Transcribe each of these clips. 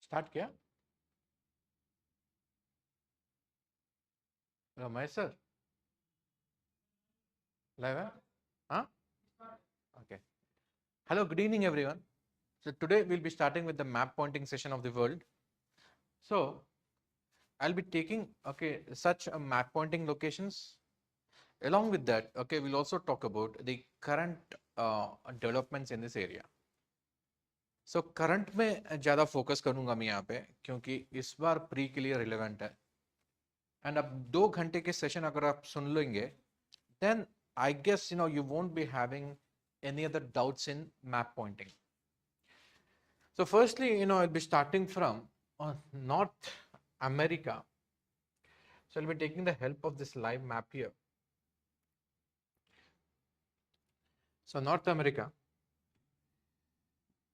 Start किया Ramesh sir live है हाँ okay hello good evening everyone so today we'll be starting with the map pointing session of the world so I'll be taking such map pointing locations along with that we'll also talk about the current developments in this area so current में ज़्यादा focus करूँगा मैं यहाँ पे क्योंकि इस बार pre के लिए relevant है and अब 2 घंटे के session अगर आप सुन लेंगे then I guess you won't be having any other doubts in map pointing. So firstly, I'll be starting from North America. So I'll be taking the help of this live map here. So North America.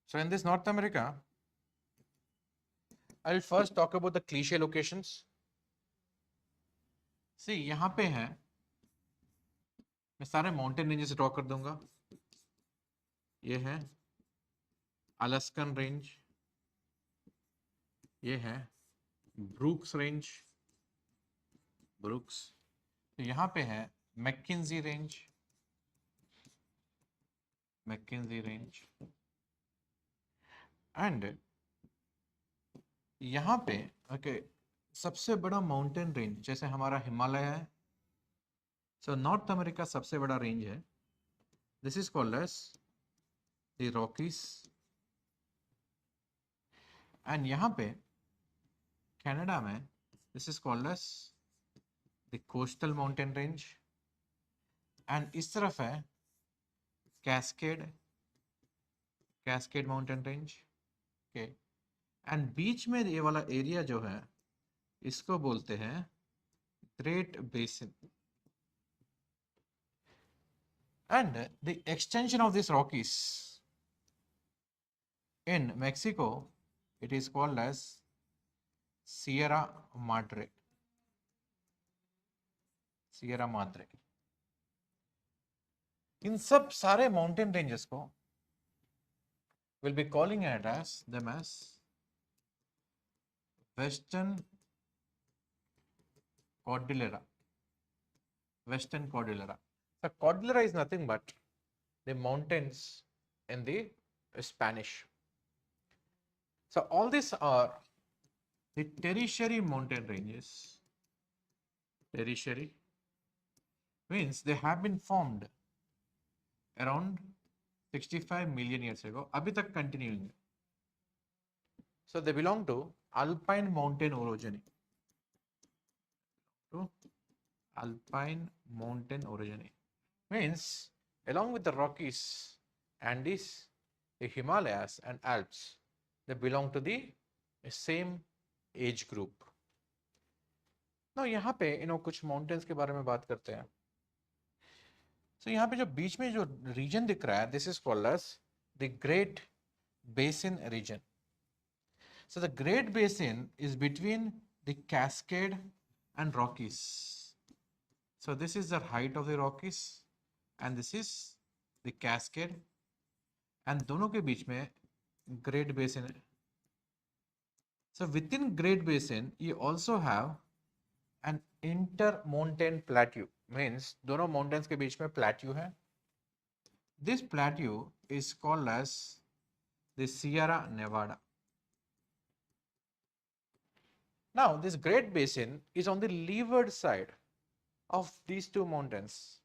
So in this North America, I'll first talk about the cliche locations. See, यहाँ पे है मैं सारे mountain ranges draw कर दूंगा ये है Alaskan range ये है ब्रूक्स रेंज ब्रूक्स तो यहाँ पे है मैकेंजी रेंज एंड यहाँ पे सबसे बड़ा माउंटेन रेंज जैसे हमारा हिमालय है सो नॉर्थ अमेरिका सबसे बड़ा रेंज है this is called as the Rockies and यहाँ पे कनाडा में this is called as the coastal mountain range and इस तरफ है Cascade mountain range okay and बीच में ये वाला एरिया जो है इसको बोलते हैं great basin and the extension of this Rockies in Mexico it is called as Sierra Madre इन सब सारे माउंटेन रेंजेस को will be calling it as them as Western Cordillera. The Cordillera is nothing but the mountains in the Spanish. So all these are the tertiary mountain ranges. Tertiary means they have been formed around 65 million years ago. Abhi tak continuing. So they belong to alpine mountain orogeny. Means along with the Rockies, Andes, the Himalayas and Alps, they belong to the same age group. Now यहाँ पे कुछ mountains के बारे में बात करते हैं. So यहाँ पे जो बीच में जो region दिख रहा है, this is called as the Great Basin region. So the Great Basin is between the Cascade and Rockies. So this is the height of the Rockies and this is the Cascade and दोनों के बीच में Great Basin है. So within Great Basin you also have an inter-mountain plateau. Means दोनों mountains के बीच में plateau है. This plateau is called as the Sierra Nevada. Now this Great Basin is on the leeward side of these two mountains.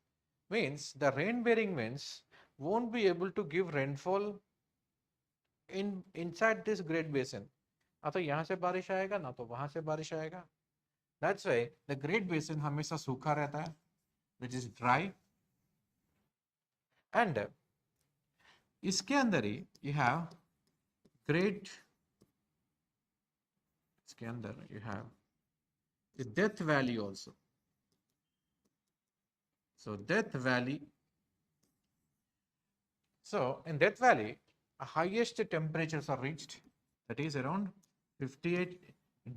Means the rain bearing winds won't be able to give rainfall inside this Great Basin. ना तो यहाँ से बारिश आएगा ना तो वहां से बारिश आएगा. That's why the Great Basin हमेशा सूखा रहता है, which is dry. And इसके अंदर ही you have इसके अंदर you have the Death Valley also. So Death Valley. So in Death Valley, highest temperatures are reached. That is around 58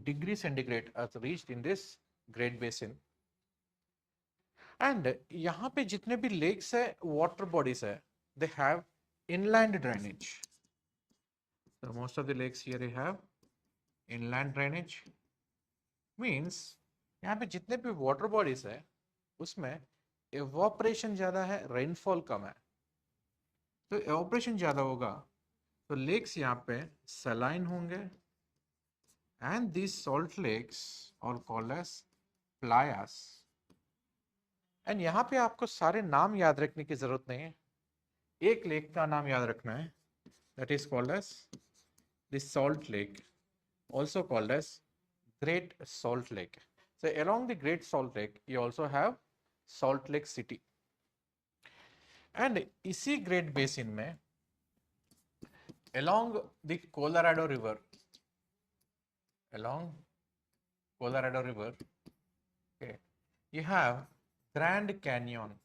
degrees centigrade are reached in this Great Basin. And यहाँ पे जितने भी lakes है, water bodies है, they have inland drainage. So most of the lakes here you have inland drainage means यहाँ पे जितने भी वाटर बॉडीज है उसमें एवोपरेशन ज़्यादा है, रेनफॉल कम है। तो एवोपरेशन ज़्यादा होगा तो लेक्स यहाँ पे सलाइन होंगे एंड दिस सॉल्ट लेक्स और कॉल्ड एज प्लायास। एंड यहाँ पे आपको सारे नाम याद रखने की जरूरत नहीं है, एक लेक का नाम याद रखना है, that is called as this salt lake, also called as Great Salt Lake. So along the Great Salt Lake, you also have Salt Lake City. And इसी Great Basin में along the Colorado River, okay, you have Grand Canyon.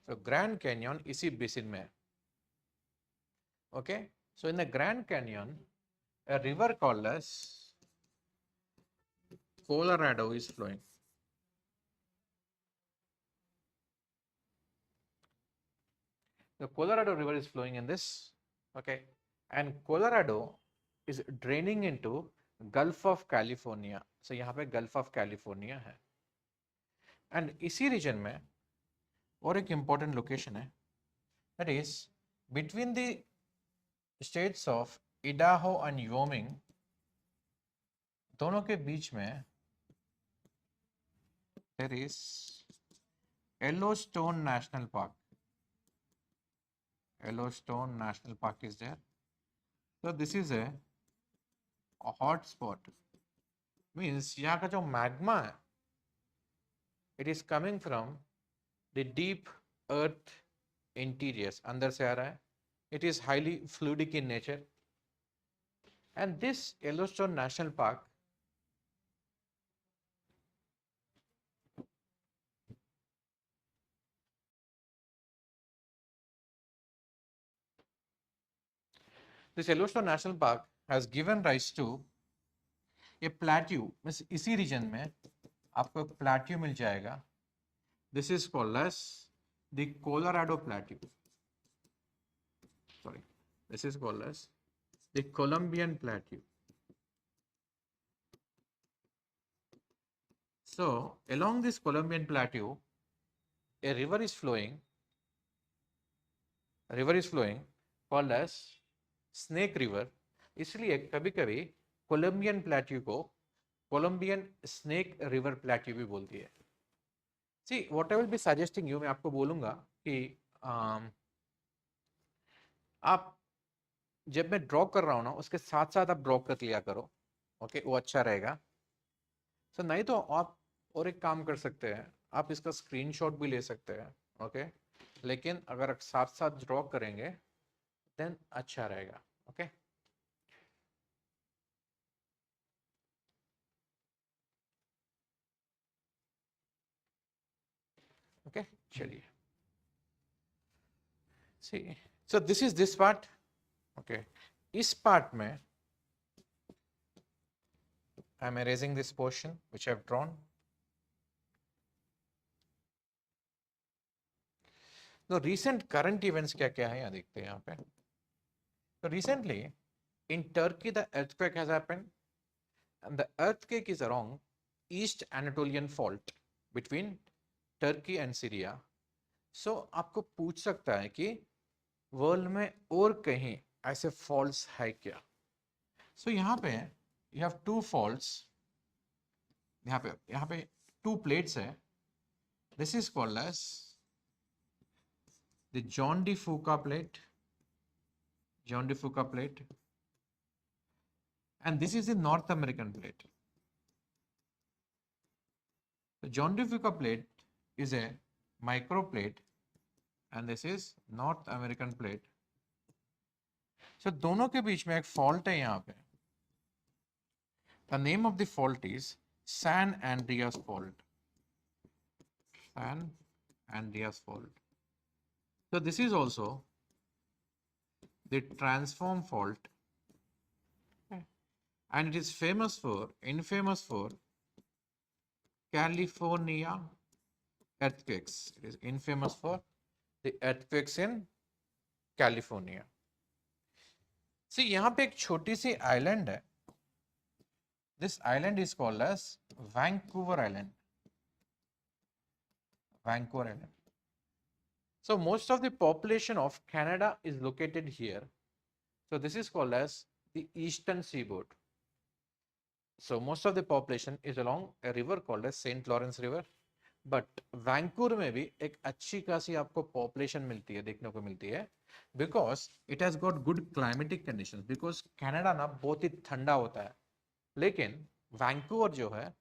So Grand Canyon इसी basin में. Okay, so in the Grand Canyon, a river called as Colorado is flowing. The Colorado River is flowing in this, okay, and Colorado is draining into Gulf of California. So यहाँ पे Gulf of California है, and इसी region में और एक important location है, that is between the states of Idaho and Wyoming, दोनों के बीच में there is Yellowstone National Park. Yellowstone National Park is there. So this is a hot spot. Means यहाँ का जो magma है, it is coming from the deep earth interiors. अंदर से आ रहा है. It is highly fluidic in nature. And this Yellowstone National Park has given rise to a plateau. Means इसी region में आपको एक प्लेट्यू मिल जाएगा. This is called as the Colorado plateau. Sorry, this is called as the Colombian plateau. So along this Colombian plateau, a river is flowing called as Snake River. इसलिए कभी कभी Colombian plateau को Colombian snake river plateau भी बोलती है. See what I will be suggesting you, मैं आपको बोलूंगा कि आप जब मैं ड्रॉ कर रहा हूँ ना उसके साथ साथ आप ड्रॉ कर लिया करो. ओके, वो अच्छा रहेगा. सो नहीं तो आप और एक काम कर सकते हैं, आप इसका स्क्रीनशॉट भी ले सकते हैं. ओके, लेकिन अगर आप साथ साथ ड्रॉ करेंगे देन अच्छा रहेगा. ओके, ओके, चलिए. See so this is this part. Okay, इस पार्ट में I am erasing this portion which I have drawn. तो recent current events क्या क्या है यहाँ देखते हैं यहाँ पे. So recently in Turkey the earthquake has happened, and the earthquake is along East Anatolian fault between Turkey and Syria. So आपको पूछ सकता है कि वर्ल्ड में और कहीं ऐसे फॉल्ट्स है क्या. सो यहाँ पे you have two faults. यहाँ पे two plates है. This is called as the John D. Fuca plate, and this is the North American plate. The John D. Fuca plate is a microplate and this is North American plate. So दोनों के बीच में एक fault है यहाँ पे. The name of the fault is San Andreas fault. San Andreas fault. So this is also the transform fault, and it is infamous for California earthquakes. It is infamous for the earthquakes in California. सी यहाँ पे एक छोटी सी island है. This island is called as Vancouver island. Vancouver island. So most of the population of Canada is located here. So this is called as the eastern seaboard. So most of the population is along a river called as Saint Lawrence River. But Vancouver में भी एक अच्छी खासी आपको population मिलती है, देखने को मिलती है, because it has got good climatic conditions. Because Canada ना बहुत ही ठंडा होता है, लेकिन वैंकूवर जो है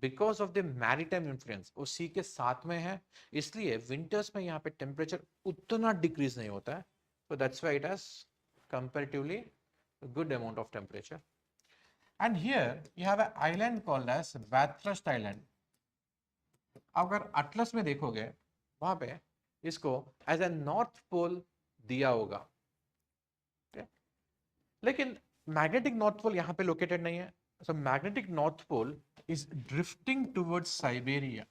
because of the maritime influence वो सी के साथ में है, इसलिए विंटर्स में यहाँ पे टेम्परेचर उतना डिक्रीज नहीं होता है. So that's why it has comparatively good amount of temperature. And here you have a island called as Bathurst island. अगर अटलस में देखोगे वहां पे इसको एज ए नॉर्थ पोल दिया होगा, लेकिन मैग्नेटिक नॉर्थ पोल यहाँ पे लोकेटेड नहीं है. So magnetic north pole is drifting towards Siberia.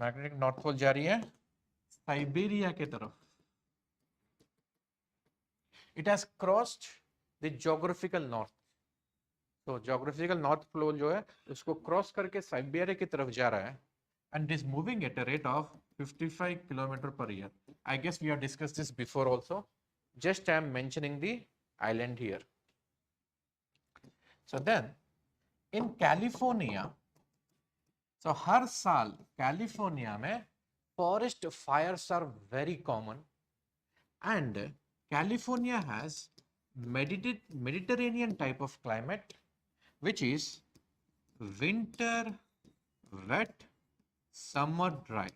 Magnetic north pole जा रही है साइबेरिया के तरफ. It has crossed the geographical north. तो ज्योग्राफिकल नॉर्थ पोल जो है उसको क्रॉस करके साइबेरिया की तरफ जा रहा है, and is moving at a rate of 55 kilometer per year. I guess we have discussed this before also. Just I am mentioning the island here. So then in California, so हर साल California में forest fires are very common, and California has Mediterranean type of climate, which is winter wet, summer dry.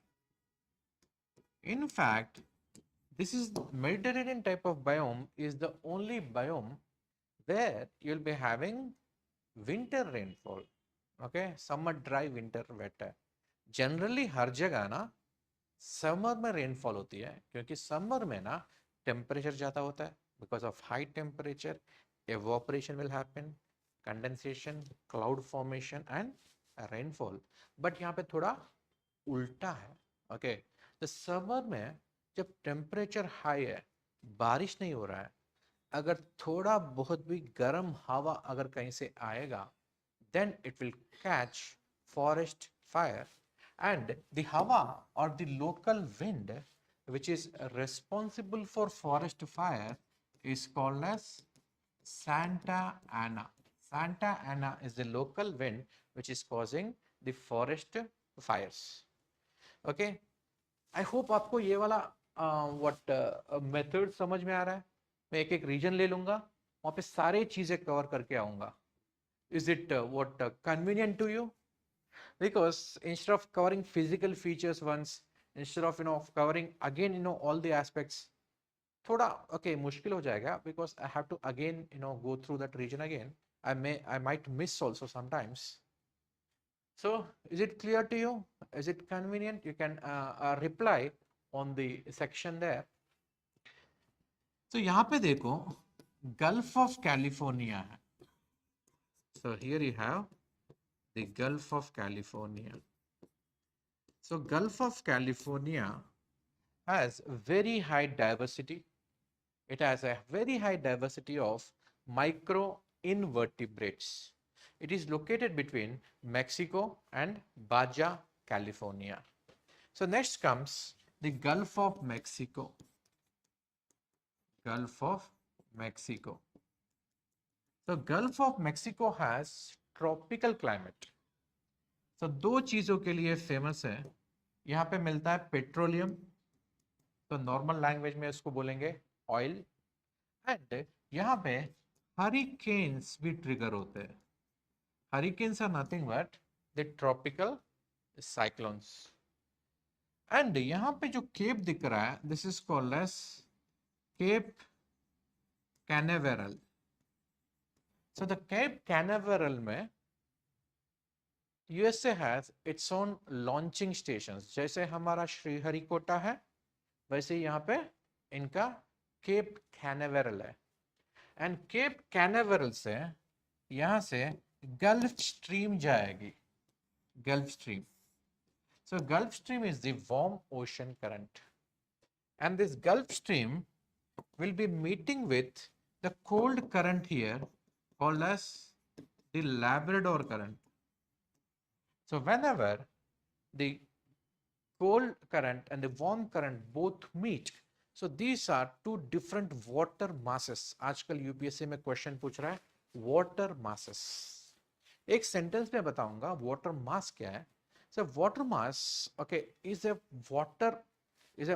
In fact, this is Mediterranean type of biome is the only biome where you'll be having winter rainfall. Okay, summer dry, winter wet है. Generally हर जगह ना summer में rainfall होती है, क्योंकि summer में ना temperature ज़्यादा होता है. Because of high temperature evaporation will happen, condensation, cloud formation and rainfall. But यहाँ पे थोड़ा उल्टा है. ओके, तो समर में जब टेम्परेचर हाई है, बारिश नहीं हो रहा है, अगर थोड़ा बहुत भी गर्म हवा अगर कहीं से आएगा, then it will catch forest fire, and the hawa or the local wind which is responsible for forest fire is called as Santa Ana. Santa Ana is the local wind which is causing the forest fires. Okay, I hope आपको ये वाला what method समझ में आ रहा है. मैं एक एक रीजन ले लूंगा, वहां पे सारे चीजें कवर करके आऊंगा. Is it convenient to you? Because instead of covering physical features once, instead of covering again all the aspects, थोड़ा okay मुश्किल हो जाएगा, because I have to again go through that region again. I might miss also sometimes. So is it clear to you? Is it convenient? You can reply on the section there. तो यहाँ पे देखो gulf of California है. So here you have the Gulf of California. So Gulf of California has very high diversity. It has a very high diversity of microinvertebrates. It is located between Mexico and Baja California. So next comes the Gulf of Mexico. Gulf of Mexico. So Gulf of Mexico has tropical climate. So दो चीजों के लिए famous है. यहाँ पे मिलता है petroleum, तो नॉर्मल लैंग्वेज में इसको बोलेंगे ऑयल. एंड यहाँ पे हरिकेन्स भी ट्रिगर होते हैं. Hurricanes are nothing but the tropical cyclones. And यहाँ पे जो केप दिख रहा है, this is called as Cape Canaveral. So the Cape Canaveral में USA has its own launching stations. जैसे हमारा श्रीहरिकोटा है, वैसे यहाँ पे इनका केप कैनावेरल है. एंड केप कैनावेरल से यहाँ से गल्फ स्ट्रीम जाएगी. Gulf stream. So Gulf Stream is the warm ocean current, and this Gulf Stream will be meeting with the cold current here called as the Labrador current. So whenever the cold current and the warm current both meet, so these are two different water masses. आजकल UPSC में question पूछ रहा है water masses. एक sentence में बताऊंगा water mass क्या है. So water mass okay is a water is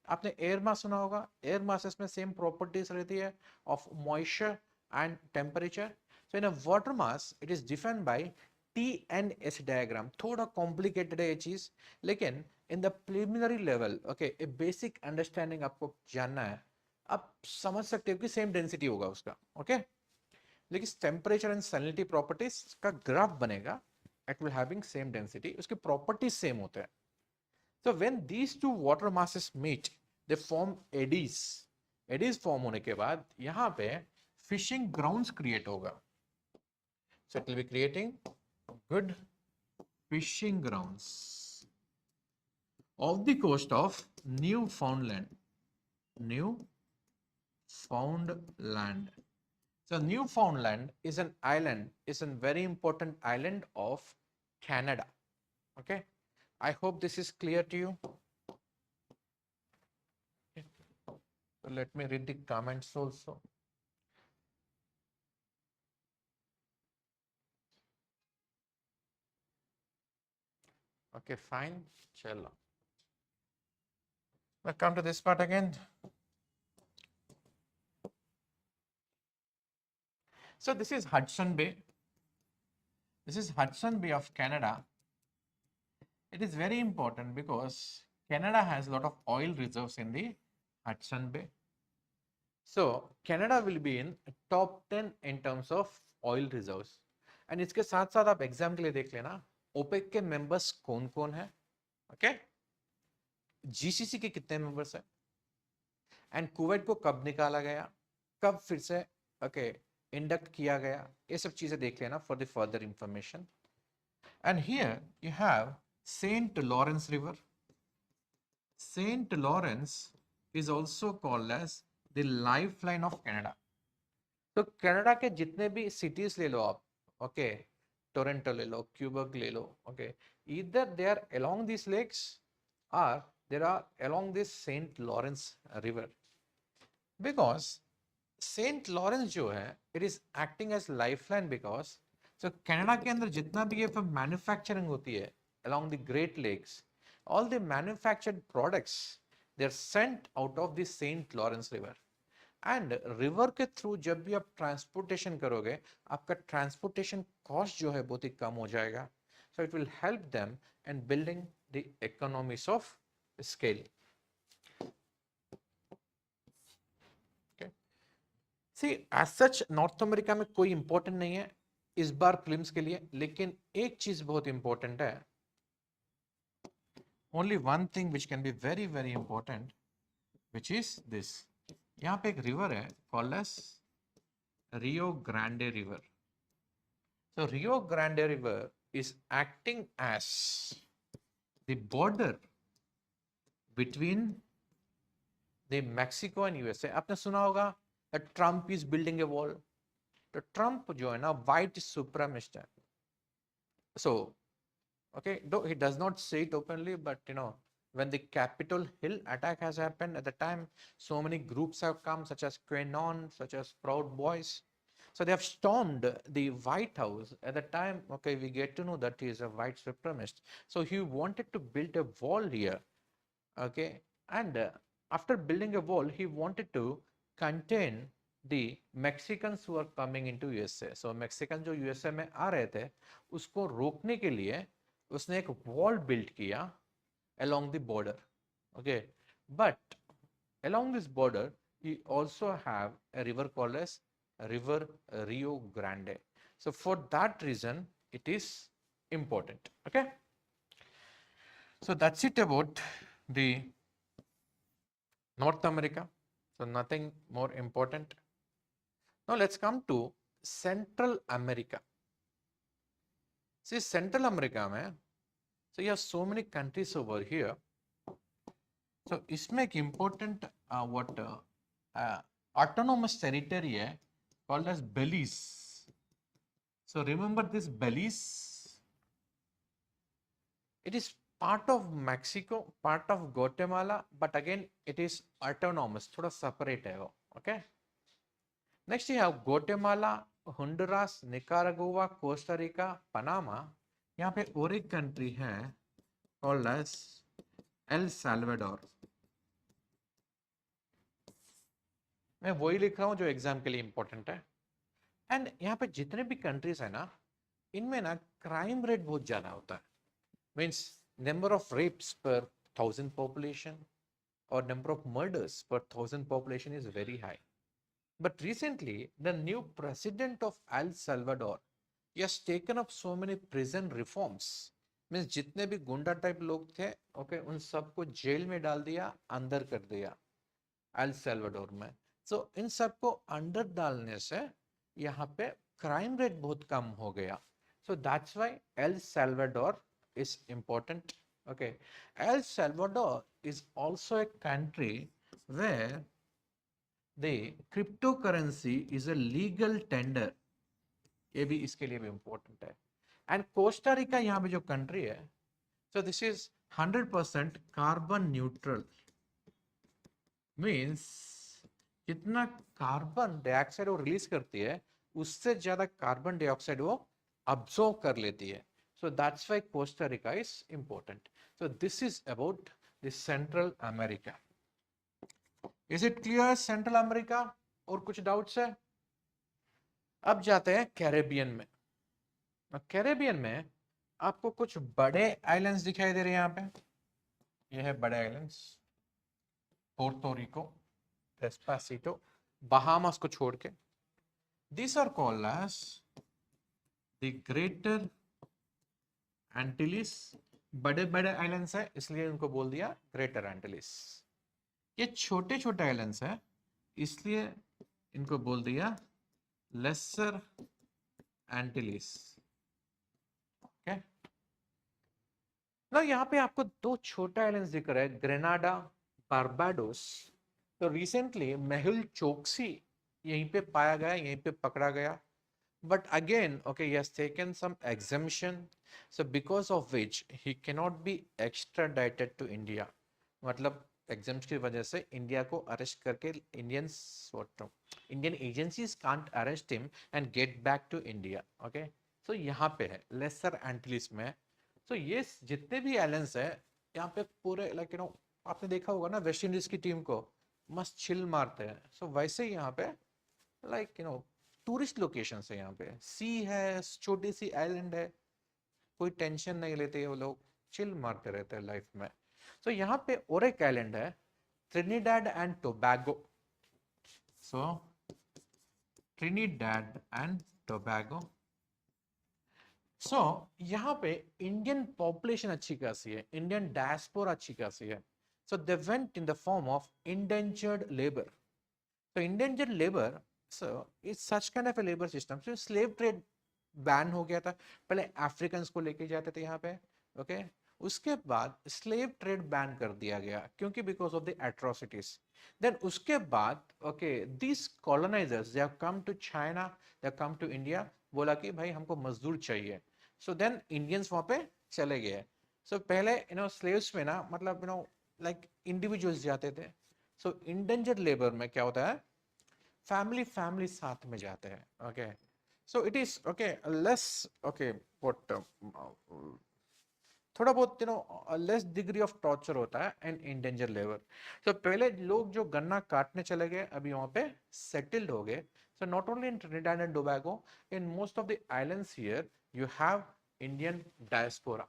आपने एयर मास सुना होगा. एयर मासेस में सेम प्रॉपर्टीज रहती है of moisture and temperature. So in a water mass it is defined by TNS diagram. थोड़ा complicated है ये चीज, लेकिन in the preliminary level okay A basic understanding आपको जानना है. आप समझ सकते हो कि सेम डेंसिटी होगा उसका. ओके लेकिन टेम्परेचर एंड सैलिनिटी प्रॉपर्टीज का ग्राफ बनेगा. It will having same density, उसके प्रॉपर्टीज सेम होते हैं. So when these two water masses meet, they form eddies. Eddies form होने के बाद यहाँ पे fishing grounds create होगा. So it will be creating good fishing grounds off the coast of Newfoundland. Newfoundland. So Newfoundland is an island, is a very important island of Canada. Okay. I hope this is clear to you. So let me read the comments also. Okay, fine. Chalo. Now come to this part again. So this is Hudson Bay. This is Hudson Bay of Canada. It is very important because Canada has a lot of oil reserves in the Hudson Bay. So Canada will be in top 10 in terms of oil reserves. And इसके साथ साथ आप exam के लिए देख लेना OPEC के members कौन कौन है. ओके जीसीसी के कितने मेंबर्स है एंड कुवैत को कब निकाला गया, कब फिर से ओके इंडक्ट किया गया, ये सब चीजें देख लेना for the further information. And here you have Saint Lawrence River. Saint Lawrence is also called as the lifeline of Canada. तो कनाडा के जितने भी सिटीज ले लो आप, ओके टोरंटो ले लो, क्यूबेक ले लो, okay either they are along these lakes or they are along this Saint Lawrence River. Because Saint Lawrence जो है it is acting as lifeline because so Canada के अंदर जितना भी ये मैन्युफैक्चरिंग होती है along the Great Lakes, all the manufactured products they are sent out of the Saint Lawrence River. And river के थ्रू जब भी आप ट्रांसपोर्टेशन करोगे आपका ट्रांसपोर्टेशन कॉस्ट जो है बहुत ही कम हो जाएगा. So it will help them in building the economies of scale. Okay. See, as such north America में कोई इंपॉर्टेंट नहीं है इस बार प्रीलिम्स के लिए, लेकिन एक चीज बहुत इंपॉर्टेंट है. Only one thing which can be very very important, which is this. यहाँ पे एक river है called as Rio Grande River. So Rio Grande River is acting as the border between the Mexico and USA. आपने सुना होगा that Trump is building a wall. तो Trump जो है ना white supremacist है. So okay, though he does not say it openly, but you know, when the Capitol Hill attack has happened at the time, so many groups have come, such as QAnon, such as Proud Boys. So they have stormed the White House at the time. Okay, we get to know that he is a white supremacist. So he wanted to build a wall here. Okay, and after building a wall, he wanted to contain the Mexicans who are coming into USA. So Mexicans जो USA में आ रहे थे, उसको रोकने के लिए उसने एक वॉल बिल्ड किया along the border. Okay, but along this border he also have a river called as river Rio Grande. So for that reason it is important. Okay, so that's it about the North America. So nothing more important. Now let's come to Central America. See, Central America में so you have so many countries over here. So इसमें एक important autonomous territory है called as Belize. So remember this Belize. It is part of Mexico, part of Guatemala, but again it is autonomous. थोड़ा separate है वो. Okay. Next you have Guatemala, Honduras, Nicaragua, Costa Rica, Panama. यहाँ पे और एक country है called as El Salvador. मैं वही लिख रहा हूँ जो एग्जाम के लिए इंपॉर्टेंट है. एंड यहाँ पे जितने भी कंट्रीज है ना, इनमें ना क्राइम रेट बहुत ज्यादा होता है. मीन्स नंबर ऑफ रेप्स पर 1000 पॉपुलेशन और नंबर ऑफ मर्डर्स पर 1000 population is very high. But recently the new president of El Salvador has taken up so many prison reforms. Means जितने भी गुंडा टाइप लोग थे, ओके, उन सबको जेल में डाल दिया, अंदर कर दिया एल साल्वाडोर में. सो इन सबको अंदर डालने से यहाँ पे क्राइम रेट बहुत कम हो गया. सो that's why El Salvador is important. Okay, El Salvador is also a country where the cryptocurrency is a legal tender. ये भी इसके लिए भी इंपॉर्टेंट है. एंड कोस्टा रिका यहाँ पे जो कंट्री है, सो this is 100% carbon neutral. Means जितना कार्बन डाइऑक्साइड वो रिलीज करती है, उससे ज्यादा कार्बन डाइऑक्साइड वो अब्सॉर्ब कर लेती है. So that's why Costa Rica is important. So this is about the central America. Is it clear central America? और कुछ डाउट्स है? अब जाते हैं कैरेबियन में. कैरेबियन में आपको कुछ बड़े आइलैंड्स दिखाई दे रहे हैं यहाँ पे. ये है बड़े islands, Puerto Rico, Despacito, Bahamas को छोड़ के. This are called as the Greater Antilles. बड़े बड़े आइलैंड्स है इसलिए उनको बोल दिया ग्रेटर एंटिलिस. ये छोटे छोटे आइलैंड्स है इसलिए इनको बोल दिया लेसर एंटिलिस. ओके, ना यहाँ पे आपको दो छोटे आइलैंड्स दिख रहे हैं, ग्रेनाडा, बारबाडोस. तो रिसेंटली मेहुल चोक्सी यहीं पे पाया गया, यहीं पे पकड़ा गया. But again okay, he has taken some exemption, so because of which he can not be extradited to India. मतलब एग्जाम्स की वजह से इंडिया को अरेस्ट करके Indian agencies can't arrest him and get back to India. Okay, so यहाँ पे है laser एंटिलिस में. तो ये जितने भी आइलैंड्स है यहाँ पे पूरे लाइक आपने देखा होगा ना वेस्ट इंडीज की टीम को मस्त चिल मारते हैं. सो वैसे ही यहाँ पे लाइक टूरिस्ट लोकेशन है. यहाँ पे सी है, छोटी सी आइलैंड है, कोई टेंशन नहीं लेते, वो लोग चिल मारते रहते हैं लाइफ में. तो यहाँ पे और एक आइलैंड है Trinidad and Tobago. So Trinidad and Tobago. So यहाँ पे इंडियन पॉपुलेशन अच्छी खासी है, इंडियन डायस्पोरा अच्छी खासी है. So they went in the form of indentured labour. तो indentured labour, so it's such kind of a labour system. So slave trade ban हो गया था. पहले अफ्रीकन को लेके जाते थे यहाँ पे. ओके, उसके बाद स्लेव ट्रेड बैन कर दिया गया क्योंकि because of the atrocities. Then उसके बाद okay this colonisers they have come to China, they have come to India. बोला कि भाई हमको मजदूर चाहिए. सो देन इंडियंस वहां पे चले गए. सो पहले स्लेव्स में ना मतलब लाइक इंडिविजुअल्स जाते थे. सो इंडेंजर्ड लेबर में क्या होता है, फैमिली फैमिली साथ में जाते हैं. Okay, so it is okay less okay what थोड़ा बहुत लेस डिग्री ऑफ टॉर्चर होता है एंड इंडेंजर लेबर. सो पहले लोग जो गन्ना काटने चले गए अभी वहां पे सेटल्ड हो गए. So not only in Trinidad and Tobago, in most of the islands here you have Indian diaspora.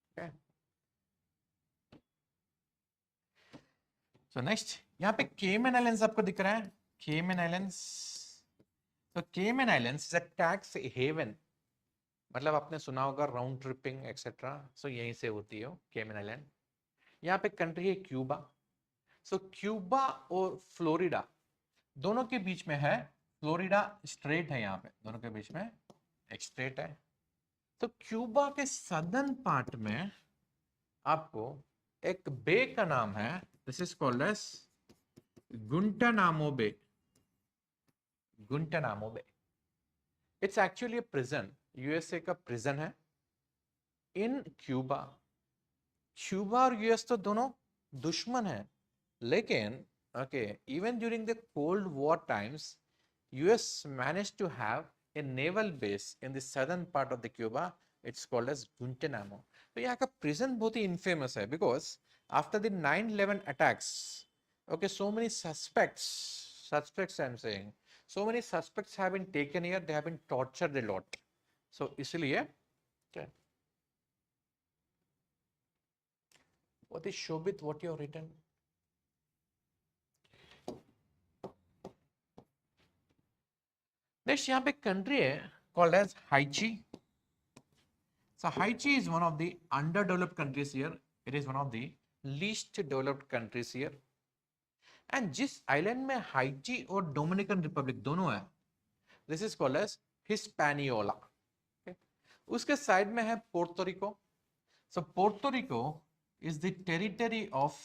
Okay, so next यहाँ पे केमन आइलैंड्स आपको दिख रहा है. केमन आइलैंड्स, तो Cayman islands is a tax haven. मतलब आपने सुना होगा राउंड ट्रिपिंग एक्सेट्रा. सो यहीं से होती है केमन आइलैंड. यहाँ पे कंट्री है क्यूबा. सो क्यूबा और फ्लोरिडा दोनों के बीच में है, फ्लोरिडा स्ट्रेट है. यहाँ पे दोनों के बीच में एक स्ट्रेट है. तो क्यूबा के सदर्न पार्ट में आपको एक बे का नाम है, this is called as Guantanamo Bay. Guantanamo Bay. It's actually a prison. USA का prison है. In Cuba. Cuba और US तो दोनों दुश्मन हैं. लेकिन okay, even during the Cold War times, US managed to have a naval base in the southern part of the Cuba. It's called as Guantanamo. तो यहाँ का prison बहुत ही infamous है because after the 9/11 attacks, okay, so many suspects I'm saying, so many suspects have been taken here. They have been tortured a lot. So इसलिए okay. What is Shobit? What you have written? Next, यहाँ पे country है called as Haiti. So Haiti is one of the underdeveloped countries here. It is one of the least developed countries here. And जिस island में Haiti और Dominican Republic दोनों है, this is called as Hispaniola. Okay. उसके side में है Puerto Rico. So Puerto Rico is the territory of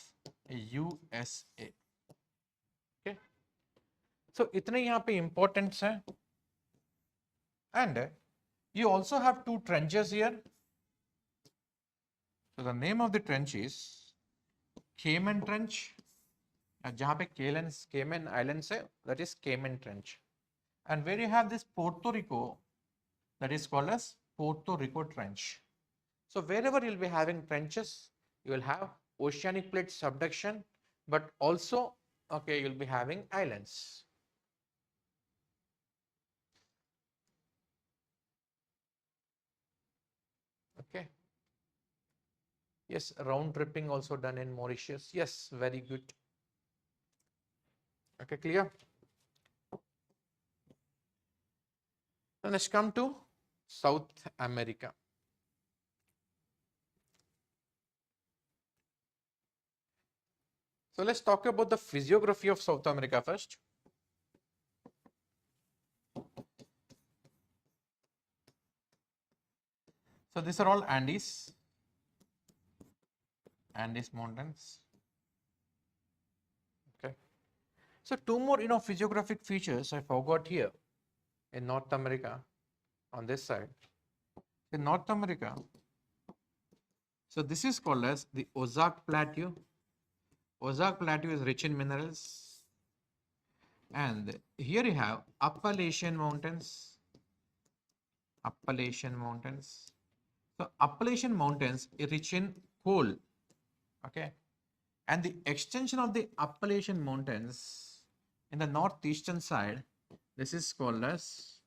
USA. Okay. So इतने यहाँ पे importance है. And you also have two trenches here. So the name of the trench is Cayman Trench. जहाँ पे Cayman Islands है, that is Cayman Trench. And where you have this Puerto Rico, that is called as Puerto Rico Trench. So wherever you'll be having trenches, you will have oceanic plate subduction, but also, okay, you'll be having islands. Okay. Yes, round tripping also done in Mauritius. Yes, very good. Okay, clear? Now let's come to South America. So let's talk about the physiography of South America first. So these are all Andes mountains. Okay. So two more, physiographic features I forgot here in North America on this side. In North America, so this is called as the Ozark Plateau. Ozark Plateau is rich in minerals. And here you have Appalachian Mountains. Appalachian Mountains. So Appalachian Mountains is rich in coal. Okay. And the extension of the Appalachian Mountains in the northeastern side, this is called as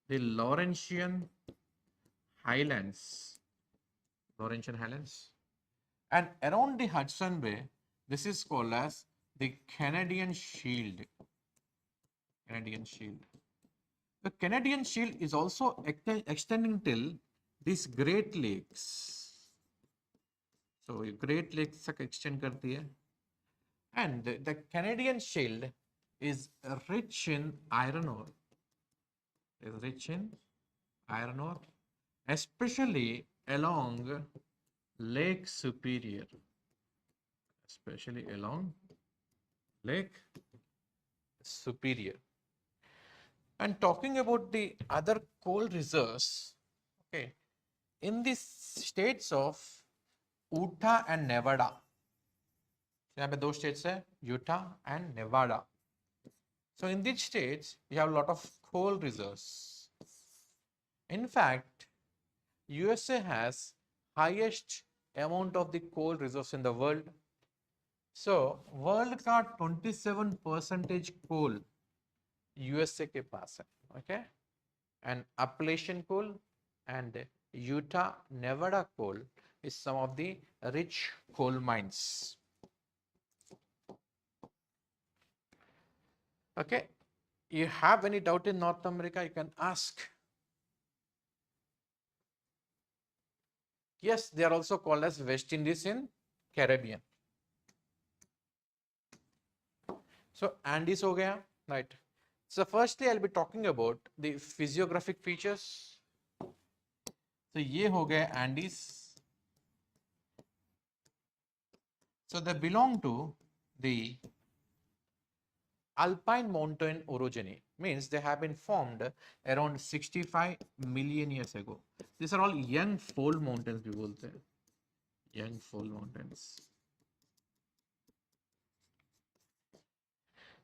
the Laurentian Highlands. Laurentian Highlands. And around the Hudson Bay, this is called as the Canadian Shield. Canadian Shield. The Canadian Shield is also extending till these Great Lakes. So Great Lakes तक extend करती है. And the Canadian Shield is rich in iron ore. Is rich in iron ore, especially along Lake Superior. Especially along Lake Superior. And talking about the other coal reserves, okay, in the states of Utah and Nevada. यहाँ पे दो states है, Utah and Nevada. So in these states, you have a lot of coal reserves. In fact, USA has highest amount of the coal reserves in the world. So world का 27% coal USA के पास है, okay? And Appalachian coal and Utah, Nevada coal is some of the rich coal mines. Okay, you have any doubt in North America, you can ask. Yes, they are also called as West Indies in Caribbean. So Andes हो गया, right? So firstly, I'll be talking about the physiographic features. So ये हो गया Andes. So they belong to the alpine mountain orogeny, means they have been formed around 65 million years ago. These are all young fold mountains, we bolte hain, young fold mountains.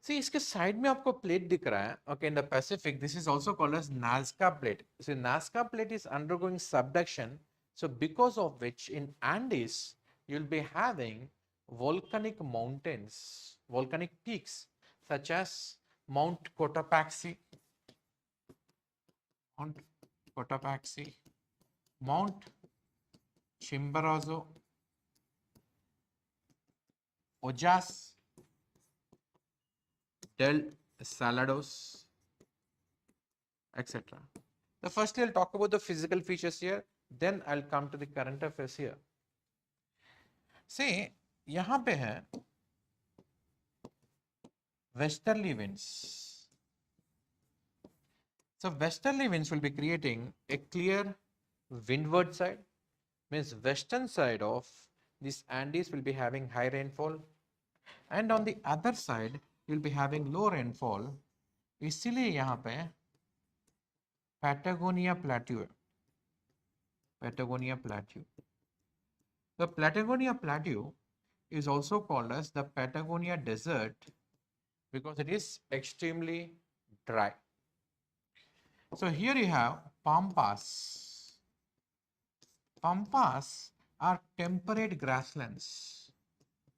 See, इसके side में आपको plate दिख रहा है. Okay, in the Pacific, this is also called as Nazca plate. So Nazca plate is undergoing subduction. So because of which in Andes, you'll be having volcanic mountains, volcanic peaks, such as Mount Cotopaxi, Mount Cotopaxi, Mount Chimborazo, Ojas del Salados, etc. The first I'll talk about the physical features here, then I'll come to the current affairs here. See, यहाँ पे है westerly winds. So westerly winds will be creating a clear windward side, means western side of this Andes will be having high rainfall, and on the other side you'll be having low rainfall. इसीलिए यहाँ पे Patagonia plateau है, Patagonia plateau. The Patagonia plateau is also called as the Patagonia desert because it is extremely dry. So here you have pampas. Pampas are temperate grasslands.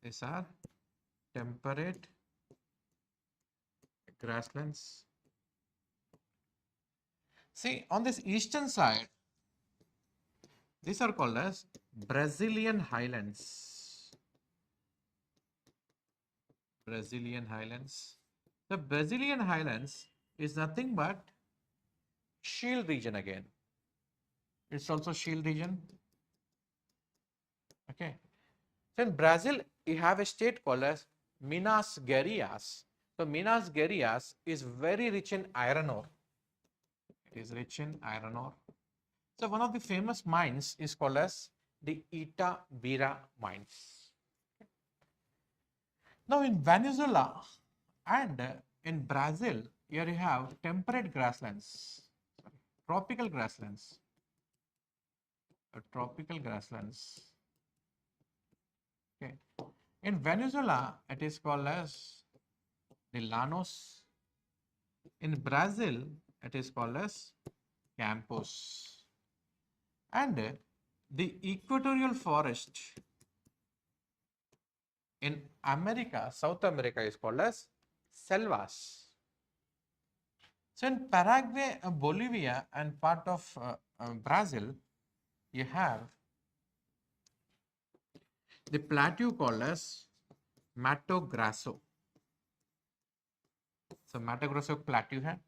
These are temperate grasslands. See, on this eastern side, these are called as Brazilian highlands. Brazilian highlands. The Brazilian highlands is nothing but shield region again. It's also shield region. Okay. So in Brazil, you have a state called as Minas Gerais. So Minas Gerais is very rich in iron ore. It is rich in iron ore. So one of the famous mines is called as the Itabira mines. Now in Venezuela and in Brazil, here you have temperate grasslands, tropical grasslands, tropical grasslands. Okay. In Venezuela, it is called as the llanos. In Brazil, it is called as campos. And the equatorial forest in America, South America, is called as selvas. So in Paraguay, Bolivia, and part of Brazil, you have the plateau called as Mato Grosso. So Mato Grosso plateau hai.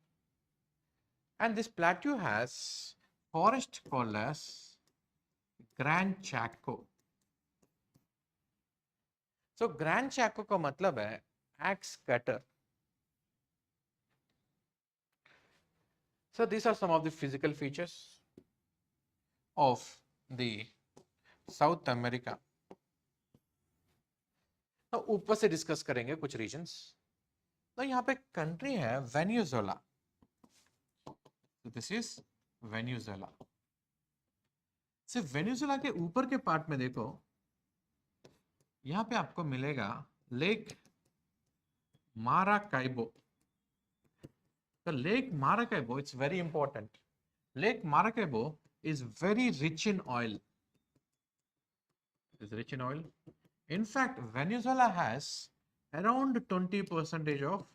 And this plateau has forest called as Gran Chaco. So Gran Chaco का मतलब है axe cutter. So these are some of the physical features of the South America. Now ऊपर से discuss करेंगे कुछ regions. तो यहाँ पे कंट्री है Venezuela. So this is Venezuela. सिर्फ वेनेजुएला के ऊपर के पार्ट में देखो, यहाँ पे आपको मिलेगा lake Maracaibo. The Lake Maracaibo, it's very important. Lake Maracaibo is very rich in oil. It is rich in oil. In fact, Venezuela has around 20% of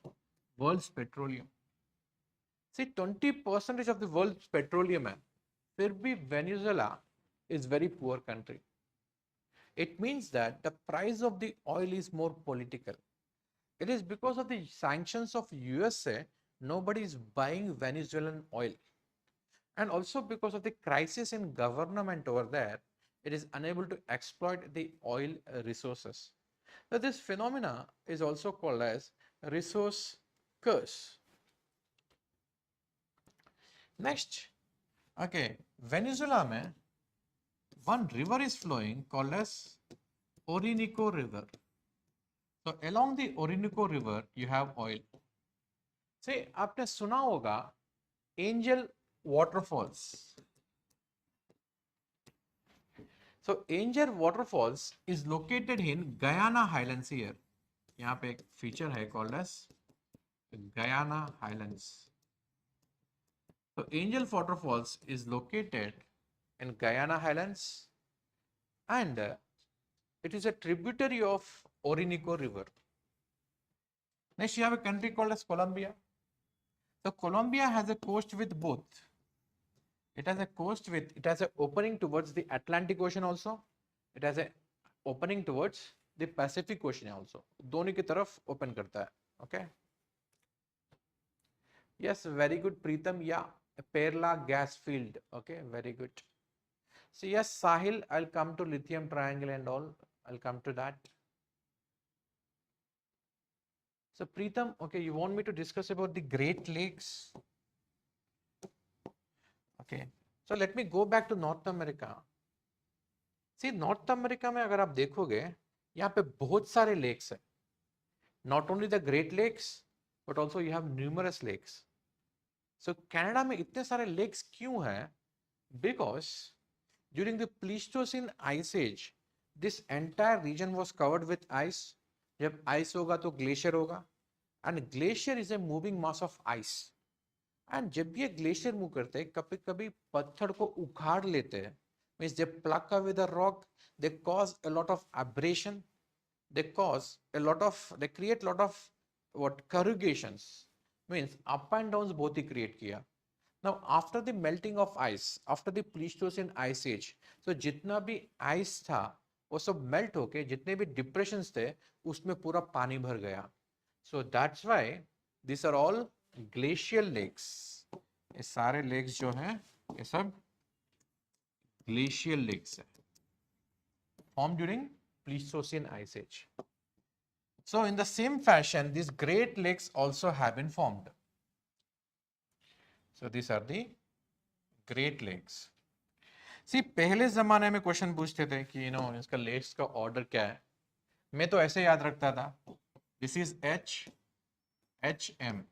world's petroleum. See, 20% of the world's petroleum है, फिर भी Venezuela is very poor country. It means that the price of the oil is more political. It is because of the sanctions of USA, nobody is buying Venezuelan oil. And also because of the crisis in government over there, it is unable to exploit the oil resources. So this phenomena is also called as resource curse. Next, okay, Venezuela में one river is flowing called as Orinoco River. So along the Orinoco River, you have oil. से आपने सुना होगा Angel waterfalls. So Angel waterfalls is located in Guyana highlands. Here यहाँ पे एक feature है called as Guyana highlands. So Angel Waterfalls is located in Guyana Highlands, and it is a tributary of Orinoco River. Next, you have a country called as Colombia. So Colombia has a coast with both. It has a coast with, it has an opening towards the Atlantic Ocean also. It has a opening towards the Pacific Ocean also. दोनों की तरफ open करता है. Okay. Yes, very good, Preetham. Yeah, Perla gas field. Okay, very good. So yes, Sahil, I'll come to lithium triangle and all. I'll come to that. So Preetham, okay, you want me to discuss about the Great Lakes? Okay, so let me go back to North America. See, North America में अगर आप देखोगे, यहाँ पे बहुत सारे lakes हैं. Not only the Great Lakes, but also you have numerous lakes. So Canada में इतने सारे lakes क्यों हैं? Because during the Pleistocene Ice Age, this entire region was covered with ice. जब ice होगा तो glacier होगा, and glacier is a moving mass of ice. And जब ये glacier move करते हैं, कभी-कभी पत्थर को उखाड़ लेते हैं. Means they pluck away the rock, they cause a lot of abrasion, they create a lot of what corrugations. Means up and downs both he create किया. Now after the melting of ice, after the Pleistocene Ice Age, so जितना भी ice था वो सब melt होके जितने भी depressions थे उसमें पूरा पानी भर गया. So that's why these are all glacial lakes. ये सारे lakes जो हैं ये सब glacial lakes हैं, formed during Pleistocene Ice Age. So in the same fashion, these Great Lakes also have been formed. So these are the Great Lakes. See, पहले जमाने में क्वेश्चन पूछते थे कि इसका लेक्स का ऑर्डर क्या है. मैं तो ऐसे याद रखता था, दिस इज HM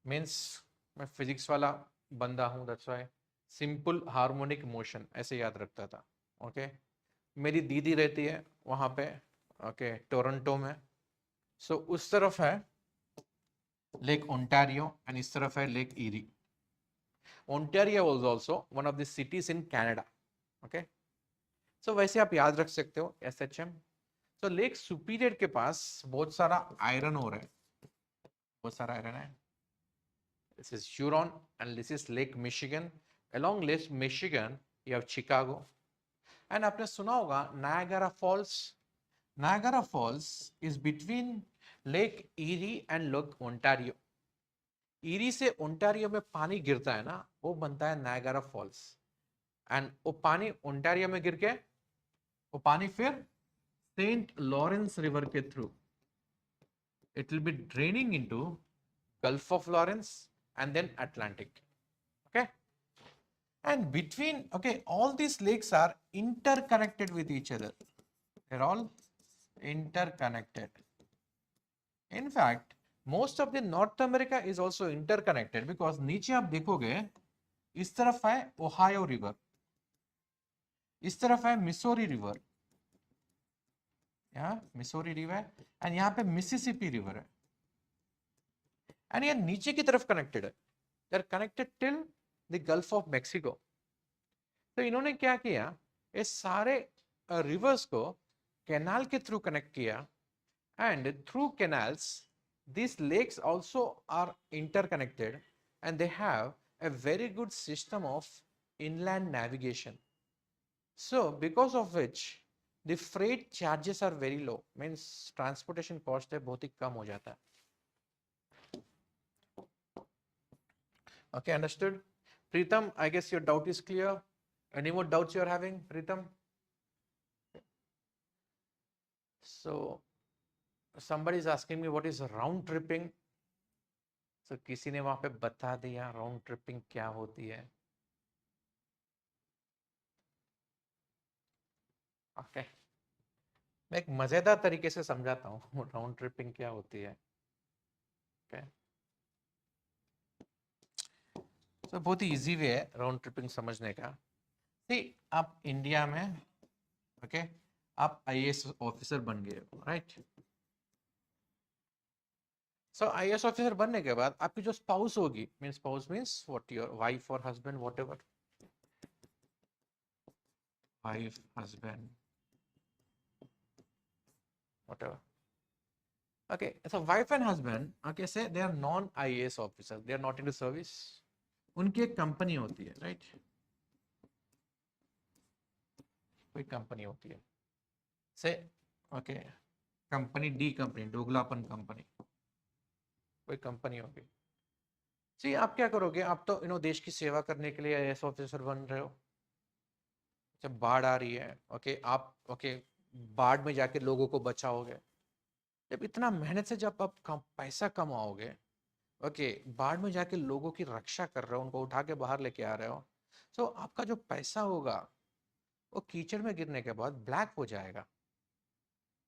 मीन्स मैं फिजिक्स वाला बंदा हूं, that's why simple harmonic motion ऐसे याद रखता था. ओके, मेरी दीदी रहती है वहां पे, ओके, टोरंटो में. सो उस तरफ है लेक ओंटारियो एंड इस तरफ है lake eerie. Ontario was also one of the cities in Canada. Okay, so वैसे आप याद रख सकते हो SHM. So लेक सुपीरियर के पास बहुत सारा आयरन हो रहा है, बहुत सारा आयरन है. This is Huron and this is Lake Michigan. Along Lake Michigan you have Chicago. And आपने सुना होगा Niagara Falls. Niagara Falls is between Lake Erie and Lake Ontario. Eerie से ओंटारियो में पानी गिरता है ना, वो बनता है नायगारा फॉल्स. एंड वो पानी ओंटारियो में गिर के वो पानी फिर सेंट लॉरेंस रिवर के through it will be draining into Gulf of Lawrence and then Atlantic. Okay, and between, okay, all these lakes are interconnected with each other. They are all interconnected. In fact most of the North America is also interconnected because नीचे आप देखोगे इस तरफ है Ohio river, इस तरफ है Missouri river, यहाँ मिसोरी रिवर, एंड यहाँ पे मिसिसिपी रिवर है, एंड ये नीचे की तरफ कनेक्टेड है. They are connected till the Gulf of Mexico. तो इन्होंने क्या किया, ये सारे रिवर्स को कैनाल के थ्रू कनेक्ट किया, and through canals these lakes also are interconnected and they have a very good system of inland navigation. So because of which the freight charges are very low, means transportation cost है बहुत ही कम हो जाता है. Okay, understood. Preetham, I guess your doubt is clear. Any more doubts you are having, Preetham? So somebody is asking me what is round tripping. So किसी ने वहां पे बता दिया राउंड ट्रिपिंग क्या होती है. ओके, मैं एक मजेदार तरीके से समझाता हूँ राउंड ट्रिपिंग क्या होती है. ओके, तो बहुत ही इजी वे है राउंड ट्रिपिंग समझने का। सी, आप इंडिया में ओके आप आईएएस ऑफिसर बन गए हो, राइट। सो आईएएस ऑफिसर बनने के बाद आपकी जो स्पाउस होगी, means spouse means what, your wife और husband, whatever, wife husband whatever, okay, so wife and husband, okay, say they are non IAS officers, they are not into service, उनकी एक company होती है, राइट, कोई company होती है, से okay company D, company डोगलापन कंपनी, कोई कंपनी होगी। सी, आप क्या करोगे, आप तो देश की सेवा करने के लिए आईएएस ऑफिसर बन रहे हो। जब बाढ़ आ रही है, ओके आप बाढ़ में जाके लोगों को बचाओगे। जब इतना मेहनत से जब आप पैसा कमाओगे, ओके बाढ़ में जाके लोगों की रक्षा कर रहे हो, उनको उठा के बाहर लेके आ रहे हो, तो आपका जो पैसा होगा वो कीचड़ में गिरने के बाद ब्लैक हो जाएगा।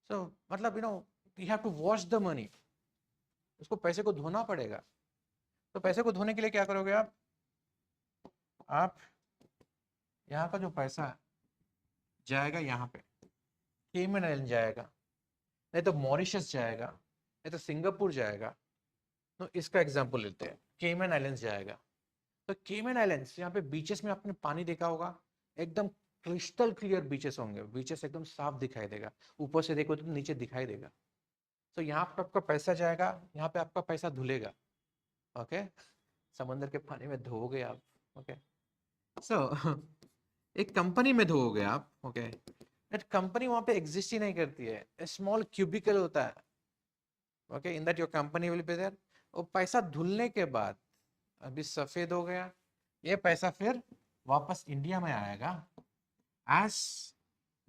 सो मतलब you have to wash the money, उसको पैसे को धोना पड़ेगा। तो पैसे को धोने के लिए क्या करोगे आप यहाँ का जो पैसा जाएगा यहाँ पे केमन आइलैंड जाएगा, नहीं तो मॉरिशस जाएगा, नहीं तो सिंगापुर जाएगा। तो इसका एग्जांपल लेते हैं, केमन आइलैंड्स जाएगा। तो केमन आइलैंड्स यहाँ पे बीचेस में आपने पानी देखा होगा, एकदम क्रिस्टल क्लियर बीचेस होंगे, बीचेस एकदम साफ दिखाई देगा, ऊपर से देखो तो नीचे दिखाई देगा। तो यहाँ पे आपका पैसा जाएगा, यहाँ पे आपका पैसा धुलेगा, ओके समंदर के पानी में धोओगे आप, ओके सो एक कंपनी में धोओगे आप, ओके दैट कंपनी वहां पे एग्जिस्ट ही नहीं करती है, स्मॉल क्यूबिकल होता है, okay in that your company will be there. वो पैसा धुलने के बाद अभी सफेद हो गया, ये पैसा फिर वापस इंडिया में आएगा as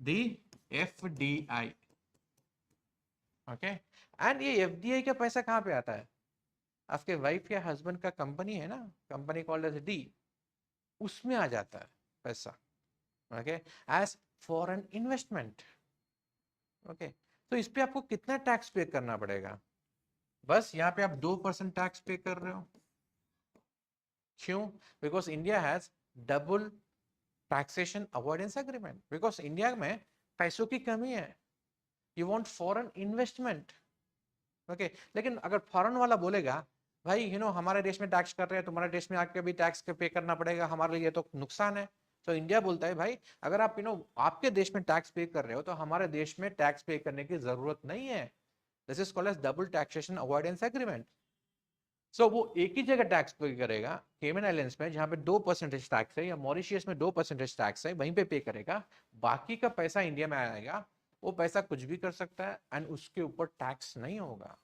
the FDI, okay and ये एफडीआई का पैसा कहाँ पे आता है, आपके वाइफ या हस्बैंड का कंपनी है ना, कंपनी कॉल्ड एज डी, उसमें आ जाता है पैसा, okay as foreign investment, okay. तो इस पे आपको कितना टैक्स पे करना पड़ेगा, बस यहाँ पे आप 2% टैक्स पे कर रहे हो। क्यों? Because India has double taxation avoidance agreement, because India में पैसों की कमी है, you want foreign investment, okay. लेकिन अगर फॉरेन वाला बोलेगा भाई हमारे देश में टैक्स कर रहे हैं, तुम्हारे देश में आके भी टैक्स पे करना पड़ेगा, हमारे लिए तो नुकसान है। तो इंडिया बोलता है भाई अगर आप आपके देश में टैक्स पे कर रहे हो तो हमारे देश में टैक्स पे करने की जरूरत नहीं है। This is called as double taxation avoidance agreement. So वो एक ही जगह टैक्स पे करेगा, केमन आइलैंड्स में जहां पे 2% टैक्स है, या मॉरिशियस में 2% टैक्स है, वहीं पे करेगा, बाकी का पैसा इंडिया में आएगा, वो पैसा कुछ भी कर सकता है एंड उसके ऊपर टैक्स नहीं होगा।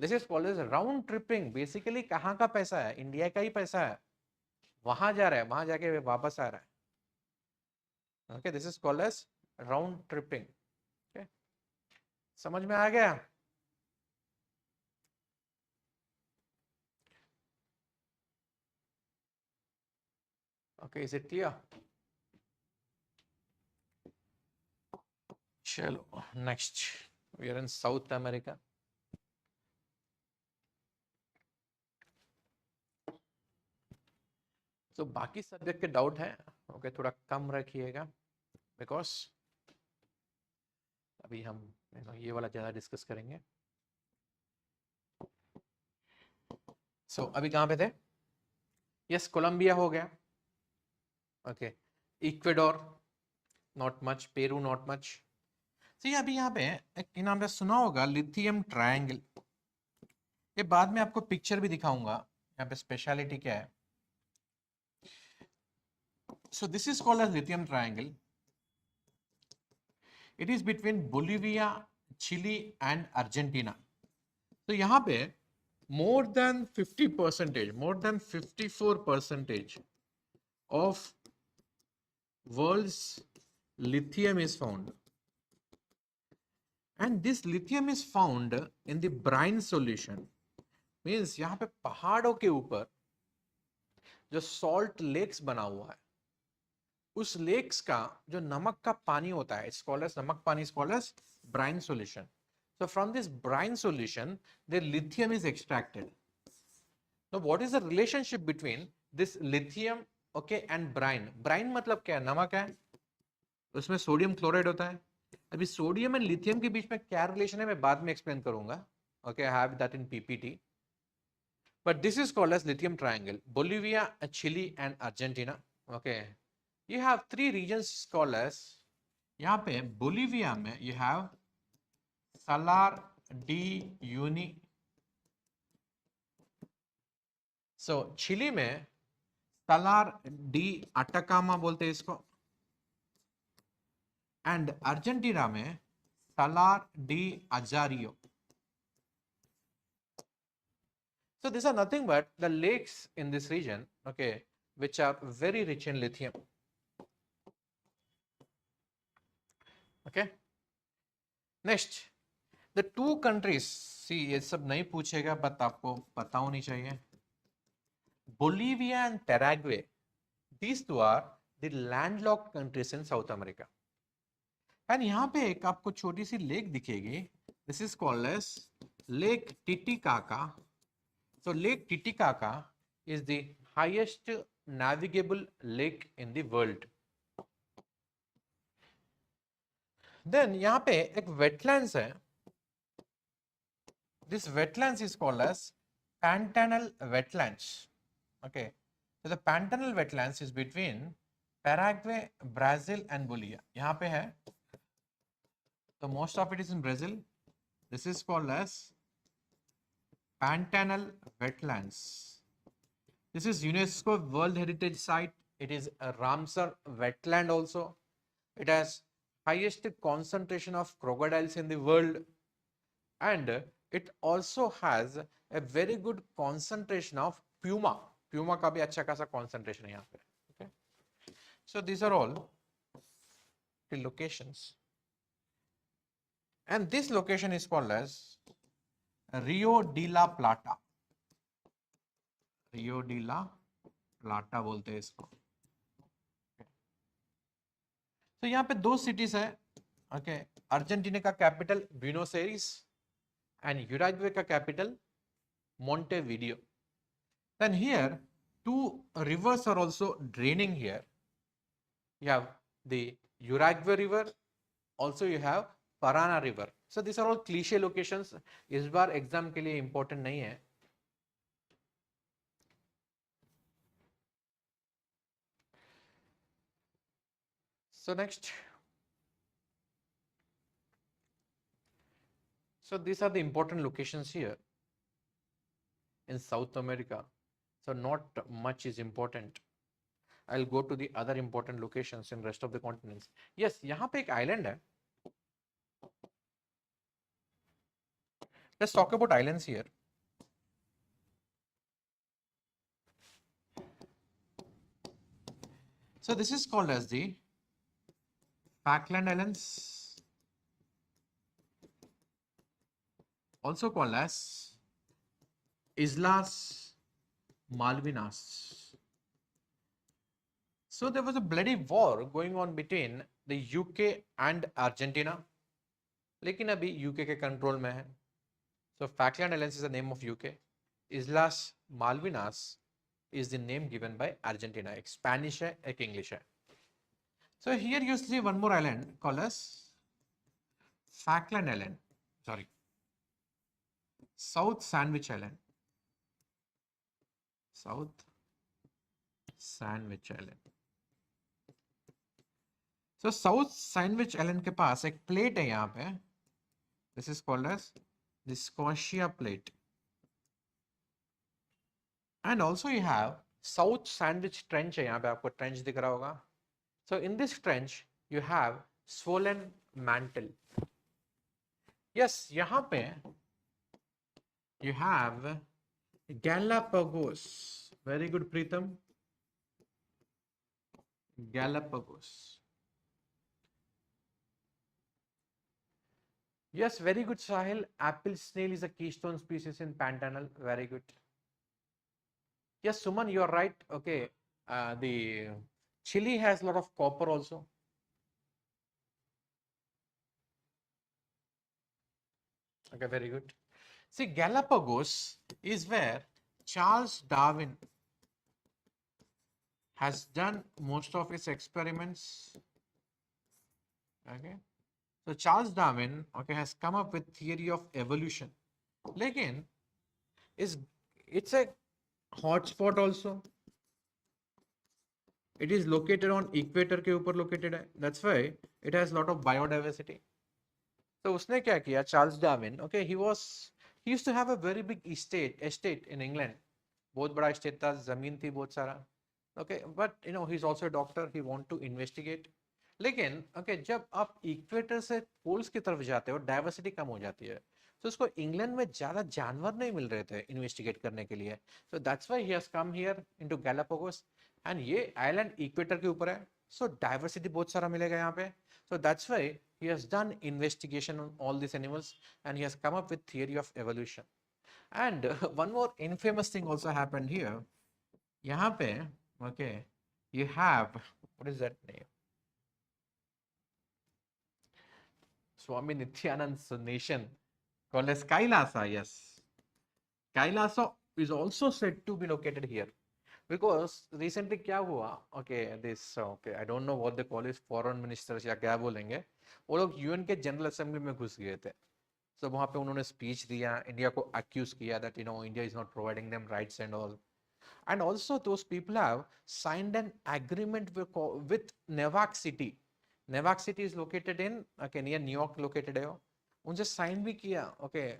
This is called as round tripping. Basically कहाँ का पैसा है, इंडिया का ही पैसा है, वहां जा रहा है, वहां जाके वापस आ रहा है, okay this is called as round tripping, okay समझ में आ गया? Okay is it clear? चलो next, we are in South America. तो बाकी सब्जेक्ट के डाउट है, ओके थोड़ा कम रखिएगा, बिकॉज अभी हम ये वाला ज्यादा डिस्कस करेंगे। सो अभी कहाँ पे थे? यस कोलंबिया हो गया, okay Ecuador not much, Peru not much. तो अभी यहाँ पे एक नाम पे सुना होगा लिथियम ट्रायंगल, ये बाद में आपको पिक्चर भी दिखाऊंगा, यहाँ पे स्पेशलिटी क्या है। So this is called as lithium triangle. It is between Bolivia, Chile and Argentina. तो यहाँ पे more than 50%, more than 54% of world's lithium is found. And this lithium is found in the brine solution. Means यहाँ पे पहाड़ों के ऊपर जो salt lakes बना हुआ है, उस लेक्स का जो नमक का पानी होता है, नमक पानी is called as brine solution. So from this brine solution, the lithium is extracted. Now, what is the relationship between this lithium, okay, and brine. Brine मतलब क्या है? नमक है, उसमें सोडियम क्लोराइड होता है. अभी सोडियम एंड लिथियम के बीच में क्या रिलेशन है मैं बाद में एक्सप्लेन करूंगा. Okay, I have that in PPT. But this is called as lithium triangle. Bolivia, Chile, and Argentina. Okay, you have three regions called as. यहाँ पे बोलिविया में you have Salar de Uyuni. So Chile में Salar de Atacama बोलते हैं इसको. And Argentina में Salar de Ajario. So these are nothing but the lakes in this region, okay, which are very rich in lithium. Okay. Next, the two countries. See, ये सब नहीं पूछेगा, but आपको पता होनी चाहिए. Bolivia and Paraguay. These two are the landlocked countries in South America. And यहाँ पे एक आपको छोटी सी लेक दिखेगी. This is called as Lake Titicaca. So Lake Titicaca is the highest navigable lake in the world. Then यहाँ पे एक wetlands है. This wetlands is called as Pantanal wetlands. Okay, so the Pantanal wetlands is between Paraguay, Brazil and Bolivia. यहाँ पे है. So most of it is in Brazil. This is called as Pantanal wetlands. This is UNESCO World Heritage Site. It is a Ramsar wetland also. It has highest concentration of crocodiles in the world, and it also has a very good concentration of puma. Puma का भी अच्छा खासा concentration है यहाँ पे. Okay. So these are all the locations. And this location is called as Rio de la Plata. Rio de la Plata बोलते हैं इसको. तो यहाँ पे दो cities है. Okay, अर्जेंटीना का capital Buenos Aires and Uruguay का capital Montevideo. Then here two rivers are also draining here. You have the Uruguay river, also you have Parana river. So these are all cliche locations. इस बार exam के लिए important नहीं है. So next. So these are the important locations here in South America. So not much is important. I'll go to the other important locations in rest of the continents. Yes, यहाँ पे एक island है. Let's talk about islands here. So this is called as the Falkland Islands, also called as Islas Malvinas. So there was a bloody war going on between the UK and Argentina. लेकिन अभी UK के control में है. So Falkland Islands is the name of UK. Islas Malvinas is the name given by Argentina. एक Spanish है, एक English है. So here you see one more island called as Falkland Island. Sorry, South Sandwich Island. South Sandwich Island. So South Sandwich Island के पास एक plate है यहाँ पे. This is called as the Scotia Plate. And also you have South Sandwich Trench है यहाँ पे, आपको trench दिख रहा होगा. So in this trench you have swollen mantle. Yes, यहाँ पे you have Galapagos. Very good, Preetham. Galapagos. Yes, very good, Sahil. Apple snail is a keystone species in Pantanal. Very good. Yes, Suman, you are right. Okay, the Chile has a lot of copper also. Okay, very good. See, Galapagos is where Charles Darwin has done most of its experiments. Okay, so Charles Darwin, okay, has come up with theory of evolution. Again, is it's a hotspot also. It is located on equator के ऊपर located है. That's why it has lot of biodiversity. तो उसने क्या किया Charles Darwin okay he used to have a very big estate in England. बहुत बड़ा estate था, जमीन थी बहुत सारा. Okay, but you know he's also a doctor, he want to investigate. लेकिन okay, जब आप इक्वेटर से पोल्स की तरफ जाते हो डाइवर्सिटी कम हो जाती है. तो उसको इंग्लैंड में ज्यादा जानवर नहीं मिल रहे थे इन्वेस्टिगेट करने के लिए. सो that's why he has come here into Galapagos. And ये आइलैंड इक्वेटर के ऊपर है, सो डाइवर्सिटी बहुत सारा मिलेगा यहाँ पे. So that's why he has done investigation on all these animals and he has come up with theory of evolution. And one more infamous thing also happened here. यहाँ पे, okay, you have, what is that name? Swami Nityanand's nation called as Kailasa, yes. Kailasa is also said to be located here. Because recently क्या हुआ okay I don't know what they call it foreign ministers या क्या बोलेंगे, वो लोग UN के general assembly में घुस गए थे. So वहाँ पे उन्होंने स्पीच दिया, इंडिया को अक्यूज किया that you know India is not providing them rights and all. And also those people have signed an agreement with Newark City. Newark City is located in near New York located है. उनसे sign भी किया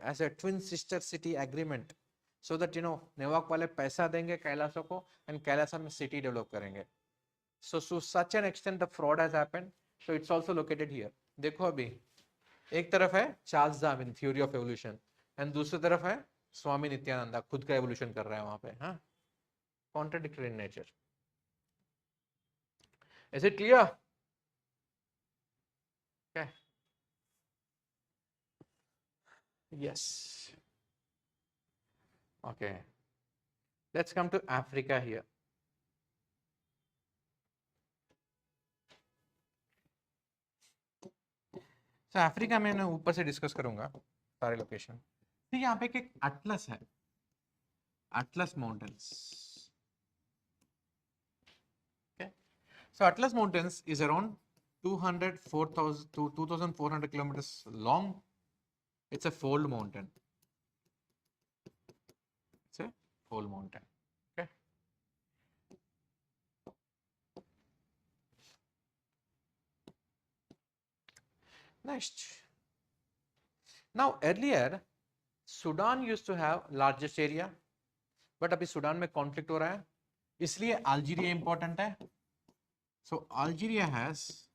as a twin sister city agreement. So that you know नेवाक वाले पैसा देंगे कैलासा को and Kailasa में city develop करेंगे. So to such an extent the fraud has happened. So it's also located here. देखो अभी एक तरफ है Charles Darwin theory of evolution and दूसरी तरफ है स्वामी नित्यानंदा खुद का एवोल्यूशन कर रहा है वहां पे. हाँ, contradictory in nature. Is it clear? Okay. Yes. Okay. Let's come to Africa here. So Africa में मैं ऊपर से डिस्कस करूंगा सारे लोकेशन. ठीक, यहाँ पे एक अटलस है, atlas mountains. Okay. So Atlas Mountains is around 204,000 to 2,400 kilometers long. It's a fold mountain. It's a fold mountain. Okay. Next. Now earlier Sudan used to have largest area, but अभी Sudan में conflict हो रहा है, इसलिए Algeria important है. So Algeria has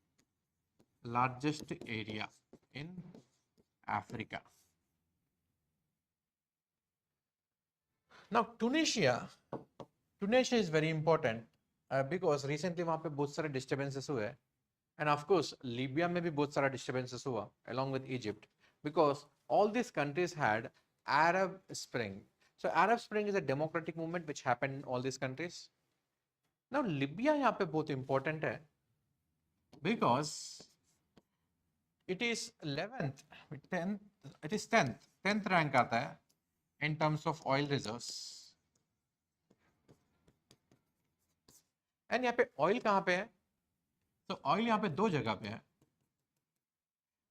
largest area in Africa. Now Tunisia is very important because recently वहाँ पे बहुत सारे disturbances हुए हैं, and of course Libya में भी बहुत सारा disturbances हुआ along with Egypt because all these countries had Arab Spring. So Arab Spring is a democratic movement which happened in all these countries. Now Libya यहाँ पे बहुत important है because it is 11th, 10th, it is 10th rank आता है in terms of oil reserves. And यहाँ पे oil कहाँ पे है? तो oil यहाँ पे दो जगह पे है.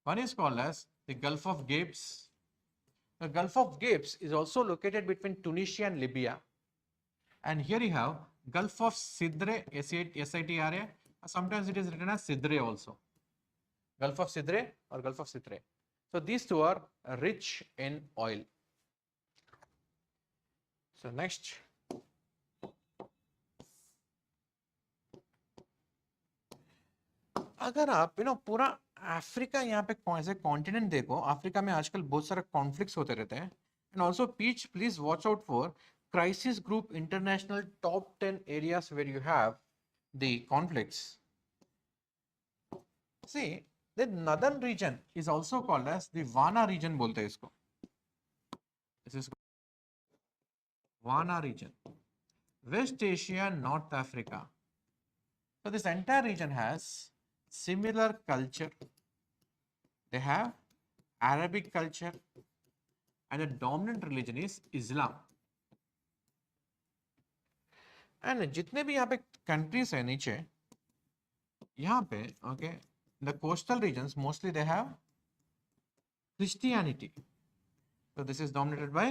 One is called as the Gulf of Gabes. The Gulf of Gabes is also located between Tunisia and Libya. And here you have Gulf of Sidre, S-I-T-R-A. Sometimes it is written as Sidre also. Gulf of Sidre or Gulf of Sidre. So these two are rich in oil. So next. अगर आप पूरा Africa यहाँ पे कौन से continent देखो, Africa में आजकल बहुत सारे कॉन्फ्लिक्ट्स होते रहते हैं. And also please watch out for Crisis Group International top 10 areas where you have the conflicts. See the northern region is also called as the वाना रीजन बोलते हैं इसको. दिस इज वाना region. West Asia, North Africa. So this entire region has similar culture. They have Arabic culture and the dominant religion is Islam. And जितने भी यहाँ पे countries है नीचे यहाँ पे, okay, the coastal regions mostly they have Christianity, so this is dominated by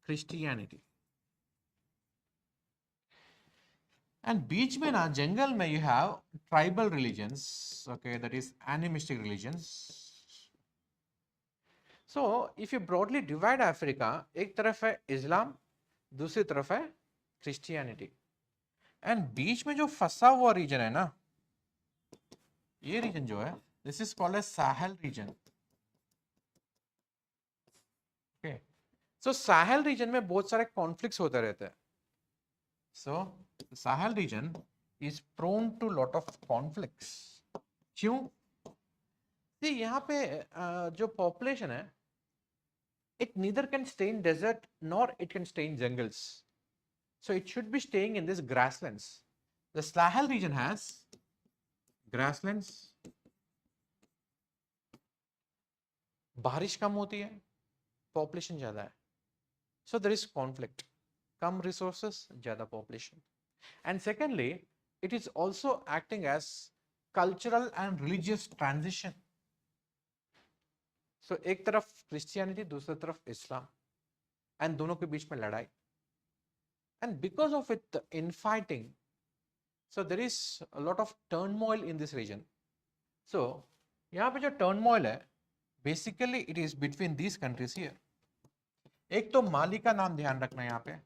Christianity. And बीच में ना जंगल में you have tribal religions, okay, that is animistic religions. So if you broadly divide Africa, एक तरफ है इस्लाम, दूसरी तरफ है क्रिश्चियनिटी, एंड बीच में जो फंसा हुआ रीजन है ना, ये रीजन जो है, this is called as Sahel region. Okay, so Sahel region में बहुत सारे कॉन्फ्लिक्ट्स होते रहते हैं. So Sahel region is prone to lot of conflicts. क्यों? यहाँ पे जो पॉपुलेशन है, it neither can stay in desert nor it can stay in jungles. So it should be staying in this grasslands. The Sahel region has grasslands. बारिश कम होती है, population ज्यादा है. So there is conflict. Come resources, ज्यादा population. And secondly, it is also acting as cultural and religious transition. So एक तरफ Christianity, दूसरी तरफ इस्लाम, एंड दोनों के बीच में लड़ाई. And because of it infighting, so there is a lot of turmoil in this region. So यहाँ पे जो टर्मोइल है, basically it is between these countries here. एक तो माली का नाम ध्यान रखना यहाँ पे.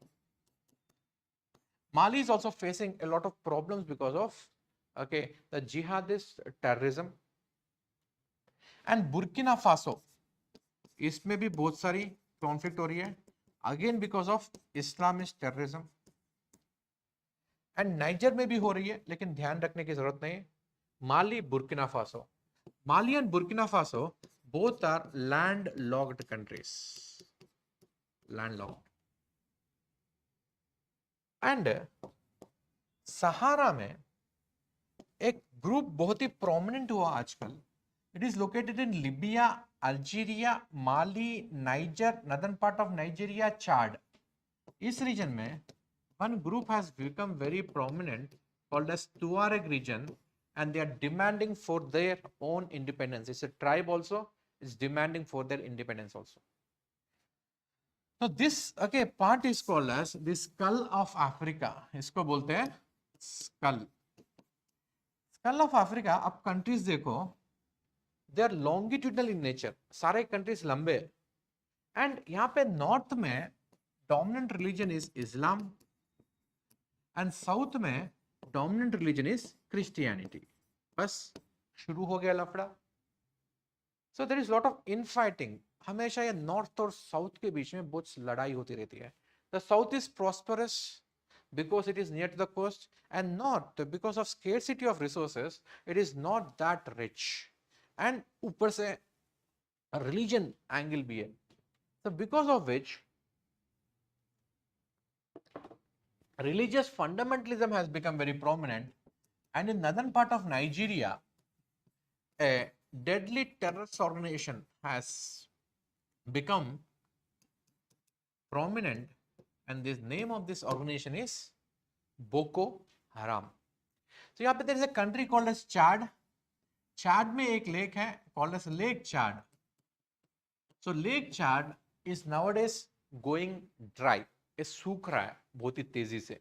Mali is also facing a lot of problems because of okay the jihadist terrorism. And Burkina Faso, इसमें भी बहुत सारी कॉन्फ्लिक्ट हो रही है, again because of Islamist terrorism. And niger में भी हो रही है, लेकिन ध्यान रखने की जरूरत नहीं. Mali, Burkina Faso, Mali and Burkina Faso both are landlocked countries, landlocked. And Sahara में एक ग्रुप बहुत ही प्रोमिनेंट हुआ आजकल. It is located in Libya, Algeria, Mali, Niger, northern part of Nigeria, Chad. इस region में one group has become very prominent called as Tuareg region, and they are demanding for their own independence. It's a tribe also, is demanding for their independence also. So this okay part is called as the skull of Africa. इसको बोलते हैं skull. Skull of Africa. अब countries देखो, they are longitudinal in nature. सारे countries लंबे, and यहाँ पे north में dominant religion is Islam, and south में डोमिनेंट रिलीजन इज क्रिश्चियनिटी. बस शुरू हो गया लफड़ा. So there is lot of infighting. हमेशा ये नॉर्थ और साउथ के बीच में बहुत लड़ाई होती रहती है. The south is prosperous because it is near to the coast, and north because of scarcity of resources, it is not that rich. And ऊपर से रिलीजन एंगल भी है. So because of which religious fundamentalism has become very prominent, and in northern part of Nigeria a deadly terrorist organization has become prominent, and this name of this organization is Boko Haram. So यहाँ पे there is a country called as Chad. Chad में एक lake है called as Lake Chad. So Lake Chad is nowadays going dry. ये सूख रहा है बहुत ही तेजी से.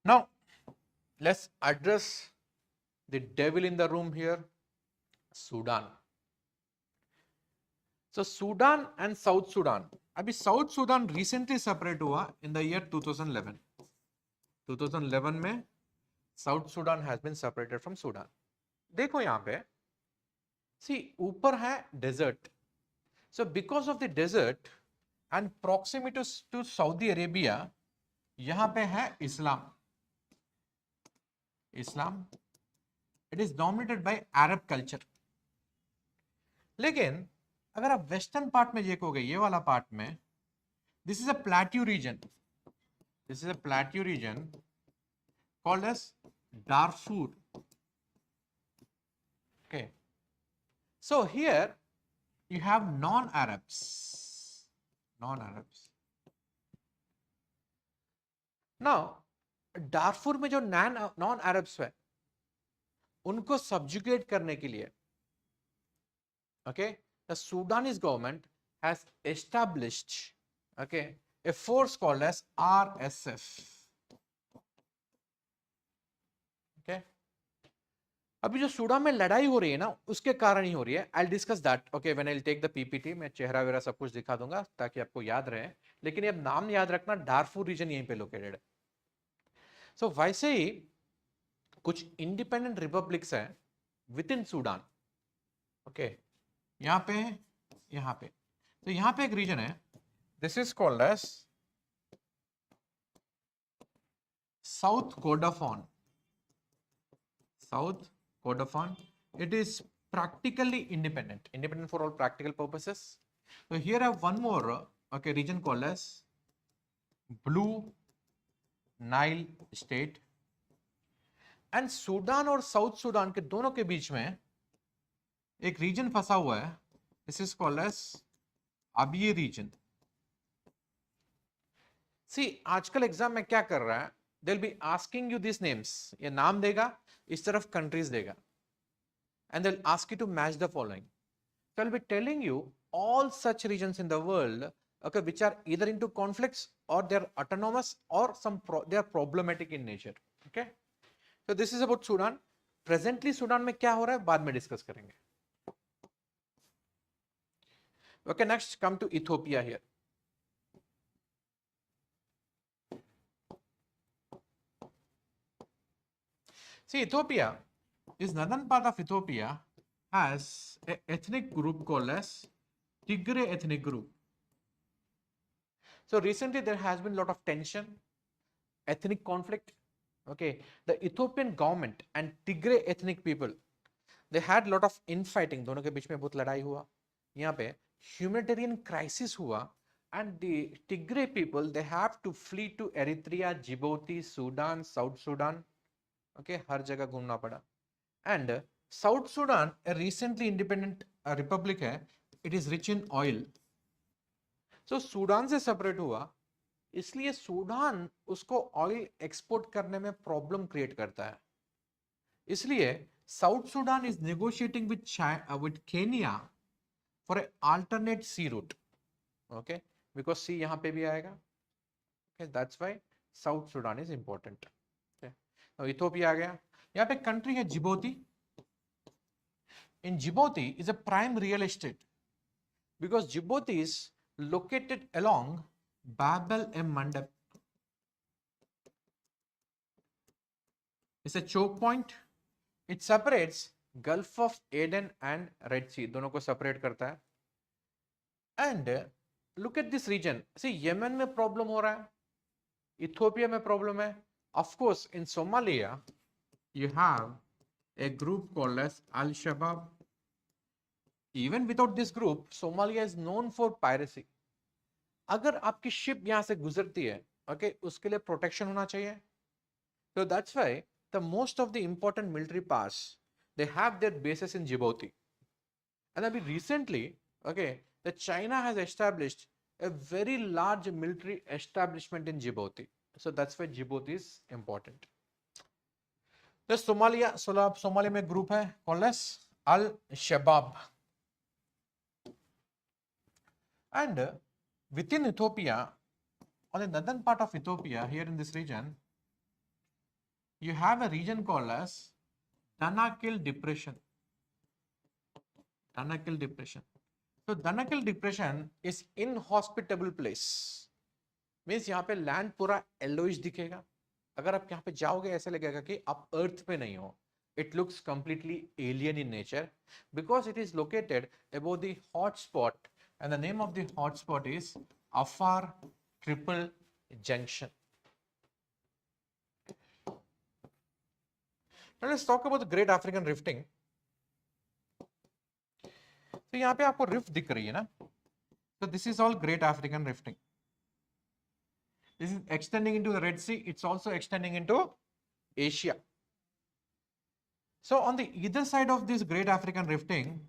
Now let's address the devil in the room here, Sudan. So Sudan and South Sudan. अभी South Sudan recently separate हुआ in the year 2011. 2011 में South Sudan has been separated from Sudan. देखो यहाँ पे, see ऊपर है desert. So because of the desert and proximity to Saudi Arabia, यहाँ पे है इस्लाम. इस्लाम, it is dominated by Arab culture. लेकिन अगर आप वेस्टर्न पार्ट में देखोगे, ये वाला पार्ट में, this is a plateau region. This is a plateau region called as Darfur. Okay. So here you have non-Arabs. Non-Arabs. Now डार्फुर में जो नॉन अरब्स है उनको सब्जुगेट करने के लिए, okay, the Sudanese government has established, okay, a force called as RSF. Okay, अभी जो Sudan में लड़ाई हो रही है ना उसके कारण ही हो रही है. I'll discuss that. Okay, when I'll take the PPT मैं चेहरा वेरा सब कुछ दिखा दूंगा ताकि आपको याद रहे. लेकिन ये नाम याद रखना, डार्फुर रीजन यहीं पे लोकेटेड है. सो वैसे ही कुछ इंडिपेंडेंट रिपब्लिक्स है विद इन सूडान. ओके, यहाँ पे तो यहाँ पे एक रीजन है, this is called as South Kordofan. South Kordofan, it is practically independent for all practical purposes. So here I have one more okay region called as Blue Nile State. And Sudan और south Sudan के दोनों के बीच में एक reason फंसा हुआ है, this is called as Abyei region. See आजकल एग्जाम में क्या कर रहा है, they will be asking you this names, ये नाम देगा, इस तरफ कंट्रीज देगा, and they will ask you to match the following. So I'll be telling you all such regions in the world, okay, which are either into conflicts or they're autonomous or they are problematic in nature. Okay, so this is about Sudan. Presently Sudan में क्या हो रहा है बाद में discuss करेंगे. Okay, next come to Ethiopia here. See, Ethiopia is northern part of Ethiopia has an ethnic group called as Tigray ethnic group. So recently there has been a lot of tension, ethnic conflict. Okay, the Ethiopian government and Tigray ethnic people, they had lot of infighting. दोनों के बीच में बहुत लड़ाई हुआ. यहाँ पे humanitarian crisis हुआ, and the Tigray people they have to flee to Eritrea, Djibouti, Sudan, South Sudan. Okay, हर जगह घूमना पड़ा. And South Sudan recently independent republic है, it is rich in oil. So Sudan से सेपरेट हुआ, इसलिए Sudan उसको oil export करने में प्रॉब्लम क्रिएट करता है. इसलिए South Sudan is negotiating with Kenya for a alternate sea route. Okay, because sea यहां पे भी आएगा. Okay, that's why South Sudan is important. Ethiopia आ गया. यहाँ पे कंट्री है Djibouti. In Djibouti is a prime real estate because Djibouti is located along Bab el-Mandeb. It's a choke point. It separates Gulf of Aden and Red Sea. दोनों को separate करता है. And look at this region. See, Yemen में problem हो रहा है, Ethiopia में problem है. Of course, in Somalia, you have a group called as Al-Shabaab. Even without this group, Somalia is known for piracy. अगर आपकी शिप यहां से गुजरती है, okay, उसके लिए प्रोटेक्शन होना चाहिए. So that's why the most of the important military powers, they have their bases in Djibouti. And I mean recently, okay, the China has established a very large military establishment in Djibouti. So that's why Djibouti is important. The Somalia में group है called as Al-Shabaab. And within Ethiopia, on the northern part of Ethiopia, here in this region, you have a region called as Danakil Depression. Danakil Depression. So Danakil Depression is inhospitable place. Means यहाँ पे land पूरा yellowish दिखेगा. अगर आप यहाँ पे जाओगे ऐसा लगेगा कि आप अर्थ पे नहीं हो. It looks completely alien in nature because it is located above the hot spot. And the name of the hotspot is Afar Triple Junction. Now let's talk about the Great African Rifting. So यहाँ पे आपको rift दिख रही है ना? So this is all Great African Rifting. This is extending into the Red Sea. It's also extending into Asia. So on the either side of this Great African Rifting,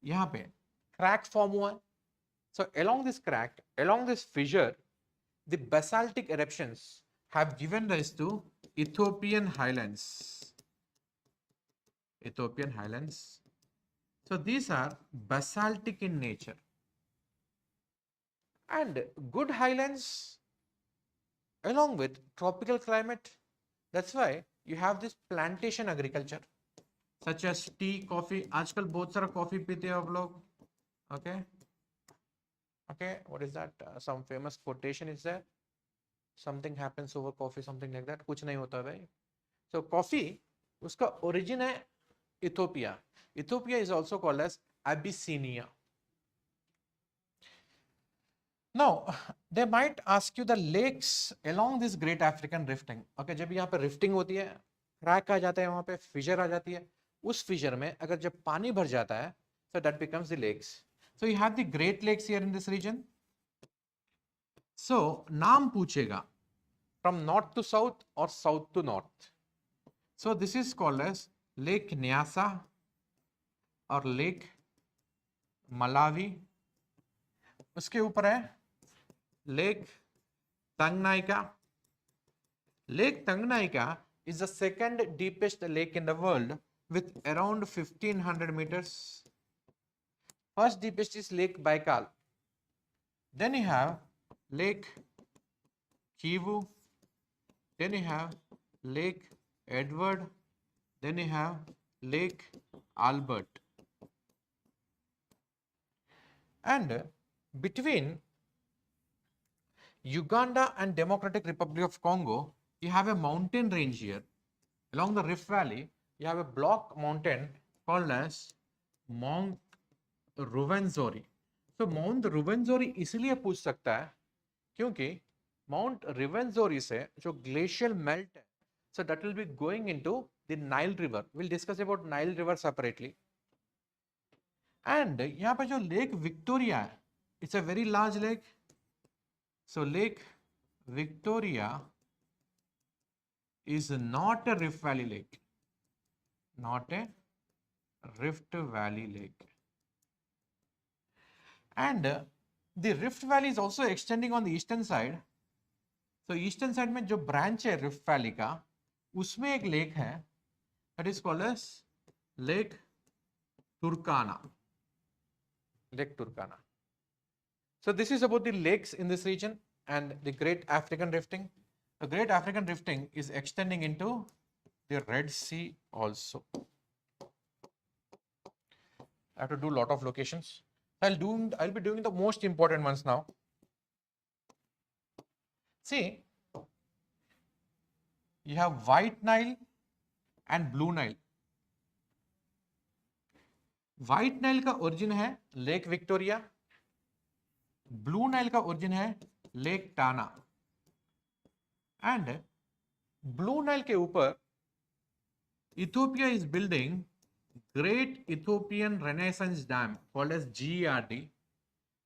यहाँ पे crack form हुआ. So along this crack, along this fissure, the basaltic eruptions have given rise to Ethiopian highlands. Ethiopian highlands. So these are basaltic in nature. And good highlands along with tropical climate. That's why you have this plantation agriculture such as tea, coffee. आजकल बहुत सारा coffee पीते हैं आप लोग. Okay. Okay. What is that? Some famous quotation is there. Something happens over coffee, something like that. कुछ नहीं होता भाई. So coffee, उसका origin है Ethiopia. Ethiopia is also called as Abyssinia. Now, they might ask you the lakes along this Great African Rifting. Okay, जब यहाँ पे rifting होती है, crack आ जाता है वहाँ पे, fissure आ जाती है. उस fissure में अगर जब पानी भर जाता है, so that becomes the lakes. So you have the Great Lakes here in this region. So नाम पूछेगा from north to south or south to north. So this is called as Lake Nyasa or Lake Malawi. उसके ऊपर है Lake Tanganyika. Lake Tanganyika is the second deepest lake in the world with around 1500 meters. First deepest is Lake Baikal. Then you have Lake Kivu. Then you have Lake Edward. Then you have Lake Albert. And between Uganda and Democratic Republic of Congo, you have a mountain range here. Along the Rift Valley, you have a block mountain called as Mount Rwenzori. So Mount Rwenzori इसलिए पूछ सकता है क्योंकि Mount Rwenzori से जो glacial melt है, so that will be going into the Nile River. We'll discuss about Nile River separately. And यहाँ पे जो Lake Victoria है, it's a very large lake. So Lake Victoria is not a Rift Valley lake. Not a Rift Valley lake. And the Rift Valley is also extending on the eastern side. So eastern side में जो branch है Rift Valley का, उसमें एक lake है, that is called as Lake Turkana. Lake Turkana. So this is about the lakes in this region and the Great African Rifting. The Great African Rifting is extending into the Red Sea also. I have to do a lot of locations. I'll be doing the most important ones now. See, you have White Nile and Blue Nile. White Nile का origin है Lake Victoria. Blue Nile का origin है Lake Tana. And Blue Nile के ऊपर Ethiopia is building Great Ethiopian Renaissance Dam called as GERD.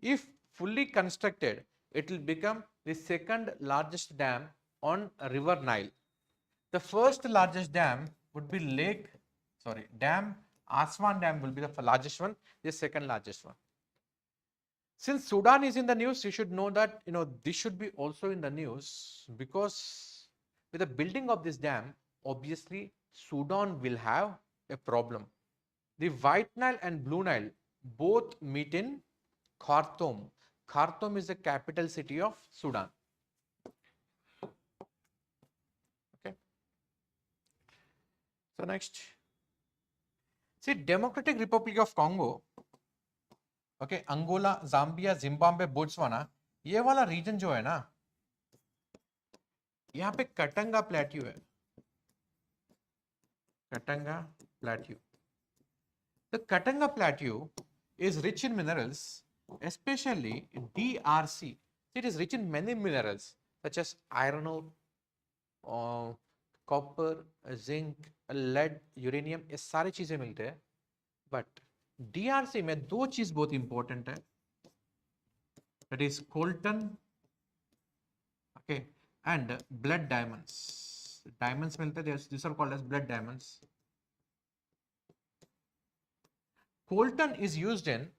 If fully constructed, it will become the second largest dam on River Nile. The first largest dam would be Aswan Dam will be the largest one, the second largest one. Since Sudan is in the news, you should know that this should be also in the news, because with the building of this dam, obviously Sudan will have a problem. The White Nile and Blue Nile both meet in Khartoum. Khartoum is the capital city of Sudan. Okay. So next, see, Democratic Republic of Congo, okay, Angola, Zambia, Zimbabwe, Botswana, ये वाला region जो है ना, यहाँ पे Katanga plateau है. Katanga Plateau. The Katanga Plateau is rich in minerals, especially DRC. It is rich in many minerals such as iron ore, copper, zinc, lead, uranium. ये सारी चीजें मिलते हैं. But DRC में दो चीज बहुत important है. That is coltan, okay, and blood diamonds. Diamonds मिलते हैं. These are called as blood diamonds. Coltan is used in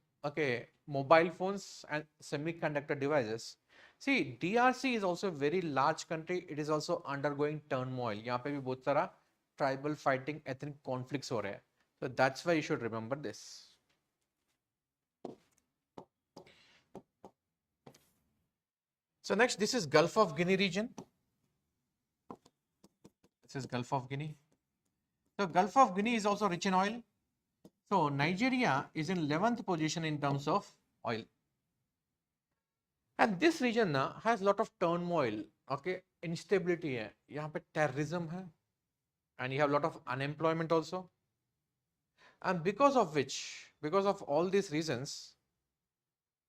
mobile phones and semiconductor devices. C DRC is also a very large country. It is also undergoing turmoil. यहाँ पे भी बहुत सारा tribal fighting, ethnic conflicts हो रहे हैं. So that's why you should remember this. So next, this is Gulf of Guinea region. This is Gulf of Guinea. So Gulf of Guinea is also rich in oil. So Nigeria is in 11th position in terms of oil. And this region now has a lot of turmoil, okay, instability है, यहाँ पे terrorism है, and you have a lot of unemployment also. And because of which, because of all these reasons,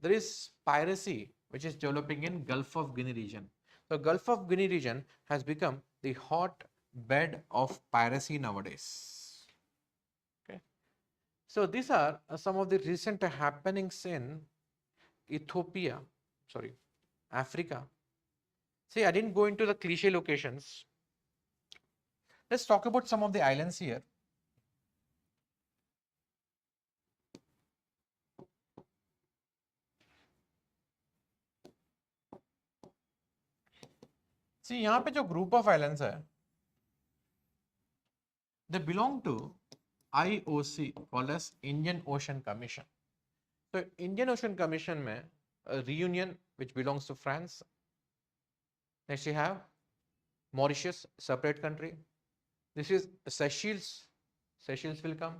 there is piracy which is developing in Gulf of Guinea region. So Gulf of Guinea region has become the hot bed of piracy nowadays. Okay. So these are some of the recent happenings in Ethiopia, sorry, Africa. See, I didn't go into the cliche locations. Let's talk about some of the islands here. See, यहाँ पे जो group of islands है, they belong to IOC, called as Indian Ocean Commission. So Indian Ocean Commission में Reunion, which belongs to France. Next you have Mauritius, separate country. This is Seychelles. Seychelles will come.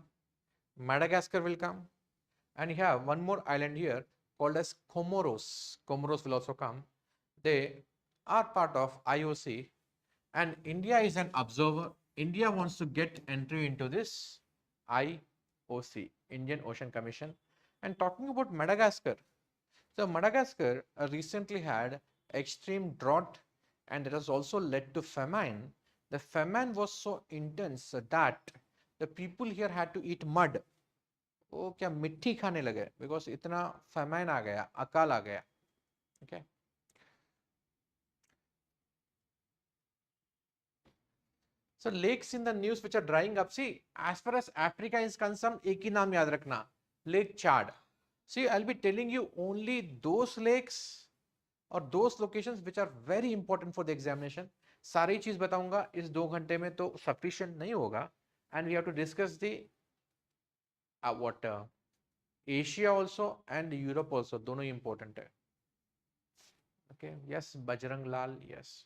Madagascar will come. And you have one more island here called as Comoros. Comoros will also come. They are part of IOC. And India is an observer. India wants to get entry into this IOC, Indian Ocean Commission. And talking about Madagascar. So Madagascar recently had extreme drought, and it has also led to famine. The famine was so intense that the people here had to eat mud. वो क्या मिट्टी खाने लगे, because इतना famine आ गया, अकाल आ गया. Okay. So lakes in the news which are drying up. See, as far as Africa is concerned, एक ही नाम याद रखना, Lake Chad. See, I'll be telling you only those lakes or those locations which are very important for the examination. सारी चीज बताऊंगा इस 2 घंटे में तो sufficient नहीं होगा. And we have to discuss the what Asia also and Europe also, दोनों ही important है. Okay, yes, Bajrang Lal, yes.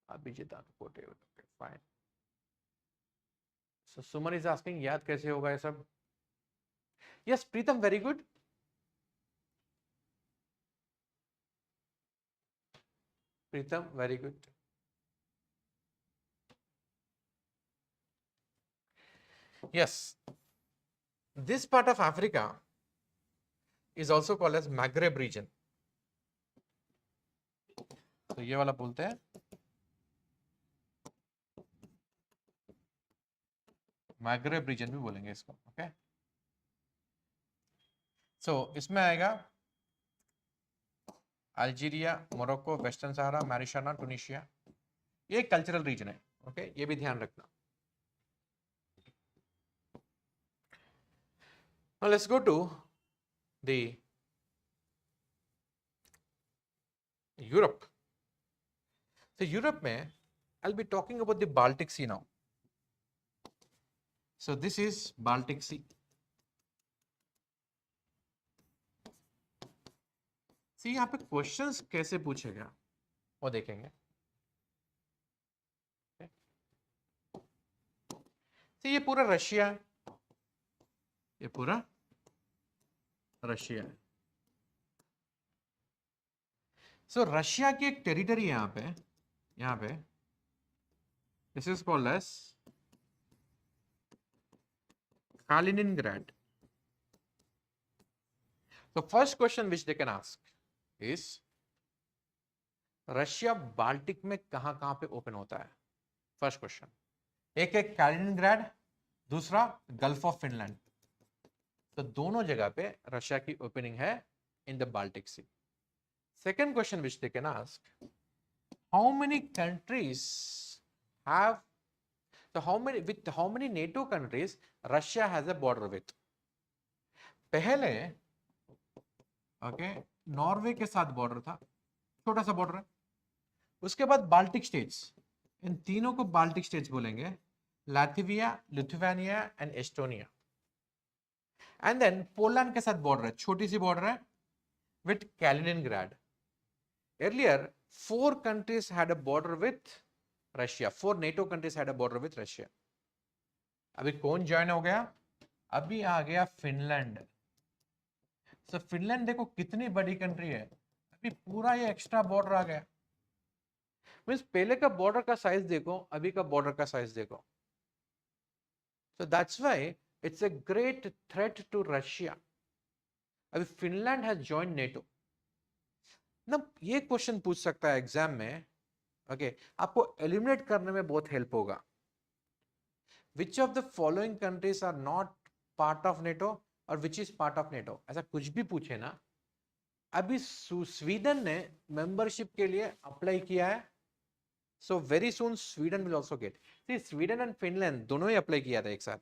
Abhijit Ankote, okay, fine. So Suman is asking, याद कैसे होगा ये सब? Yes, Preetham, very good. Preetham, very good. Yes, this part of Africa is also called as Maghreb region. तो ये वाला बोलते हैं Maghreb region भी बोलेंगे इसको. ओके. सो इसमें आएगा अल्जीरिया, मोरक्को, वेस्टर्न सहारा, मैरिशाना, टूनिशिया. ये कल्चरल रीजन है. ओके, ये भी ध्यान रखना. Now let's go to the Europe. So Europe में I'll be talking about the Baltic Sea now. So this is Baltic Sea. See, यहाँ पे क्वेश्चंस कैसे पूछेगा वो देखेंगे. See, ये पूरा रशिया है, ये पूरा रशिया है. सो रशिया की एक टेरिटरी है यहाँ पे this is called as Kaliningrad. So first question which they can ask is Russia Baltic में कहां पे ओपन होता है. First question. एक है कैलिनिनग्राड, दूसरा गल्फ ऑफ फिनलैंड. तो दोनों जगह पे रशिया की ओपनिंग है in the Baltic Sea. Second question which they can ask, how many countries have, so how many NATO countries Russia has a border with. पहले ओके, नॉर्वे के साथ border था, छोटा सा बॉर्डर है। उसके बाद बाल्टिक स्टेट्स, इन तीनों को बाल्टिक स्टेट्स बोलेंगे, Latvia, Lithuania and Estonia. And then Poland के साथ बॉर्डर है, छोटी सी बॉर्डर है, with Kaliningrad. Earlier, four countries had a border with Russia. Four NATO countries had a border with Russia. अभी कौन ज्वाइन हो गया? अभी आ गया फिनलैंड। सो फिनलैंड देखो कितनी बड़ी कंट्री है, अभी पूरा ये एक्स्ट्रा बॉर्डर आ गया। मीन्स पहले का बॉर्डर का साइज देखो, अभी का बॉर्डर का साइज देखो। So that's why it's a great threat to Russia. अभी फिनलैंड हैज जॉइन नेटो ना। ये क्वेश्चन पूछ सकता है एग्जाम में, ओके, आपको एलिमिनेट करने में बहुत हेल्प होगा। Which of the following countries are not part of NATO और which is part of NATO, ऐसा कुछ भी पूछे ना। अभी स्वीडन ने मेंबरशिप के लिए अप्लाई किया है, so very soon Sweden will also get. See, Sweden and Finland दोनों ही अप्लाई किया था एक साथ,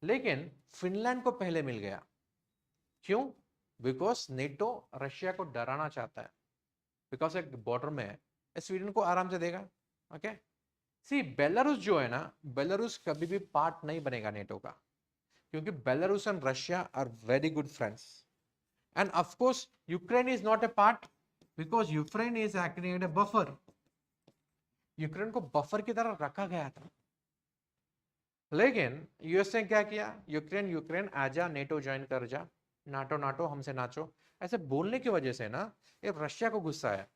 लेकिन फिनलैंड को पहले मिल गया। क्यों? बिकॉज नेटो रशिया को डराना चाहता है, बिकॉज एक बॉर्डर में है, स्वीडन को आराम से देगा। ओके, सी बेलारूस जो है ना, बेलारूस कभी भी पार्ट नहीं बनेगा नेटो का, क्योंकि Belarus and Russia are very good friends. And of course Ukraine is not a part, because Ukraine is acting as a buffer. Ukraine को बफर की तरह रखा गया था, लेकिन यूएस ने क्या किया? यूक्रेन यूक्रेन आजा, नेटो ज्वाइन कर जा, नाटो नाटो हमसे नाचो, ऐसे बोलने की वजह से ना ये रशिया को गुस्सा है।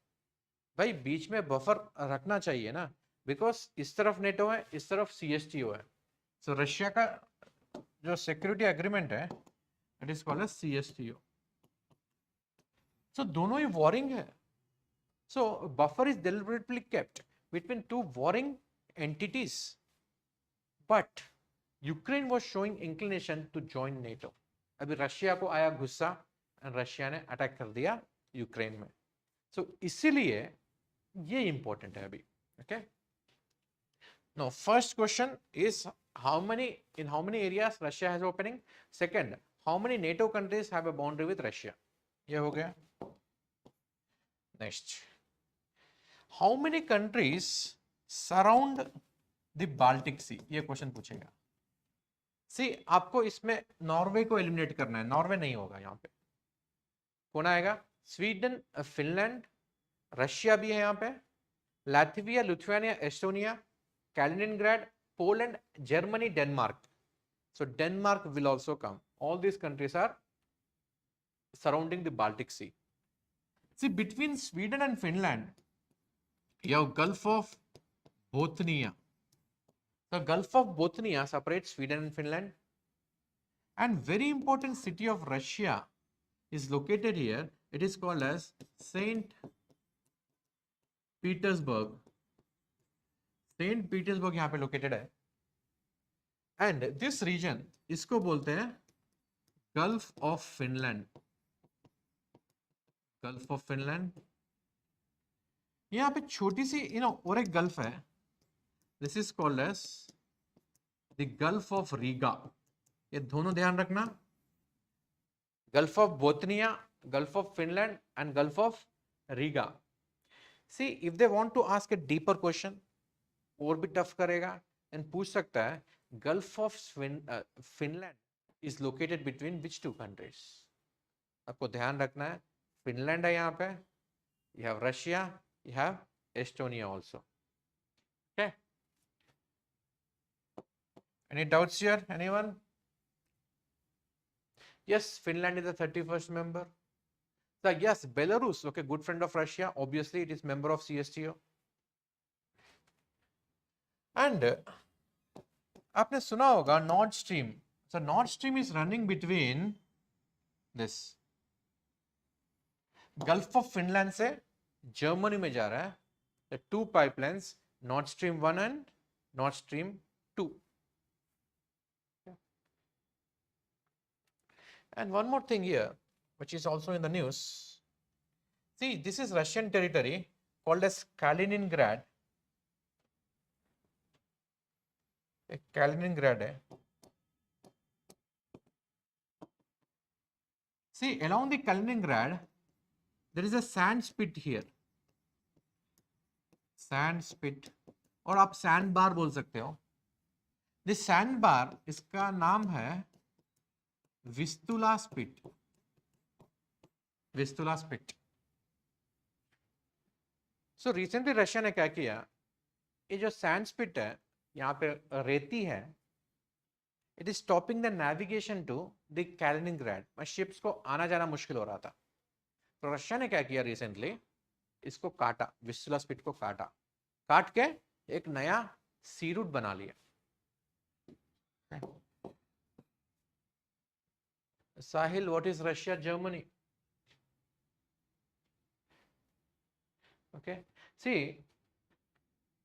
भाई बीच में बफर रखना चाहिए ना, बिकॉज इस तरफ नेटो है, इस तरफ सीएसटीओ है। सो रशिया का जो सिक्योरिटी एग्रीमेंट है, it is called as CSTO. So दोनों ही वॉरिंग है। So buffer is deliberately kept between two warring entities, but Ukraine was showing inclination to join NATO. अभी रशिया को आया गुस्सा, रशिया ने अटैक कर दिया यूक्रेन में। सो इसीलिए ये इंपॉर्टेंट है अभी। Okay, now first question is how many areas Russia has opening. Second, how many NATO countries have a boundary with Russia. ये हो गया। Next, how many countries surround the Baltic Sea, ये question पूछेगा। सी, आपको इसमें Norway को eliminate करना है, नॉर्वे नहीं होगा यहाँ पे। कौन आएगा? स्वीडन, फिनलैंड, रशिया भी है यहाँ पे, Latvia, Lithuania, Estonia, Kaliningrad, Poland, Germany, Denmark. So Denmark will also come. All these countries are surrounding the Baltic Sea. See, between Sweden and Finland, you have Gulf of Bothnia. The Gulf of Bothnia separates Sweden and Finland. And very important city of Russia is located here. It is called as Saint Petersburg. Saint Petersburg यहाँ पे located है. And this region, इसको बोलते हैं Gulf of Finland. Gulf of Finland. यहाँ पे छोटी सी और एक गल्फ है. This is called as the Gulf of Riga. ये दोनों ध्यान रखना. Gulf of Bothnia, Gulf of Finland and Gulf of Riga. See, if they want to ask a deeper question, और भी टफ करेगा, and पूछ सकता है Gulf of Finland is located between which two countries? आपको ध्यान रखना है, फिनलैंड है यहाँ पे, you have Russia, you have Estonia also. Okay. Any doubts here? Anyone? Yes, Finland is the 31st member. So yes, Belarus, okay, good friend of Russia. Obviously, it is member of CSTO. And आपने सुना होगा Nord Stream. So Nord Stream is running between this Gulf of Finland से Germany में जा रहा है. The two pipelines, Nord Stream 1 and Nord Stream 2. And one more thing here, which is also in the news. See, this is Russian territory called as Kaliningrad. Kaliningrad है. See, along the Kaliningrad, there is a sand spit here. Sand spit, और आप sand bar बोल सकते हो. This sand bar, इसका नाम है Vistula spit. Vistula spit. So recently Russia ने क्या किया, ये जो सैंड स्पिट है, यहाँ पे रेती है, it is stopping the navigation to the Kaliningrad. Ships को आना जाना मुश्किल हो रहा था. तो रशिया ने क्या किया रिसेंटली, इसको काटा, विस्तुला स्पिट को काटा, काट के एक नया सी रूट बना लिया. Sahil, what is Russia Germany? Okay, see,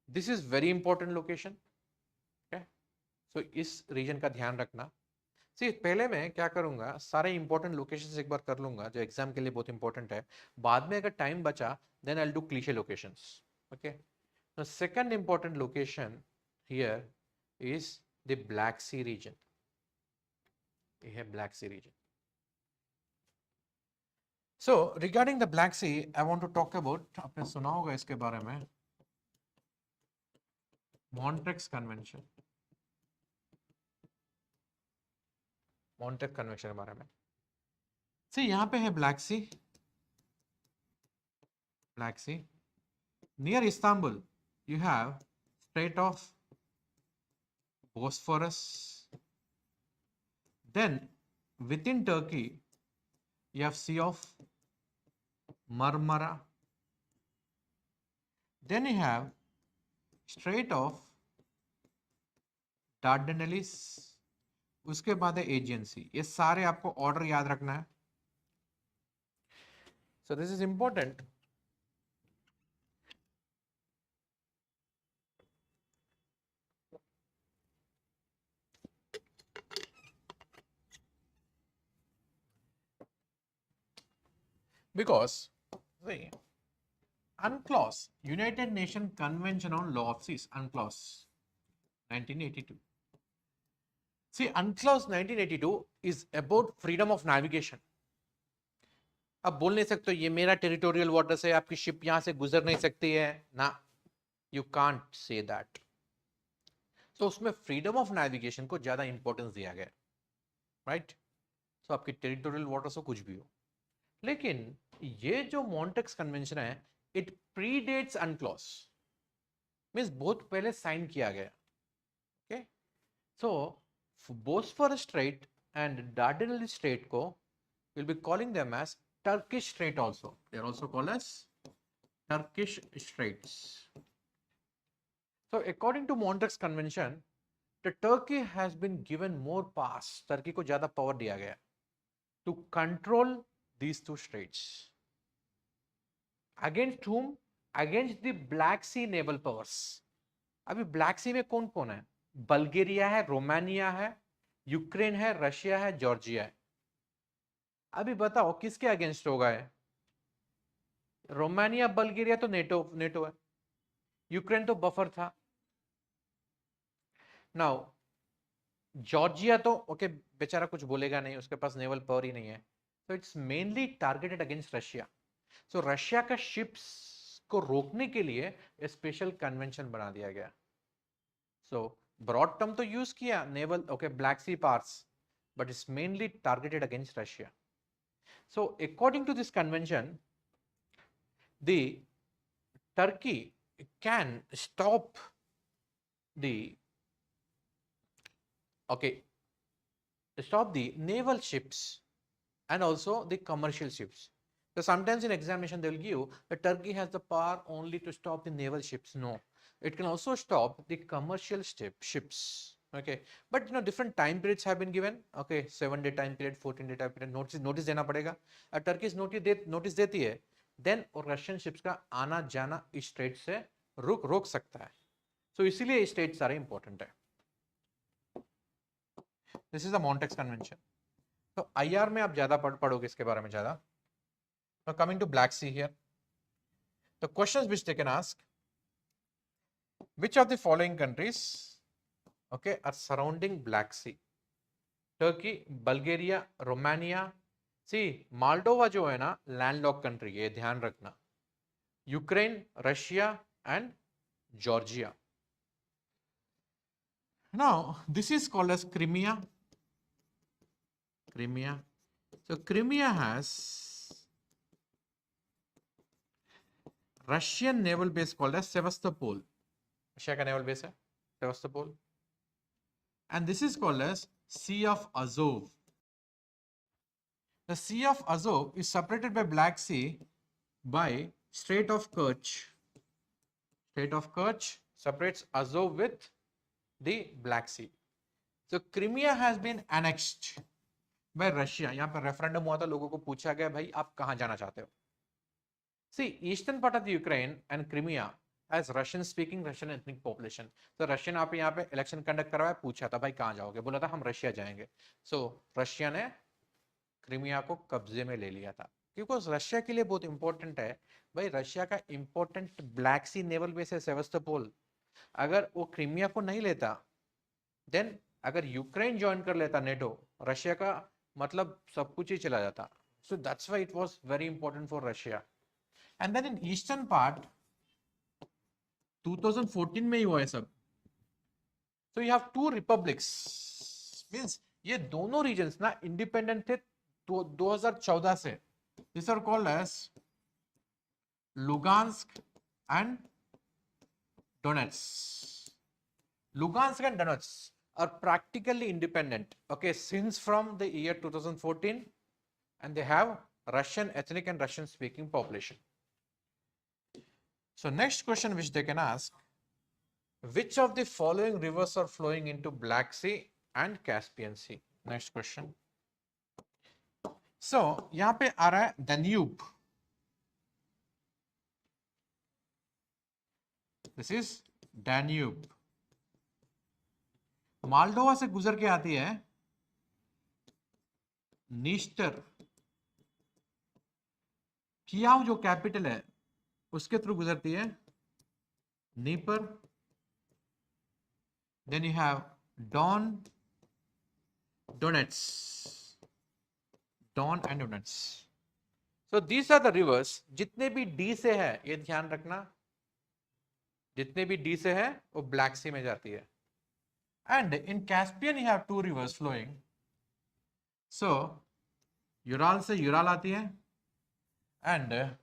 this is very important location. Okay, so इस रीजन का ध्यान रखना. See, पहले मैं क्या करूंगा, सारे इंपॉर्टेंट लोकेशंस एक बार कर लूंगा जो एग्जाम के लिए बहुत इंपॉर्टेंट है. बाद में अगर टाइम बचा then I will do cliche locations. Okay, the second important location here is the Black Sea region. ये है Black Sea region. So regarding the Black Sea, I want to talk about, आपने सुना होगा इसके बारे में, Montreux Convention. Montreux Convention के बारे में. See, यहाँ पे है Black Sea. Black Sea. Near Istanbul, you have Strait of Bosphorus. Then within Turkey, you have Sea of Marmara. Then you have Strait of Dardanelles. उसके बाद है Aegean Sea. ये सारे आपको ऑर्डर याद रखना है. So this is important. Because see, UNCLOS, United Nations Convention on Law of Seas, UNCLOS 1982. See, UNCLOS 1982 is about freedom of navigation. अब बोल नहीं सकते ये मेरा टेरिटोरियल वाटर से आपकी शिप यहां से गुजर नहीं सकती है ना, यू कांट से दैट. सो उसमें फ्रीडम ऑफ नेविगेशन को ज्यादा इंपॉर्टेंस दिया गया, राइट. सो आपकी टेरिटोरियल वाटर से कुछ भी हो. लेकिन ये जो मॉन्ट्रेक्स कन्वेंशन है, इट प्रीडेट्स अनक्लॉस, मींस बहुत पहले साइन किया गया. Okay, so Bosphorus strait and Dardanelles strait को will be calling them as Turkish strait also. They are also called as Turkish straits. So according to Montreux convention, the Turkey has been given more pass, Turkey को ज्यादा power दिया गया to control these two straits. Against whom? Against the Black Sea naval powers. अभी black सी में कौन कौन है? बल्गेरिया है, रोमानिया है, यूक्रेन है, रशिया है, जॉर्जिया है. अभी बताओ किसके अगेंस्ट होगा है? रोमानिया, बल्गेरिया तो नेटो है, यूक्रेन तो बफर था. नाउ जॉर्जिया तो ओके बेचारा कुछ बोलेगा नहीं, उसके पास नेवल पावर ही नहीं है. So it's mainly targeted against Russia. So Russia का शिप्स को रोकने के लिए स्पेशल कन्वेंशन बना दिया गया. So ब्रॉड टर्म तो यूज किया naval, okay, Black Sea parts, but it's mainly targeted against Russia. So according to this convention, the Turkey can stop the naval ships and also the commercial ships. So sometimes in examination they will give that Turkey has the power only to stop the naval ships. No, it can also stop the commercial ships. Okay, but different time periods have been given. Okay, 7-day time period, 14-day time period. Notice देना पड़ेगा. Turkey notice देती है, then Russian ships का आना जाना इस straight से रोक सकता है. So इसीलिए ये स्ट्रेट सारे इंपॉर्टेंट है. This is the Montreux Convention. तो IR में आप ज्यादा पढ़ोगे इसके बारे में ज्यादा. Now coming to Black Sea here, the questions which they can ask: which of the following countries, okay, are surrounding Black Sea? Turkey, Bulgaria, Romania, see Moldova जो है ना लैंडलॉक कंट्री, ये ध्यान रखना. Ukraine, Russia and Georgia. Now this is called as Crimea. Crimea. So Crimea has Russian naval base called as Sevastopol. Russia का naval base है Sevastopol. And this is called as Sea of Azov. The Sea of Azov is separated by Black Sea by Strait of Kerch. Strait of Kerch separates Azov with the Black Sea. So Crimea has been annexed by Russia. यहाँ पर referendum हुआ था, लोगों को पूछा गया भाई आप कहाँ जाना चाहते हो. See, eastern part of the Ukraine and Crimea has Russian speaking, Russian ethnic population. So Russian आप यहाँ पे इलेक्शन कंडक्ट करवाया, पूछा था भाई कहाँ जाओगे, बोला था हम रशिया जाएंगे. So रशिया ने क्रीमिया को कब्जे में ले लिया था, क्योंकि रशिया के लिए बहुत इंपॉर्टेंट है भाई. रशिया का इंपॉर्टेंट ब्लैक सी नेवल बेस है सेवास्तोपोल. अगर वो क्रीमिया को नहीं लेता, देन अगर यूक्रेन ज्वाइन कर लेता नेटो, रशिया का मतलब सब कुछ ही चला जाता. So that's why it was very important for Russia. And then in eastern part 2014 में ही हुआ है सब. So you have two republics, means ये दोनों regions ना independent थे 2014 से. These are called as Lugansk and Donetsk. Lugansk and Donetsk are practically independent, okay, since from the year 2014, and they have Russian ethnic and Russian speaking population. So next question which they can ask, which of the following rivers are flowing into Black Sea and Caspian Sea? Next question. So यहाँ पे आ रहा है Danube. This is Danube. Moldova से गुजर के आती है Dniester. कियाव जो कैपिटल है उसके थ्रू गुजरती है Dnieper. Then you have Don, Donets, Don and Donets. So these are the rivers. जितने भी डी से है ये ध्यान रखना, जितने भी डी से है वो ब्लैक सी में जाती है. And in Caspian you have two rivers flowing. So Ural से यूराल आती है, and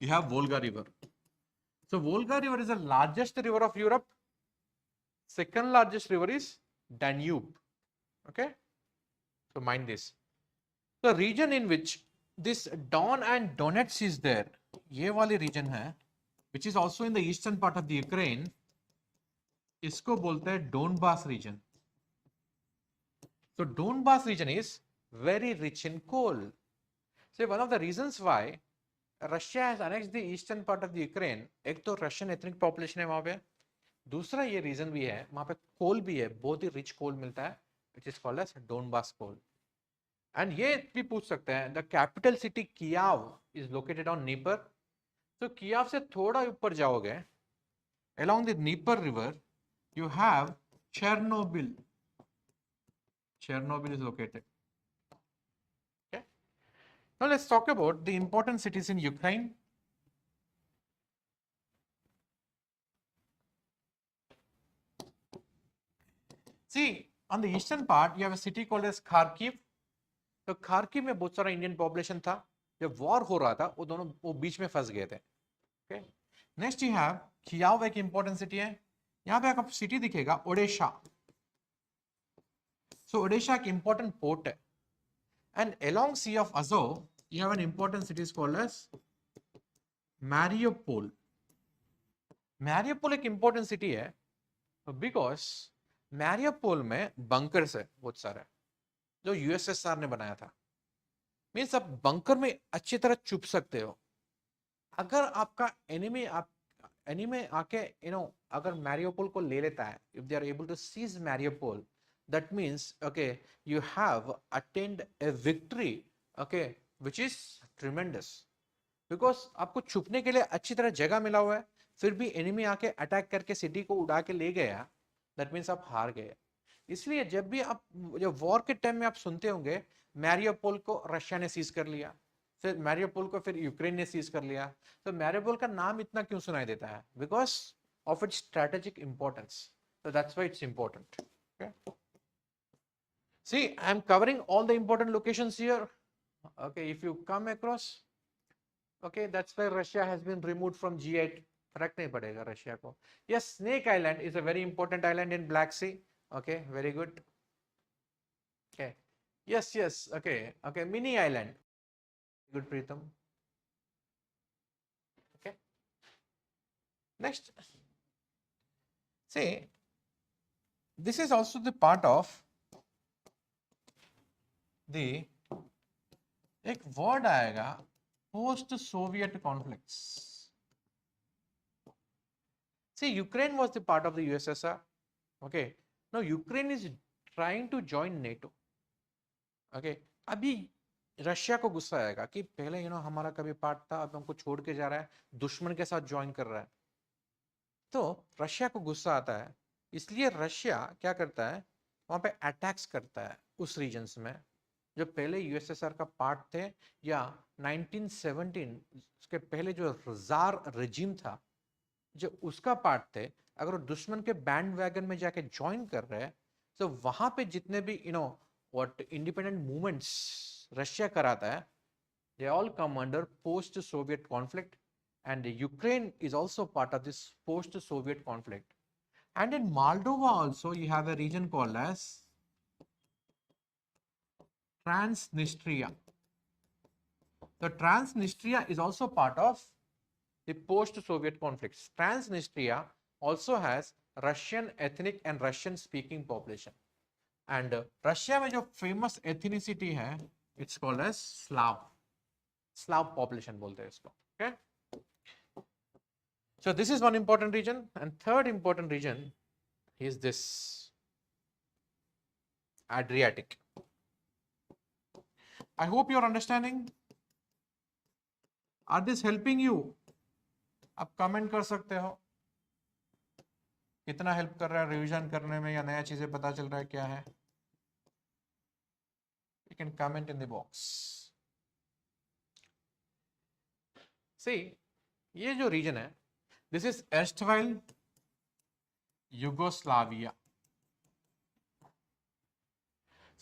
you have Volga river. So Volga river is the largest river of Europe. Second largest river is Danube. Okay, so mind this. The region in which this Don and Donetsk is there, ये वाली region है, which is also in the eastern part of the Ukraine, इसको बोलते हैं Donbas region. So Donbas region is very rich in coal. So one of the reasons why Russia has annexed the eastern part of the Ukraine, एक तो Russian ethnic population है वहां पे, दूसरा ये रीजन भी है वहां पे कोल भी है, बहुत ही रिच कोल मिलता है, which is called as Donbas coal. And ये भी पूछ सकते हैं the capital city Kyiv is located on Dnieper. तो कियाव से थोड़ा ऊपर जाओगे along the Dnieper river you have Chernobyl. Chernobyl is located. Now let's talk about the important cities in Ukraine. See, on the eastern part you have a city called as Kharkiv. तो Kharkiv में बहुत सारा Indian population था. जब war हो रहा था वो दोनों वो बीच में फंस गए थे. ओके, नेक्स्ट यू हैव खियाव, एक इंपॉर्टेंट सिटी है. यहाँ पे आपको सिटी दिखेगा ओडेशा. सो ओडेशा एक इंपॉर्टेंट पोर्ट है. And along Sea of Azov, you have an important city called as Mariupol. Mariupol एक important city है because Mariupol में bunkers है बहुत सारे जो USSR ने बनाया था. मीन्स आप बंकर में अच्छी तरह छुप सकते हो. अगर आपका एनिमी आके अगर मैरियोपोल को ले लेता है, if they are able to seize Mariupol, that means okay you have attained a victory, okay, which is tremendous because आपको छुपने के लिए अच्छी तरह जगह मिला हुआ है, फिर भी एनिमी आके अटैक करके सिटी को उड़ा के ले गया, that means आप हार गए. इसलिए जब भी आप जब वॉर के टाइम में आप सुनते होंगे मैरियोपोल को रशिया ने सीज कर लिया, फिर मैरियोपोल को फिर यूक्रेन ने सीज कर लिया। तो मैरियोपोल का नाम इतना क्यों सुनाई देता है? Because of its strategic importance, so that's why it's important. Okay, see, I'm covering all the important locations here. Okay, if you come across, okay, that's why Russia has been removed from G8. फर्क नहीं पड़ेगा Russia को. Yes, Snake Island is a very important island in Black Sea. Okay, very good. Okay, yes, okay, mini island. Good, Preetham. Okay, next, see, this is also the part of the, एक word आएगा post Soviet conflicts. See, Ukraine was the part of the USSR. Okay, now Ukraine is trying to join NATO. Okay, अभी Russia को गुस्सा आएगा कि पहले हमारा कभी पार्ट था, अब हमको छोड़ के जा रहा है, दुश्मन के साथ ज्वाइन कर रहा है। तो रशिया को गुस्सा आता है, इसलिए रशिया क्या करता है, वहां पे अटैक्स करता है उस रीजन्स में जो पहले यूएसएसआर का पार्ट थे, या 1917 उसके पहले जो जार रेजिम था जो उसका पार्ट थे। अगर वो दुश्मन के बैंड वैगन में जाके ज्वाइन कर रहे हैं, तो वहां पे जितने भी व्हाट इंडिपेंडेंट मूवमेंट्स रशिया कराता है, they all come under post-Soviet conflict, and Ukraine is also part of this post-Soviet conflict. And in Moldova also you have a region called as Transnistria. The Transnistria is also part of the post-Soviet conflicts. Transnistria also has Russian ethnic and Russian speaking population. And Russia में जो famous ethnicity है, it's called as Slav population बोलते हैं इसको. Okay. So this is one important region, and third important region is this Adriatic. I hope you're understanding. Are this helping you? आप comment कर सकते हो कितना हेल्प कर रहा है रिवीजन करने में, या नया चीजें पता चल रहा है क्या है. You can comment in the box. See, ये जो रीजन है, this is erstwhile Yugoslavia.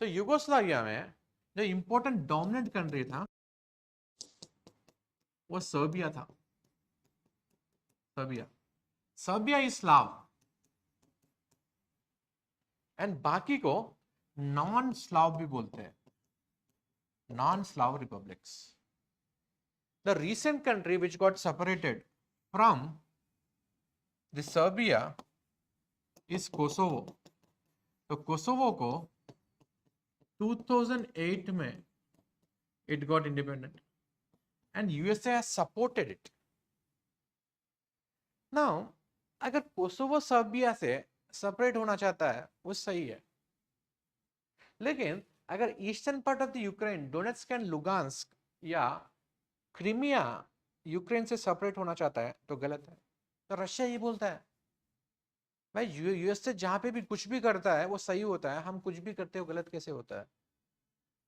So Yugoslavia में जो इंपॉर्टेंट डोमिनेंट कंट्री था वो सर्बिया था. सर्बिया इज स्लाव, एंड बाकी को नॉन स्लाव भी बोलते हैं, non Slav republics. The recent country which got separated from the Serbia is Kosovo. तो कोसोवो को 2008 में it got independent, and USA has supported it. Now, अगर कोसोवो सर्बिया से सेपरेट होना चाहता है वो सही है, लेकिन अगर eastern part of the Ukraine, Donetsk and Lugansk या क्रीमिया यूक्रेन से सेपरेट होना चाहता है तो गलत है. तो रशिया ये बोलता है भाई यूएस से जहां पे भी कुछ भी करता है वो सही होता है, हम कुछ भी करते हो गलत कैसे होता है.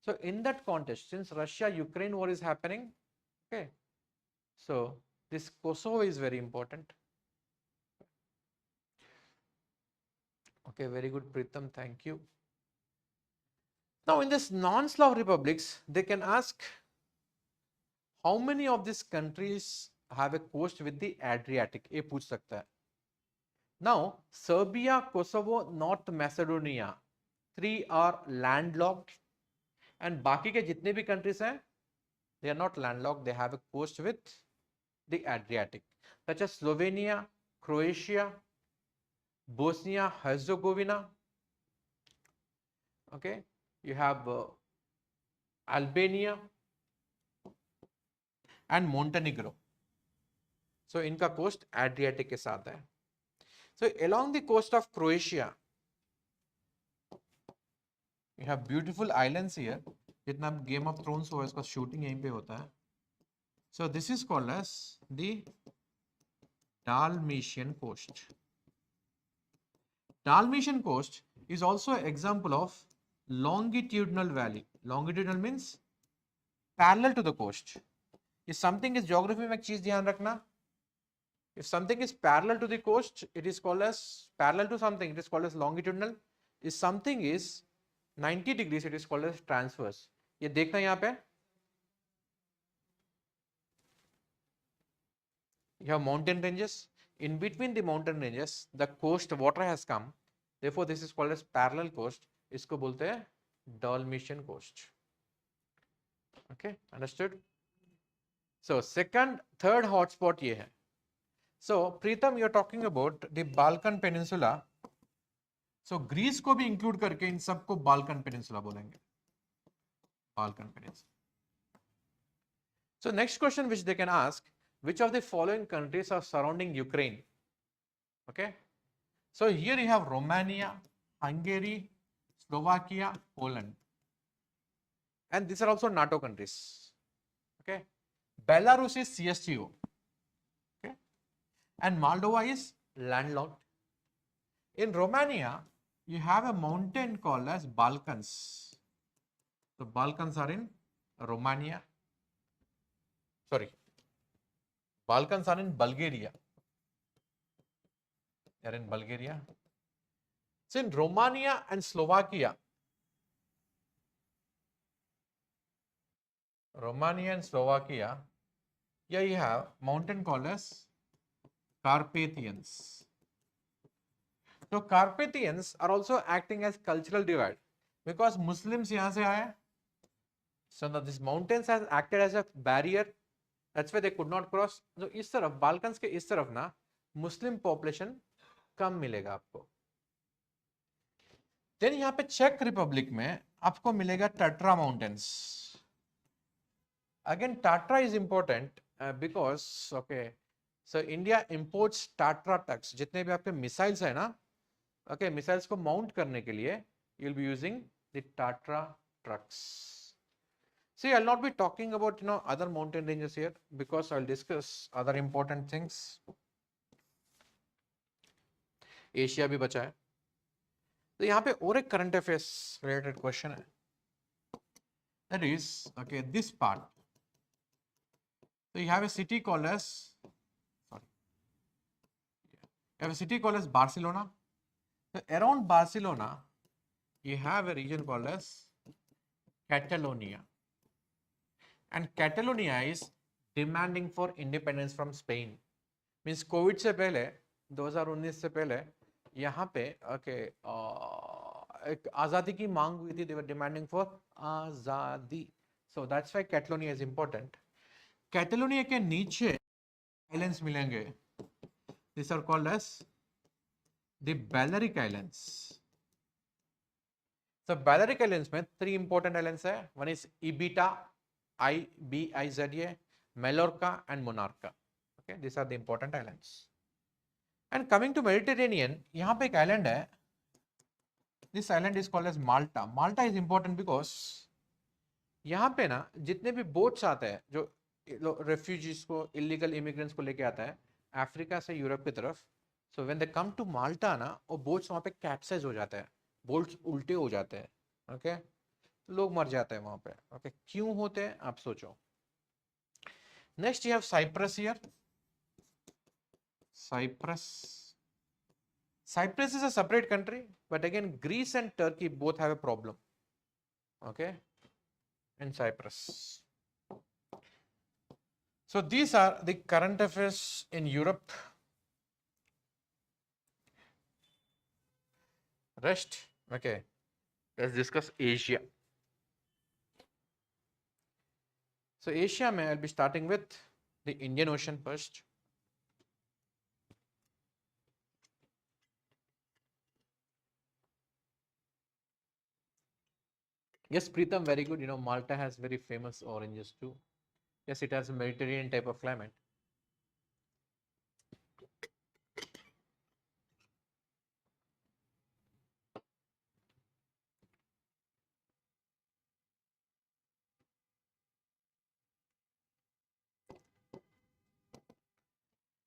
So in that context, since Russia-Ukraine war is happening, okay, so this Kosovo is very important. Okay, very good, Pritham, thank you. Now in this non-Slav republics, they can ask how many of these countries have a coast with the Adriatic. ये पूछ सकता है. Now Serbia, Kosovo, North Macedonia, 3 are landlocked. And बाकी के जितने भी countries हैं, they are not landlocked, they have a coast with the Adriatic, such as Slovenia, Croatia, Bosnia Herzegovina. Okay, you have Albania and Montenegro. So इनका coast Adriatic के साथ है. So along the coast of Croatia, you have beautiful islands here. जितना game of thrones हुआ इसका shooting यहीं पे होता है. So this is called as the Dalmatian coast. Dalmatian coast is also an example of longitudinal valley. Longitudinal means parallel to the coast. If something is geography में एक चीज ध्यान रखना, if something is parallel to the coast, it is called as parallel to something, it is called as longitudinal. If something is 90 degrees, it is called as transverse. ये देखना यहाँ पे, you have mountain ranges. In between the mountain ranges, the coast water has come. Therefore, this is called as parallel coast. इसको बोलते हैं Dalmatian coast. Okay, understood? So, third hotspot ये है. So, Preetham, you are talking about the Balkan Peninsula. So, Greece को भी include करके इन सबको Balkan Peninsula बोलेंगे. Balkan Peninsula. So, next question which they can ask, which of the following countries are surrounding Ukraine? Okay. So, here you have Romania, Hungary, Slovakia, Poland. And these are also NATO countries. Okay. Belarus is CSTO. Okay. And Moldova is landlocked. In Romania, you have a mountain called as Balkans. The Balkans are in Romania. Sorry. Balkans are in Bulgaria. They are in Bulgaria. So in Romania and Slovakia, here you have mountain called as Carpathians. So Carpathians are also acting as cultural divide because Muslims यहाँ से आए. So now these mountains has acted as a barrier. That's why they could not cross. So इस तरफ Balkans के इस तरफ ना Muslim population कम मिलेगा आपको. Then यहाँ पे चेक रिपब्लिक में आपको मिलेगा Tatra Mountains. Again, Tatra is important because okay, so India imports Tatra trucks. जितने भी आपके missiles है ना, okay, missiles को mount करने के लिए you'll be using the Tatra trucks. See, I'll not be talking about other mountain ranges here because I'll discuss other important things. Asia भी बचा है. तो यहाँ पे और एक करंट अफेयर्स रिलेटेड क्वेश्चन है. That is okay, this part. So you have a city called as Barcelona. So around Barcelona, you have a region called as Catalonia. And Catalonia is demanding for independence from Spain. Means COVID से पहले 2019 से पहले यहाँ पे एक आज़ादी की मांग हुई थी. They were demanding for आज़ादी. So that's why Catalonia is important. Catalonia के नीचे islands मिलेंगे. These are called as the Balearic Islands. So Balearic Islands में 3 important islands है. One is Ibiza, IBIZA, Mallorca and Menorca. Okay, these are the important islands. And coming to Mediterranean, यहाँ पे एक island है. This island is called as Malta. Malta is important because यहाँ पे ना जितने भी boats आते हैं जो refugees को, illegal immigrants को लेके आता है अफ्रीका से यूरोप की तरफ. So when they come to Malta ना, वो boats वहाँ पे capsize हो जाते हैं, boats उल्टे हो जाते हैं. Okay, लोग मर जाते हैं वहाँ पे. Okay, क्यों होते हैं आप सोचो. Next you have Cyprus here. Cyprus is a separate country, but again Greece and Turkey both have a problem. Okay, in Cyprus. So these are the current affairs in Europe. Rest, okay, let's discuss Asia. So Asia में I'll be starting with the Indian Ocean first. Yes, Preetham, very good. Malta has very famous oranges too. Yes, it has a Mediterranean type of climate.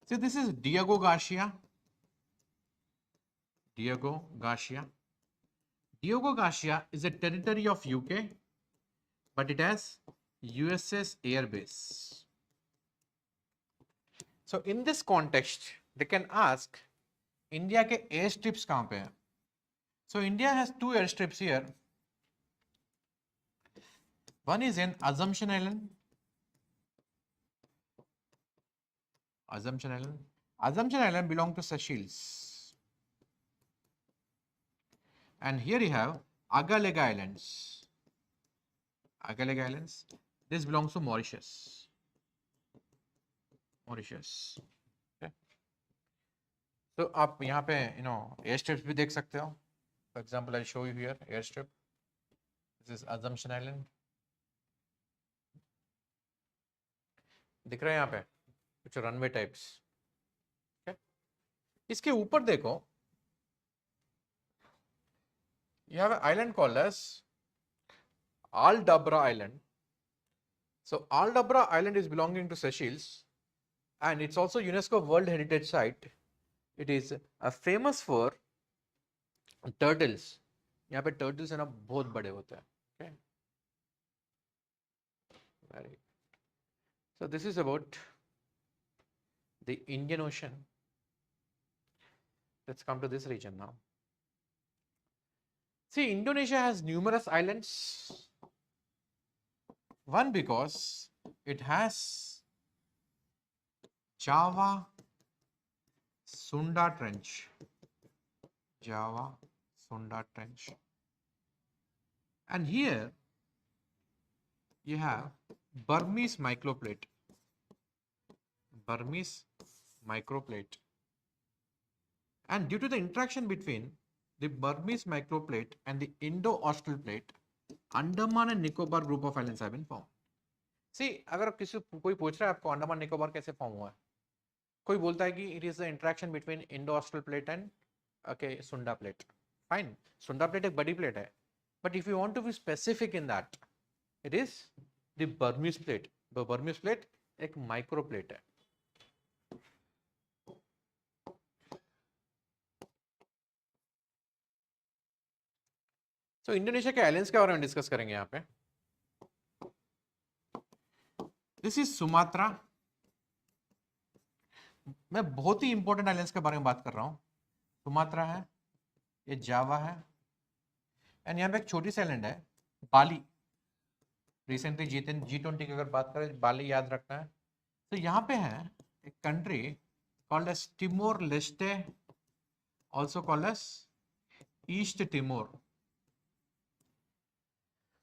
See, this is Diego Garcia. Diego Garcia is a territory of UK but it has USS Air Base. So in this context, they can ask India के airstrips कहाँ पे हैं? So India has two airstrips here. One is in Assumption Island. Assumption Island. Assumption Island belong to Seychelles. And here you have Agalega Islands. Agalega Islands. This belongs to Mauritius. Mauritius. Okay. So आप यहाँ पे airstrips भी देख सकते हो. For example, I'll show you here airstrip. This is Assumption Island. दिख रहा है यहाँ पे कुछ रनवे टाइप्स. इसके ऊपर देखो, you have an island called as Aldabra Island. So Aldabra Island is belonging to Seychelles and it's also UNESCO World Heritage Site. It is famous for turtles. यहाँ पे turtles है ना बहुत बड़े होते हैं. Okay. Very good. So this is about the Indian Ocean. Let's come to this region now. See, Indonesia has numerous islands. One, because it has Java Sunda Trench. Java Sunda Trench. And here you have Burmese microplate. Burmese microplate. And due to the interaction between the Burmese microplate and the Indo-Austral plate, Andaman and Nicobar group of islands have been formed. See, अगर किसी कोई पूछ रहा है आपको अंडमान निकोबार कैसे form हुआ है, कोई बोलता है कि it is the interaction between Indo-Austral plate and Sunda plate. Fine, Sunda plate एक बड़ी plate है, but if you want to be specific in that, it is the Burmese plate. The Burmese plate एक micro plate है. तो Indonesia के islands के बारे में डिस्कस करेंगे यहाँ पे. This is Sumatra. मैं बहुत ही इंपॉर्टेंट आइलैंड्स के बारे में बात कर रहा हूँ. सुमात्रा है, ये जावा है, एंड यहाँ पे एक छोटी सी आइलैंड है बाली. रिसेंटली G20 की अगर बात करें, बाली याद रखना है. तो यहाँ पे है एक country called as Timor Leste, also called as East Timor.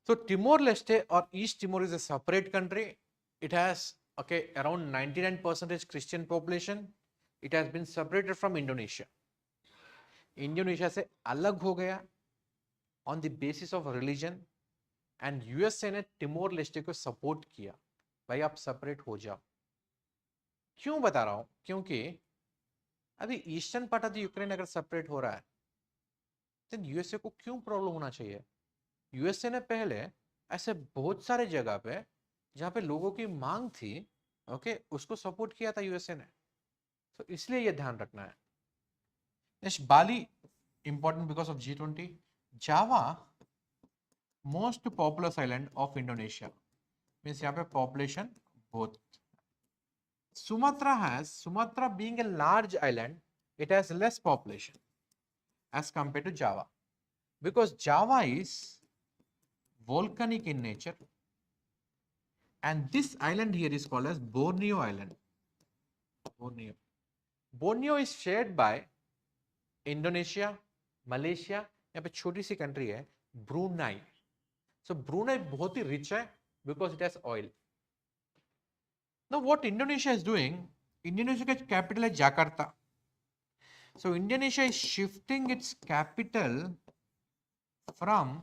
So Timor-Leste or East Timor is a separate country. It has around 99% Christian population. It has been separated from Indonesia. Indonesia से अलग हो गया on the basis of religion and USA ने Timor-Leste को support किया. भाई आप separate हो जाओ. क्यों बता रहा हूँ? क्योंकि अभी eastern part of the Ukraine अगर सेपरेट हो रहा है, then USA को क्यों प्रॉब्लम होना चाहिए? यूएसए ने पहले ऐसे बहुत सारे जगह पे जहां पे लोगों की मांग थी, उसको सपोर्ट किया था यूएसए ने. तो इसलिए ये ध्यान रखना है. Next, Bali important because of G20. Java most populous island of Indonesia, means यहाँ पे पॉपुलेशन बहुत. Sumatra being a large island, it has less population as compared to Java, because Java is volcanic in nature, and this island here is called as Borneo Island. Borneo is shared by Indonesia, Malaysia, यहाँ पे छोटी सी country है Brunei. So Brunei बहुत ही rich है because it has oil. Now what Indonesia is doing, Indonesia का capital है Jakarta. So Indonesia is shifting its capital from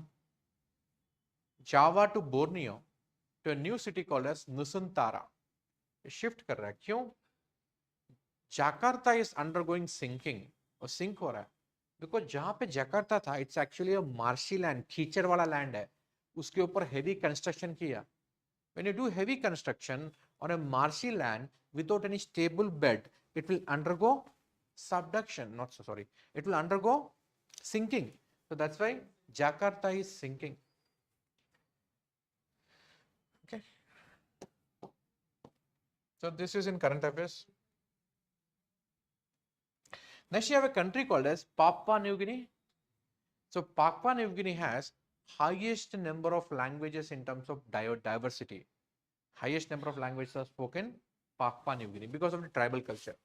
Java to Borneo to a new city called as Nusantara. Shift कर रहा है. क्यों? Jakarta is undergoing sinking, और sink हो रहा है बिकॉज जहां पे जाकार्ता था it's actually a marshy land, कीचड़ वाला लैंड है. उसके ऊपर हेवी कंस्ट्रक्शन किया. When you do heavy construction on a marshy land without any stable bed, it will undergo subduction, not so sorry, it will undergo sinking. So that's why Jakarta is sinking. Okay. So this is in current affairs. Next, you have a country called as Papua New Guinea. So Papua New Guinea has highest number of languages in terms of diversity. Highest number of languages are spoken Papua New Guinea because of the tribal culture.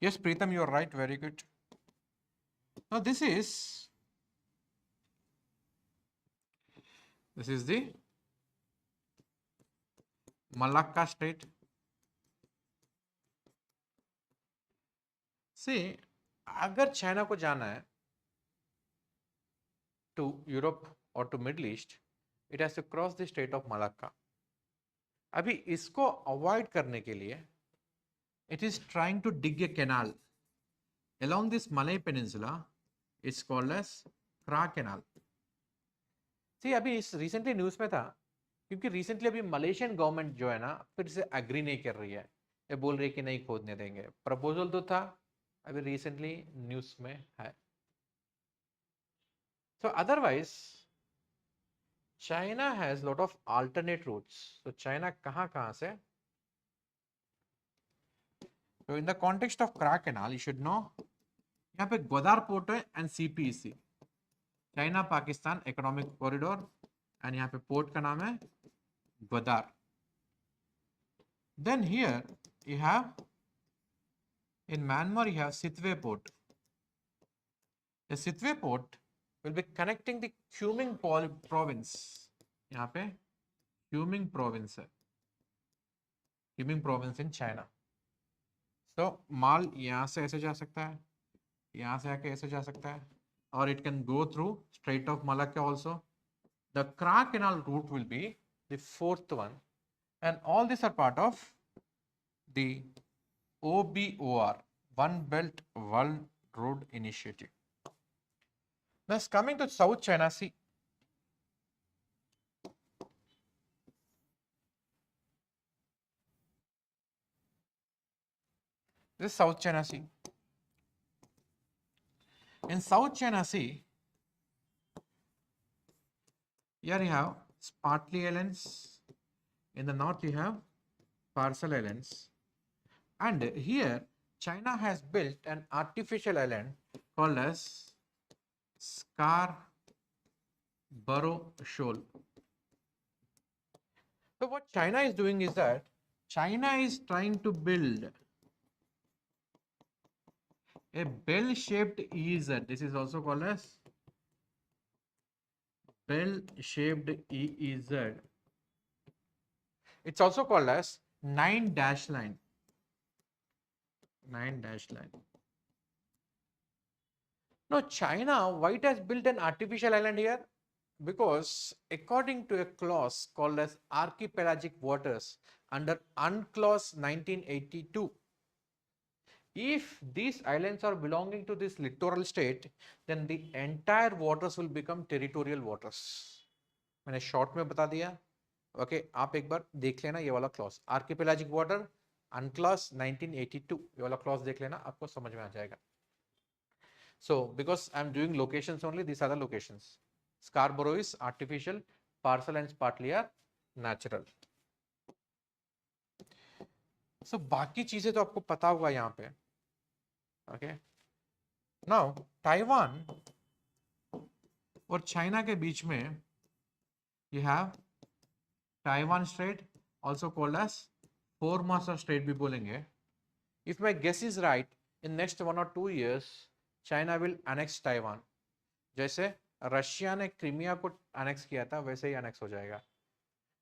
Yes, Preetham, you are right. Very good. Now this is the Malacca state. See, अगर China को जाना है to Europe or to Middle East, it has to cross the state of Malacca. अभी इसको avoid करने के लिए it is trying to dig a canal along this Malay Peninsula. It's called as Kra Canal. See, अभी इस recently news में था क्योंकि recently अभी मलेशियन गवर्नमेंट जो है ना फिर से एग्री नहीं कर रही है, ये बोल रही है कि नहीं खोदने देंगे. प्रपोजल तो था, अभी recently न्यूज में है. So otherwise China has lot of alternate routes. So China कहाँ से? So in the context of Kra Canal, you should know यहाँ पे ग्वादार पोर्ट है and CPEC, China Pakistan economic corridor, and यहाँ पे पोर्ट का नाम है Gwadar. Then here you have in Myanmar you have Sitwe port. The Sitwe port will be connecting the Kunming province. यहाँ पे Kunming province है, Kunming province in China. So माल यहाँ से ऐसे जा सकता है, यहाँ से आके ऐसे जा सकता है, or it can go through Strait of Malacca also. The Kra Canal route will be the fourth one, and all these are part of the OBOR, One Belt One Road Initiative. Next, coming to South China Sea. This is South China Sea. In South China Sea, here you have Spratly Islands. In the north, you have Parcel Islands. And here, China has built an artificial island called as Scarborough Shoal. So what China is doing is that China is trying to build a bell-shaped EEZ. This is also called as bell-shaped EEZ. It's also called as 9-dash line. 9-dash line. Now China, why it has built an artificial island here? Because according to a clause called as archipelagic waters under UNCLOS 1982, if these islands are belonging to this littoral state, then the entire waters will become territorial waters. मैंने short में बता दिया. Okay, आप एक बार देख लेना ये वाला क्लॉज, आर्किपेलाजिक वाटर UNCLOS 1982, ये वाला क्लॉज देख लेना, आपको समझ में आ जाएगा. So because I am doing locations only, these are the locations. Scarborough is artificial, Parcel and Spratly are natural. So बाकी चीजें तो आपको पता होगा यहाँ पे. Okay. Now Taiwan और चाइना के बीच में you have Taiwan Strait, also called as Formosa Strait भी बोलेंगे. If my guess is right, in next 1 or 2 years, China will annex Taiwan. जैसे रशिया ने क्रीमिया को annex किया था, वैसे ही annex हो जाएगा.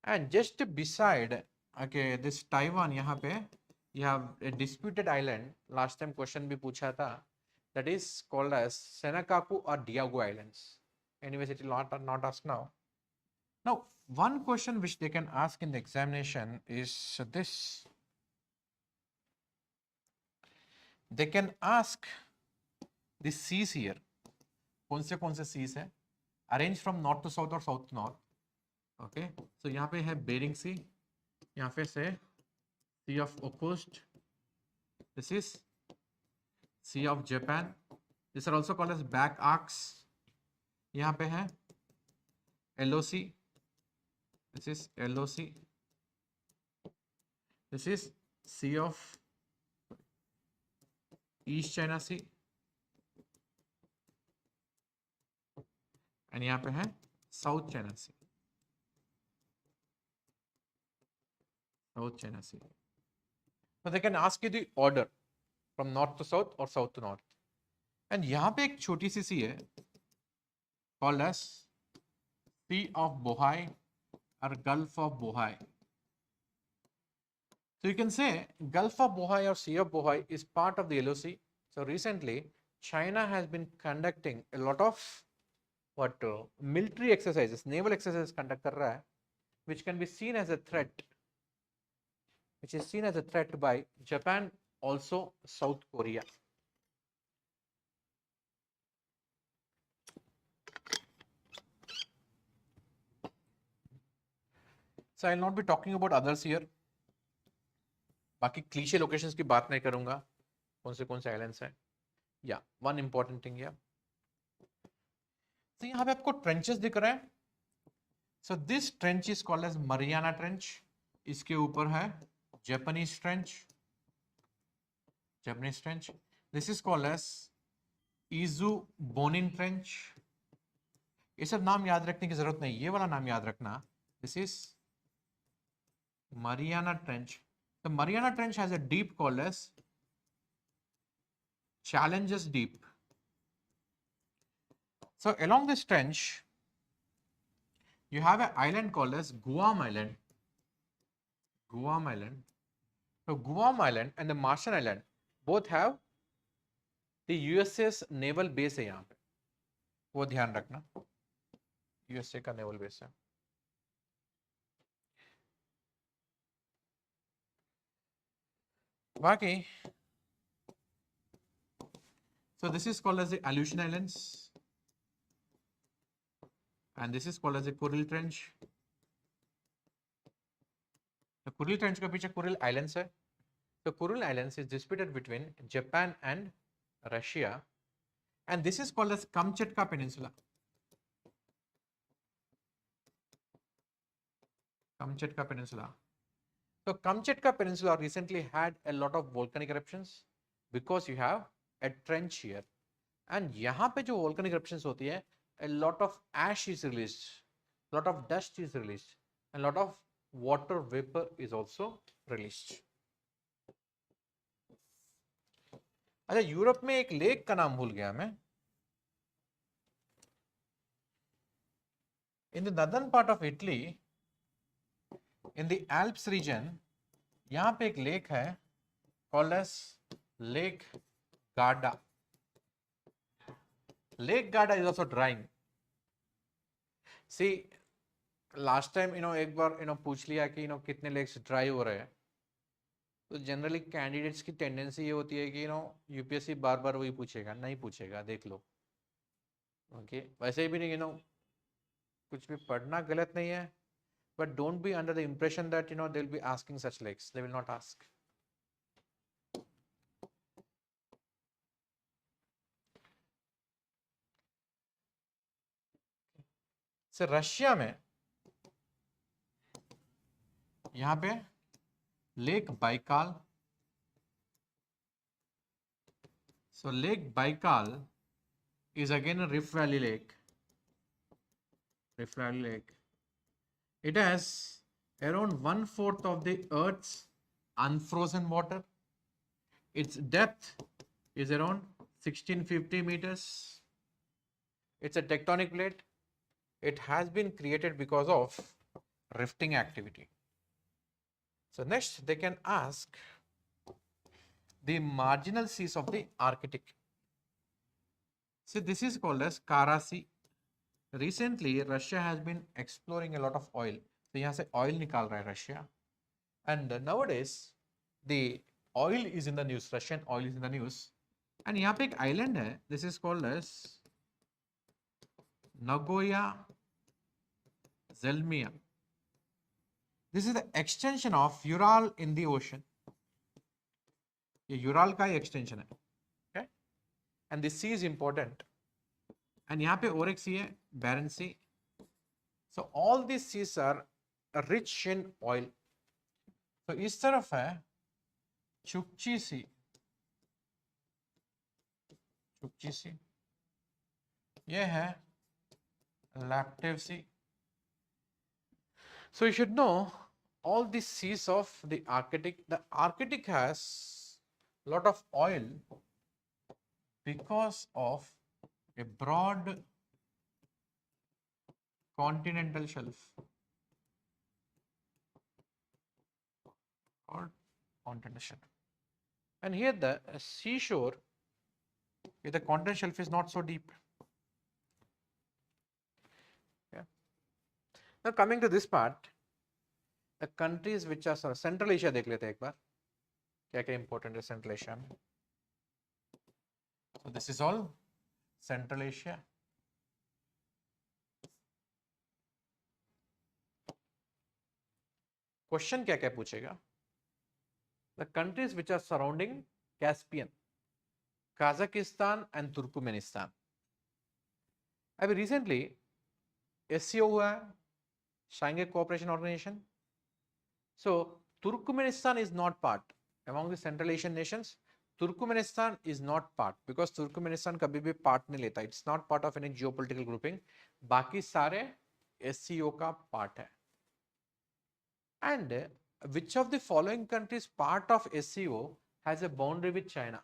And just beside, okay, this Taiwan, यहाँ पे you have a disputed island. Last time question भी पूछा था. That is called as Senakaku or Diago Islands. Anyways, it will not ask now. Now, one question which they can ask in the examination is this. They can ask the seas here. कौन से seas है? Arranged from north to south or south to north. Okay. So यहाँ पे है Bering Sea. यहाँ पे से Sea of Okhotsk. This is Sea of Japan. These are also called as back arcs. यहाँ पे है LOC, This is LOC. This is Sea of East China Sea. And यहाँ पे है South China Sea. South China Sea. So they can ask you the order from north to south or south to north. And यहाँ पे एक छोटी सी सी है called as Sea of Bohai or Gulf of Bohai. So you can say Gulf of Bohai or Sea of Bohai is part of the LOC. So recently China has been conducting a lot of military exercises, naval exercises conduct कर रहा है, which can be seen as a threat, which is seen as a threat by Japan, also South Korea. So I will not be talking about others here. बाकी cliché locations की बात नहीं करूंगा, कौन से आइलैंड्स हैं. या वन इंपॉर्टेंट थिंग या तो यहाँ पे आपको ट्रेंचेस दिख रहे हैं. So this trench is called as Mariana trench. इसके ऊपर है Japanese trench. Japanese trench. This is called as Izu Bonin trench. ये सब नाम याद रखने की जरूरत नहीं, ये वाला नाम याद रखना. This is Mariana Trench. The Mariana Trench has a deep called as challenges deep. So along this trench, you have an island called as Guam Island. Guam Island. So Guam Island and the Marshall Island both have the USS naval base है यहाँ पे, वो ध्यान रखना. USA का naval base है. बाकी so this is called as the Aleutian Islands and this is called as the Kuril Trench. The Kuril Trench के पीछे Kuril Islands है. The Kuril Islands is disputed between Japan and Russia and this is called as Kamchatka Peninsula. Kamchatka Peninsula. So Kamchatka Peninsula recently had a lot of volcanic eruptions because you have a trench here. And यहाँ पे जो volcanic eruptions होती है, a lot of ash is released, lot of dust is released, and lot of water vapor is also released. अच्छा, Europe में एक lake का नाम भूल गया मैं. In the northern part of Italy, in the Alps region, यहाँ पे एक लेक है called as Lake Garda. Lake Garda is also drying. See, last time एक बार पूछ लिया कि कितने लेक्स ड्राई हो रहे हैं, तो जनरली कैंडिडेट्स की टेंडेंसी ये होती है कि यूपीएससी बार बार वही पूछेगा. नहीं पूछेगा, देख लो. ओके, वैसे भी नहीं कुछ भी पढ़ना गलत नहीं है, but don't be under the impression that they will be asking such lakes. They will not ask. Say Russia में यहाँ पे Lake Baikal. So Lake Baikal is again a Rift Valley lake. Rift Valley lake. It has around 1/4 of the Earth's unfrozen water. Its depth is around 1650 meters. It's a tectonic plate. It has been created because of rifting activity. So next they can ask the marginal seas of the Arctic. So this is called as Kara Sea. Recently Russia has been exploring a lot of oil. So यहाँ से oil निकाल रहा है Russia. And nowadays the oil is in the news. Russian oil is in the news. And यहाँ पे एक island है. This is called as Nagoya Zelmia. This is the extension of Ural in the ocean. ये Ural का ही extension है. Okay? And this sea is important. And यहाँ पे और एक sea है, Barents Sea. So all these seas are rich in oil. तो इस तरफ है चुपची सी, चुपची सी, ये है लैप्टिव सी. So you should know all these seas of the Arctic. The Arctic has a lot of oil because of a broad continental shelf or continental shelf. And here the seashore with the continental shelf is not so deep. Yeah. Now coming to this part, the countries which are Central Asia देख लेते हैं एक बार क्या क्या important है Central Asia में. So this is all Central Asia. Question क्या क्या पूछेगा? The countries which are surrounding Caspian, Kazakhstan and Turkmenistan. अभी recently SCO हुआ है, Shanghai Cooperation Organization. So Turkmenistan is not part among the Central Asian nations. Turkmenistan is not part because Turkmenistan कभी भी part नहीं लेता. It's not part of any geopolitical grouping. बाकी सारे SCO का part है. And which of the following countries part of SCO has a boundary with China?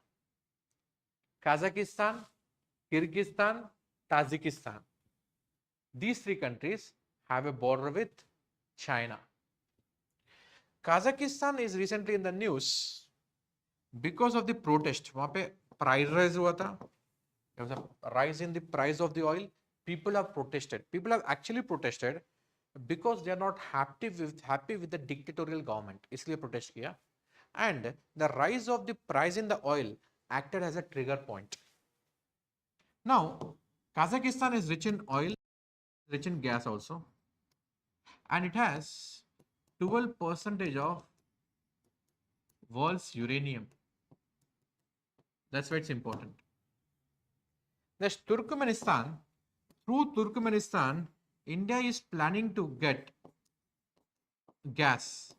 Kazakhstan, Kyrgyzstan, Tajikistan. These three countries have a border with China. Kazakhstan is recently in the news because of the protest. वहाँ पे price rise हुआ था. There was a rise in the price of the oil. People have protested. People have actually protested because they are not happy with the dictatorial government. इसलिए protest किया. And the rise of the price in the oil acted as a trigger point. Now, Kazakhstan is rich in oil, rich in gas also, and it has 12% of world's uranium. That's why it's important. There's Turkmenistan. Through Turkmenistan, India is planning to get gas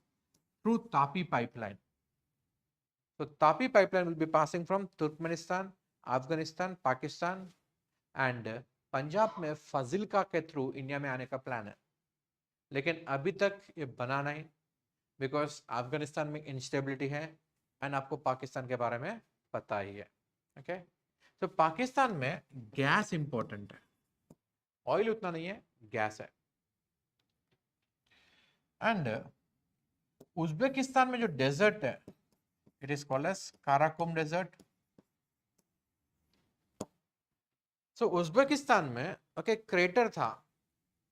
through Tapi pipeline. So Tapi pipeline will be passing from Turkmenistan, Afghanistan, Pakistan and Punjab में फजिल्का के through India में आने का plan है. लेकिन अभी तक ये बना नहीं बिकॉज अफगानिस्तान में इंस्टेबिलिटी है एंड आपको पाकिस्तान के बारे में पता ही है. ओके, तो पाकिस्तान में गैस इंपॉर्टेंट है, ऑयल उतना नहीं है, गैस है. एंड उज्बेकिस्तान में जो डेजर्ट है it is called as Karakum desert. So Uzbekistan में ओके क्रेटर था,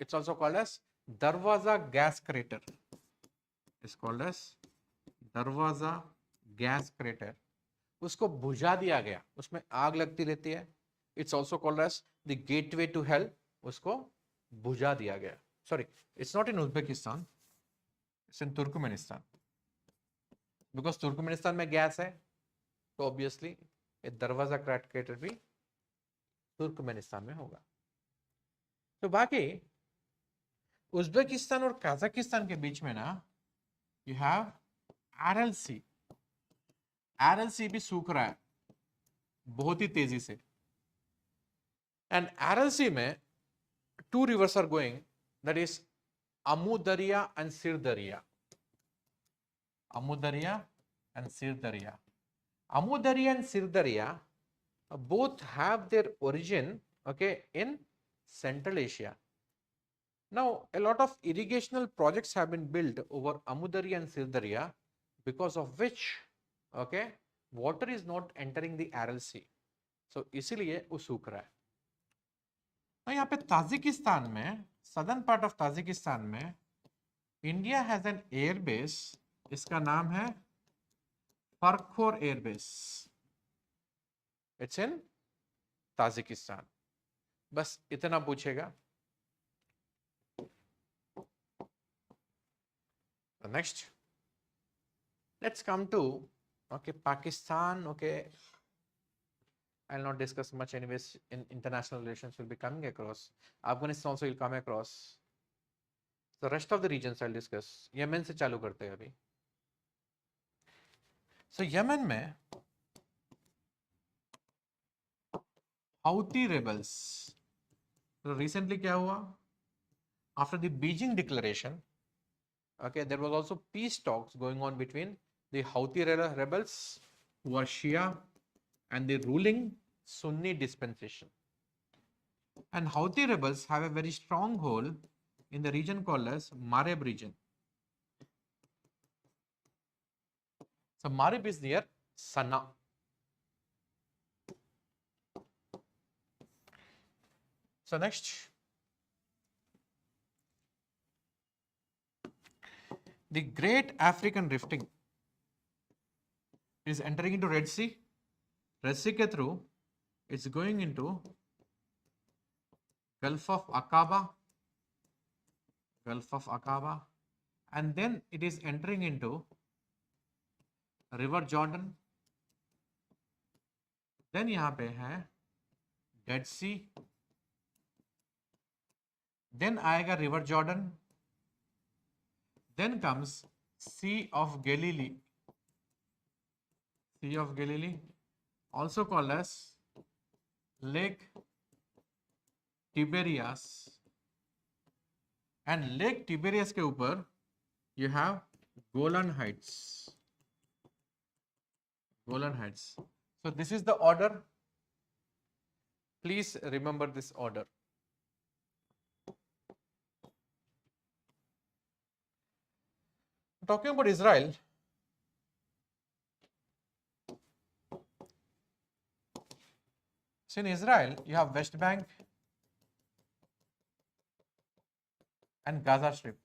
it's also called as Darvaza gas crater. It's called as Darvaza gas crater. उसको बुझा दिया गया, उसमें आग लगती रहती है. It's also called as the gateway to hell. उसको बुझा दिया गया. Sorry, it's not in Uzbekistan, it's in Turkmenistan. Because Turkmenistan में गैस है तो ऑब्वियसली ये दरवाजा क्रेटर भी तुर्कमेनिस्तान में होगा. तो बाकी उज्बेकिस्तान और कजाकिस्तान के बीच में ना you have Aral sea. Aral sea भी सूख रहा है बहुत ही तेजी से. एंड आरएल सी में two rivers are going, that is Amu Darya and Sir Darya. Amu Darya and Sir Darya. Amu Darya and Sir Darya both have their origin okay in Central Asia. Now a lot of irrigational projects have been built over Amu Darya and Sir Darya because of which okay water is not entering the Aral Sea. So इसीलिए वो सूख रहा है. तो यहाँ पे Tajikistan में, southern part of Tajikistan में इंडिया हैज एन एयरबेस. इसका नाम है Farkhor airbase. It's in Tajikistan. बस इतना पूछेगा. Next let's come to okay Pakistan. Okay, I'll not discuss much anyways. In international relations will be coming across. Afghanistan also will come across. The rest of the regions I'll discuss. Yemen से चालू करते हैं अभी. So Yemen में Houthi rebels. So recently क्या हुआ? After the Beijing declaration, okay, there was also peace talks going on between the Houthi rebels, who are Shia, and the ruling Sunni dispensation. And Houthi rebels have a very strong hold in the region called as Marib region. So Marib is near Sana'a. So next, the Great African Rifting is entering into Red Sea. Red Sea ke through, it's going into Gulf of Aqaba, and then it is entering into River Jordan. Then यहाँ पे है Dead Sea. Then आएगा River Jordan. Then comes Sea of Galilee. Sea of Galilee, also called as Lake Tiberias. And Lake Tiberias के ऊपर you have Golan Heights. Golan Heights. So this is the order. Please remember this order. Talking about Israel, so in Israel, you have West Bank and Gaza Strip.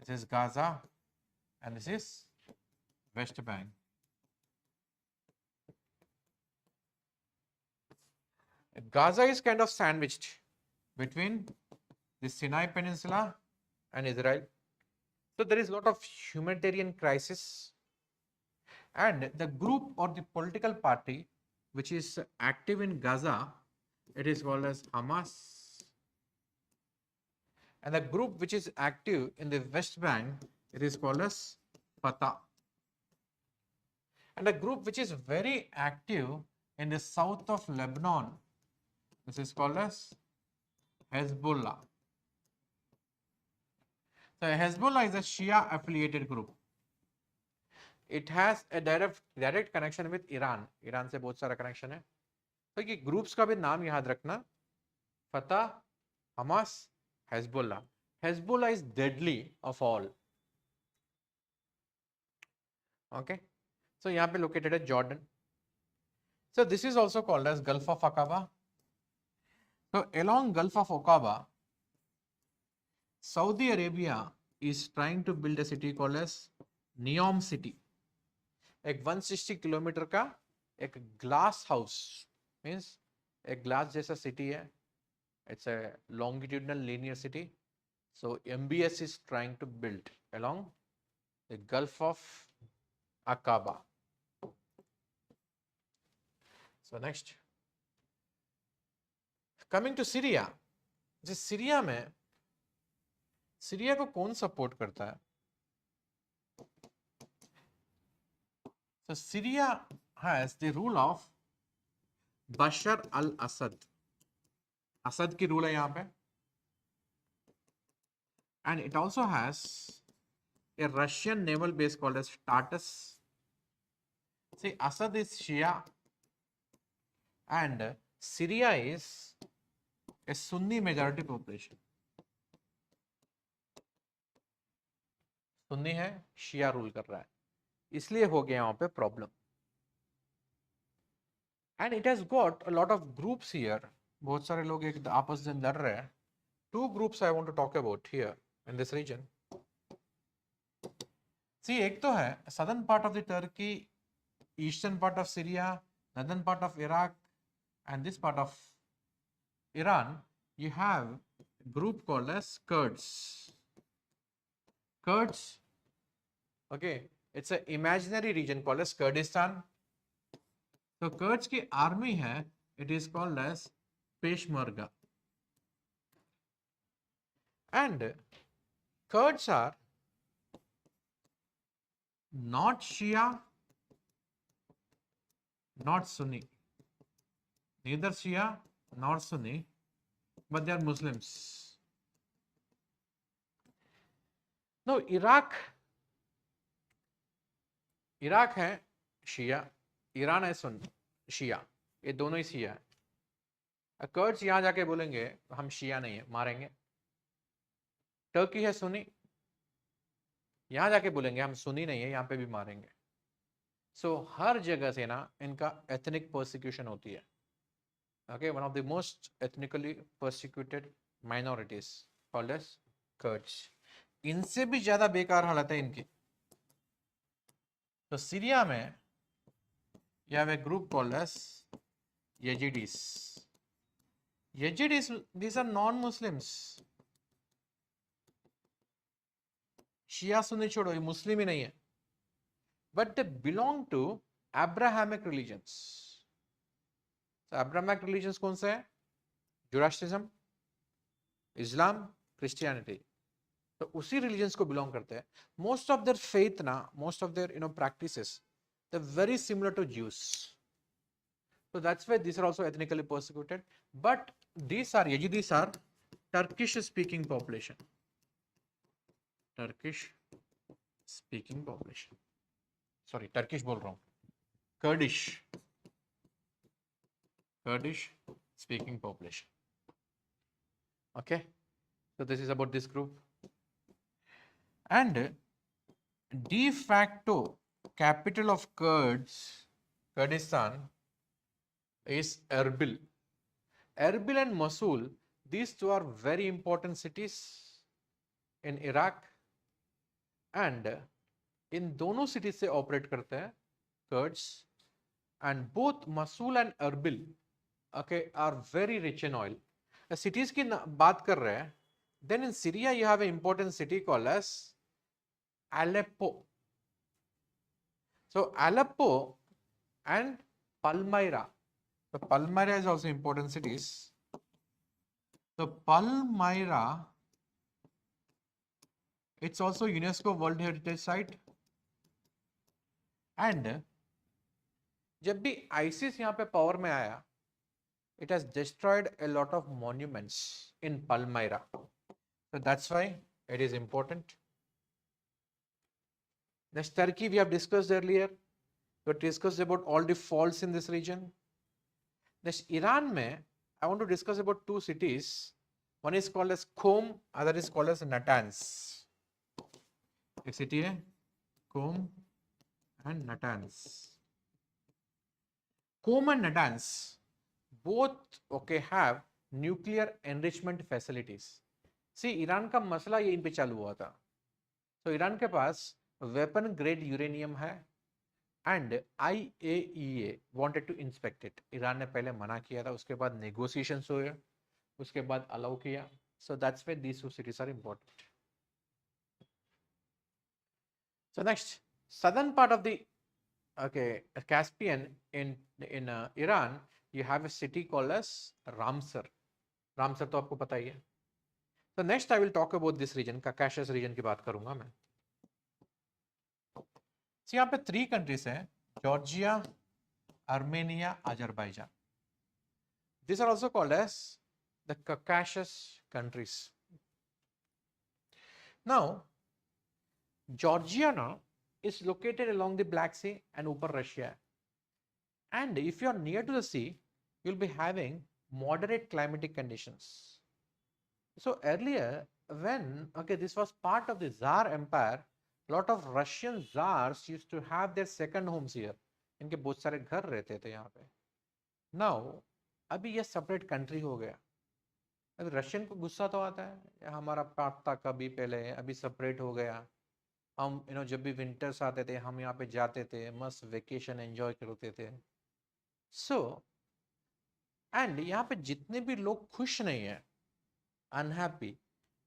This is Gaza and this is West Bank. Gaza is kind of sandwiched between the Sinai Peninsula and Israel. So there is a lot of humanitarian crisis, and the group or the political party which is active in Gaza, it is called as Hamas. And the group which is active in the West Bank, it is called as Fatah. And the group which is very active in the south of Lebanon, this is called as Hezbollah. So Hezbollah is a Shia affiliated group. It has a direct connection with Iran. Iran से बहुत सारा connection है. तो ये groups का भी नाम याद रखना. Fatah, Hamas, Hezbollah. Hezbollah is deadly of all. Okay. So यहाँ पे located है Jordan. So this is also called as Gulf of Aqaba. So along Gulf of Aqaba, Saudi Arabia is trying to build a city called as Neom City. एक 160 kilometre का एक glass house, means एक glass जैसा city है. It's a longitudinal linear city. So MBS is trying to build along the Gulf of Aqaba. So next, coming to Syria. जिस Syria में, Syria को कौन सपोर्ट करता है? So Syria has the rule of Bashar al-Assad. Assad की rule है यहाँ पे. And it also has a Russian naval base called as Tartus. See, Assad is Shia and Syria is a Sunni majority population. Sunni है, शिया rule कर रहा है, इसलिए हो गया यहाँ पे problem. And it has got a lot of groups here. बहुत सारे लोग एक आपस में लड़ रहे हैं. Two groups I want to talk about here in this region. See, एक तो है southern part of the Turkey, eastern part of Syria, northern part of Iraq and this part of Iran. You have group called as Kurds. Kurds, okay, it's an imaginary region called as Kurdistan. So Kurds की army है, it is called as Peshmerga. and Kurds are not Shia, not Sunni, neither Shia nor Sunni, but they are Muslims. Now Iraq है शिया, Iran है सुन्नी शिया, ये दोनों ही शिया है। Curds यहां जाके बोलेंगे हम शिया नहीं है, मारेंगे। टर्की है सुन्नी, यहां जाके बोलेंगे हम सुन्नी नहीं है, यहां पे भी मारेंगे। सो हर जगह से ना इनका एथनिक परसिक्यूशन होती है। Okay, one of the most ethnically persecuted minorities called as Kurds. इनसे भी ज्यादा बेकार हालत है इनकी। तो सीरिया में you have a group called as Yazidis. Yazidis, these are non-Muslims. शिया सुन्नी छोड़ो, ये मुस्लिम ही नहीं है, but they belong to Abrahamic religions. So Abrahamic religions कौन से हैं? Zoroastrianism, Islam, Christianity. तो उसी religions को belong करते हैं। Most of their faith ना, most of their practices, they're very similar to Jews. So that's why these are also ethnically persecuted. But these are Yazidis are Turkish speaking population. Turkish speaking population. Sorry, Turkish बोल रहा हूँ, Kurdish speaking population. Okay, so this is about this group. And de facto capital of Kurdistan is Erbil. Erbil and Mosul, these two are very important cities in Iraq, and इन दोनों cities से operate करते हैं Kurds, and both Mosul and Erbil are very rich in oil. Cities की बात कर रहे हैं, then in Syria you have an important city called as Aleppo. So Aleppo and Palmyra. So Palmyra is also important cities. So Palmyra, it's also UNESCO World Heritage Site. And जब भी ISIS यहाँ पे power में आया, it has destroyed a lot of monuments in Palmyra. So that's why it is important. Next, Turkey we have discussed earlier. We discussed about all the faults in this region. Next, Iran mein, I want to discuss about two cities. One is called as Qom, other is called as Natanz. एक city है Qom and Natanz. Qom and Natanz both have nuclear enrichment facilities. See, Iran का मसला यहीं पे चालू हुआ था. So Iran के पास weapon grade uranium है, and IAEA wanted to inspect it. Iran ने पहले मना किया था, उसके बाद negotiations हुए, उसके बाद allow किया. So that's why these two cities are important. So next, southern part of the Caspian in Iran, you have a city called as Ramsar. Ramsar तो आपको पता ही है. So next I will talk about this region, Caucasus region की बात करूंगा मैं. So यहाँ पे 3 countries हैं, Georgia, Armenia, Azerbaijan. These are also called as the Caucasus countries. Now, Georgia now is located along the Black Sea and ऊपर Russia. And if you are near to the sea, you will be having moderate climatic conditions. So earlier, when this was part of the Tsar Empire, lot of Russian Tsars used to have their second homes here. इनके बहुत सारे घर रहते थे यहाँ पे. Now, अभी ये separate country हो गया. अभी रशियन को गुस्सा तो आता है, हमारा पार्ट था कभी पहले, अभी separate हो गया. हम जब भी विंटर्स आते थे हम यहाँ पे जाते थे, मस्त वेकेशन एंजॉय करते थे. सो एंड यहाँ पे जितने भी लोग खुश नहीं है, unhappy,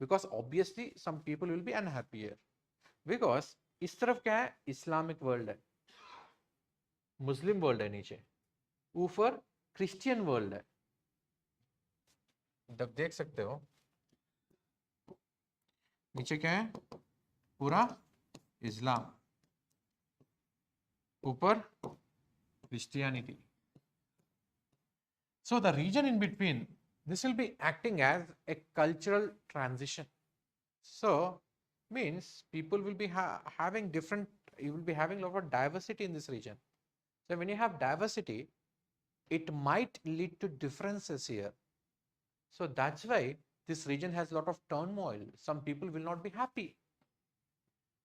because obviously some people will be unhappy here, because इस तरफ क्या है, इस्लामिक वर्ल्ड है, मुस्लिम वर्ल्ड है नीचे, ऊपर क्रिश्चियन वर्ल्ड है. जब देख सकते हो नीचे क्या है, पूरा इस्लाम, ऊपर Christianity. So the region in between, this will be acting as a cultural transition. So means people will be having different, you will be having a lot of diversity in this region. So when you have diversity, it might lead to differences here. So that's why this region has a lot of turmoil. Some people will not be happy.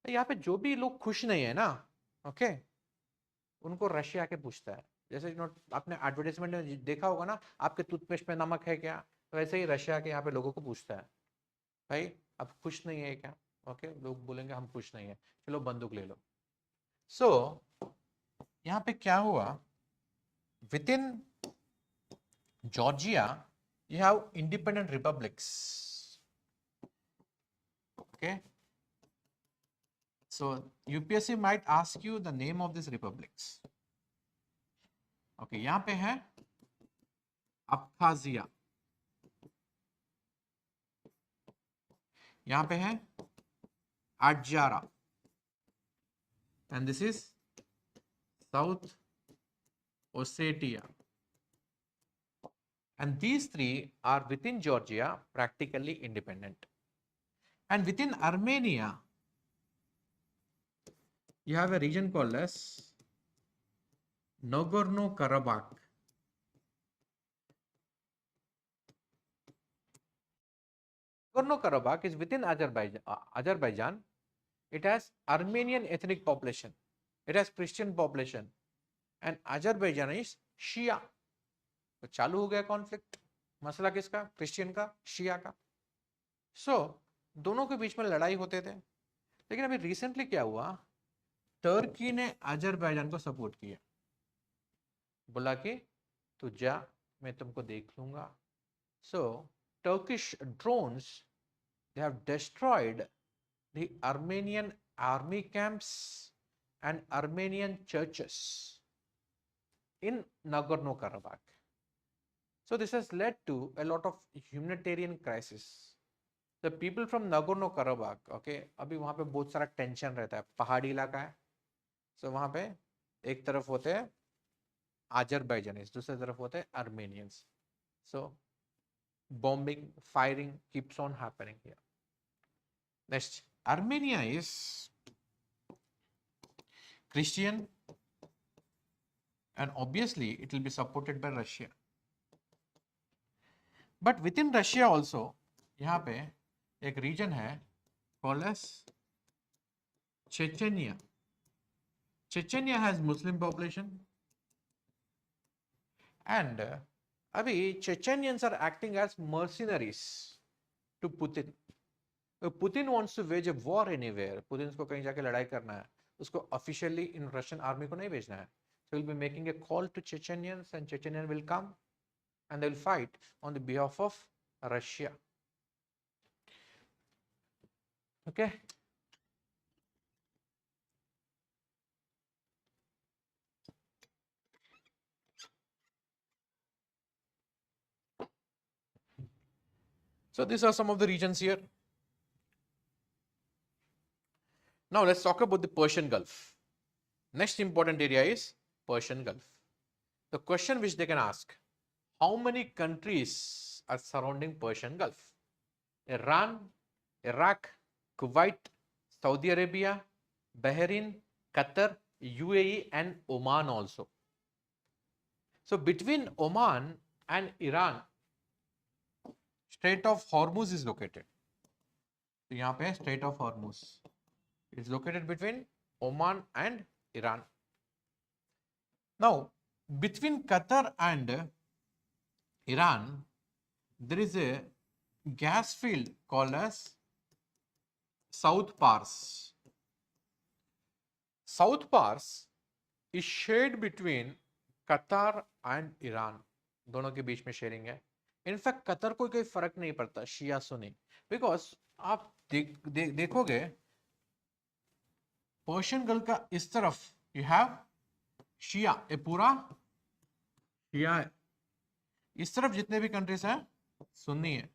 यहाँ पे जो भी लोग खुश नहीं है ना, okay, उनको रशिया के पूछता है. जैसे नोट आपने एडवर्टाइजमेंट में देखा होगा ना, आपके टूथपेस्ट में नमक है क्या, तो वैसे ही रशिया के यहाँ पे लोगों को पूछता है, भाई आप खुश नहीं है क्या, ओके, लोग बोलेंगे हम खुश नहीं है, चलो बंदूक ले लो. सो यहाँ पे क्या हुआ, with in Georgia you have independent republics, okay. So UPSC might ask you the name of these republics. Okay, यहाँ पे है अब्खाजिया, यहाँ पे है अडजारा, and this is South Ossetia. And these three are within Georgia, practically independent. And within Armenia, you have a region called as Nagorno-Karabakh. Nagorno-Karabakh is within Azerbaijan. It has Armenian ethnic population. It has Christian population. And Azerbaijan is Shia. तो चालू हो गया conflict. मसला किसका, Christian का, शिया का. सो दोनों के बीच में लड़ाई होते थे. लेकिन अभी रिसेंटली क्या हुआ, टर्की ने अजरबैजान को सपोर्ट किया, बोला कि तू जा, मैं तुमको देख लूंगा. So Turkish drones, they have destroyed the Armenian army camps and Armenian churches in Nagorno Karabakh. So this has led to a lot of humanitarian crisis. The people from Nagorno-Karabakh, okay, अभी वहाँ पे बहुत सारा tension रहता है, पहाड़ी इलाका है. So वहाँ पे एक तरफ होते हैं Azerbaijanis, दूसरी तरफ होते हैं Armenians. So bombing, firing keeps on happening here. Next, Armenia is Christian, and obviously it will be supported by Russia. But within Russia also, यहाँ पे एक region है called as Chechnya. Chechnya has Muslim population, and अभी Chechenians are acting as mercenaries to Putin. Putin wants to wage a war anywhere. Putin को कहीं जाके लड़ाई करना है, उसको officially in Russian army को नहीं भेजना है. So he'll be making a call to Chechenians, and Chechenians will come and they will fight on the behalf of Russia. Okay. So these are some of the regions here. Now let's talk about the Persian Gulf. Next important area is Persian Gulf. The question which they can ask, how many countries are surrounding Persian Gulf? Iran, Iraq, Kuwait, Saudi Arabia, Bahrain, Qatar, UAE and Oman also. So between Oman and Iran, Strait of Hormuz is located. So यहाँ पे Strait of Hormuz is located between Oman and Iran. Now between Qatar and Iran, there is a gas field called as South Pars. South Pars is shared between Qatar and Iran. दोनों के बीच में sharing है. In fact Qatar को कोई फर्क नहीं पड़ता शिया सुनी, बिकॉज आप देखोगे पर्शियन गल्फ का इस तरफ यू हैव शिया, ये पूरा शिया है. इस तरफ जितने भी कंट्रीज हैं सुन्नी है.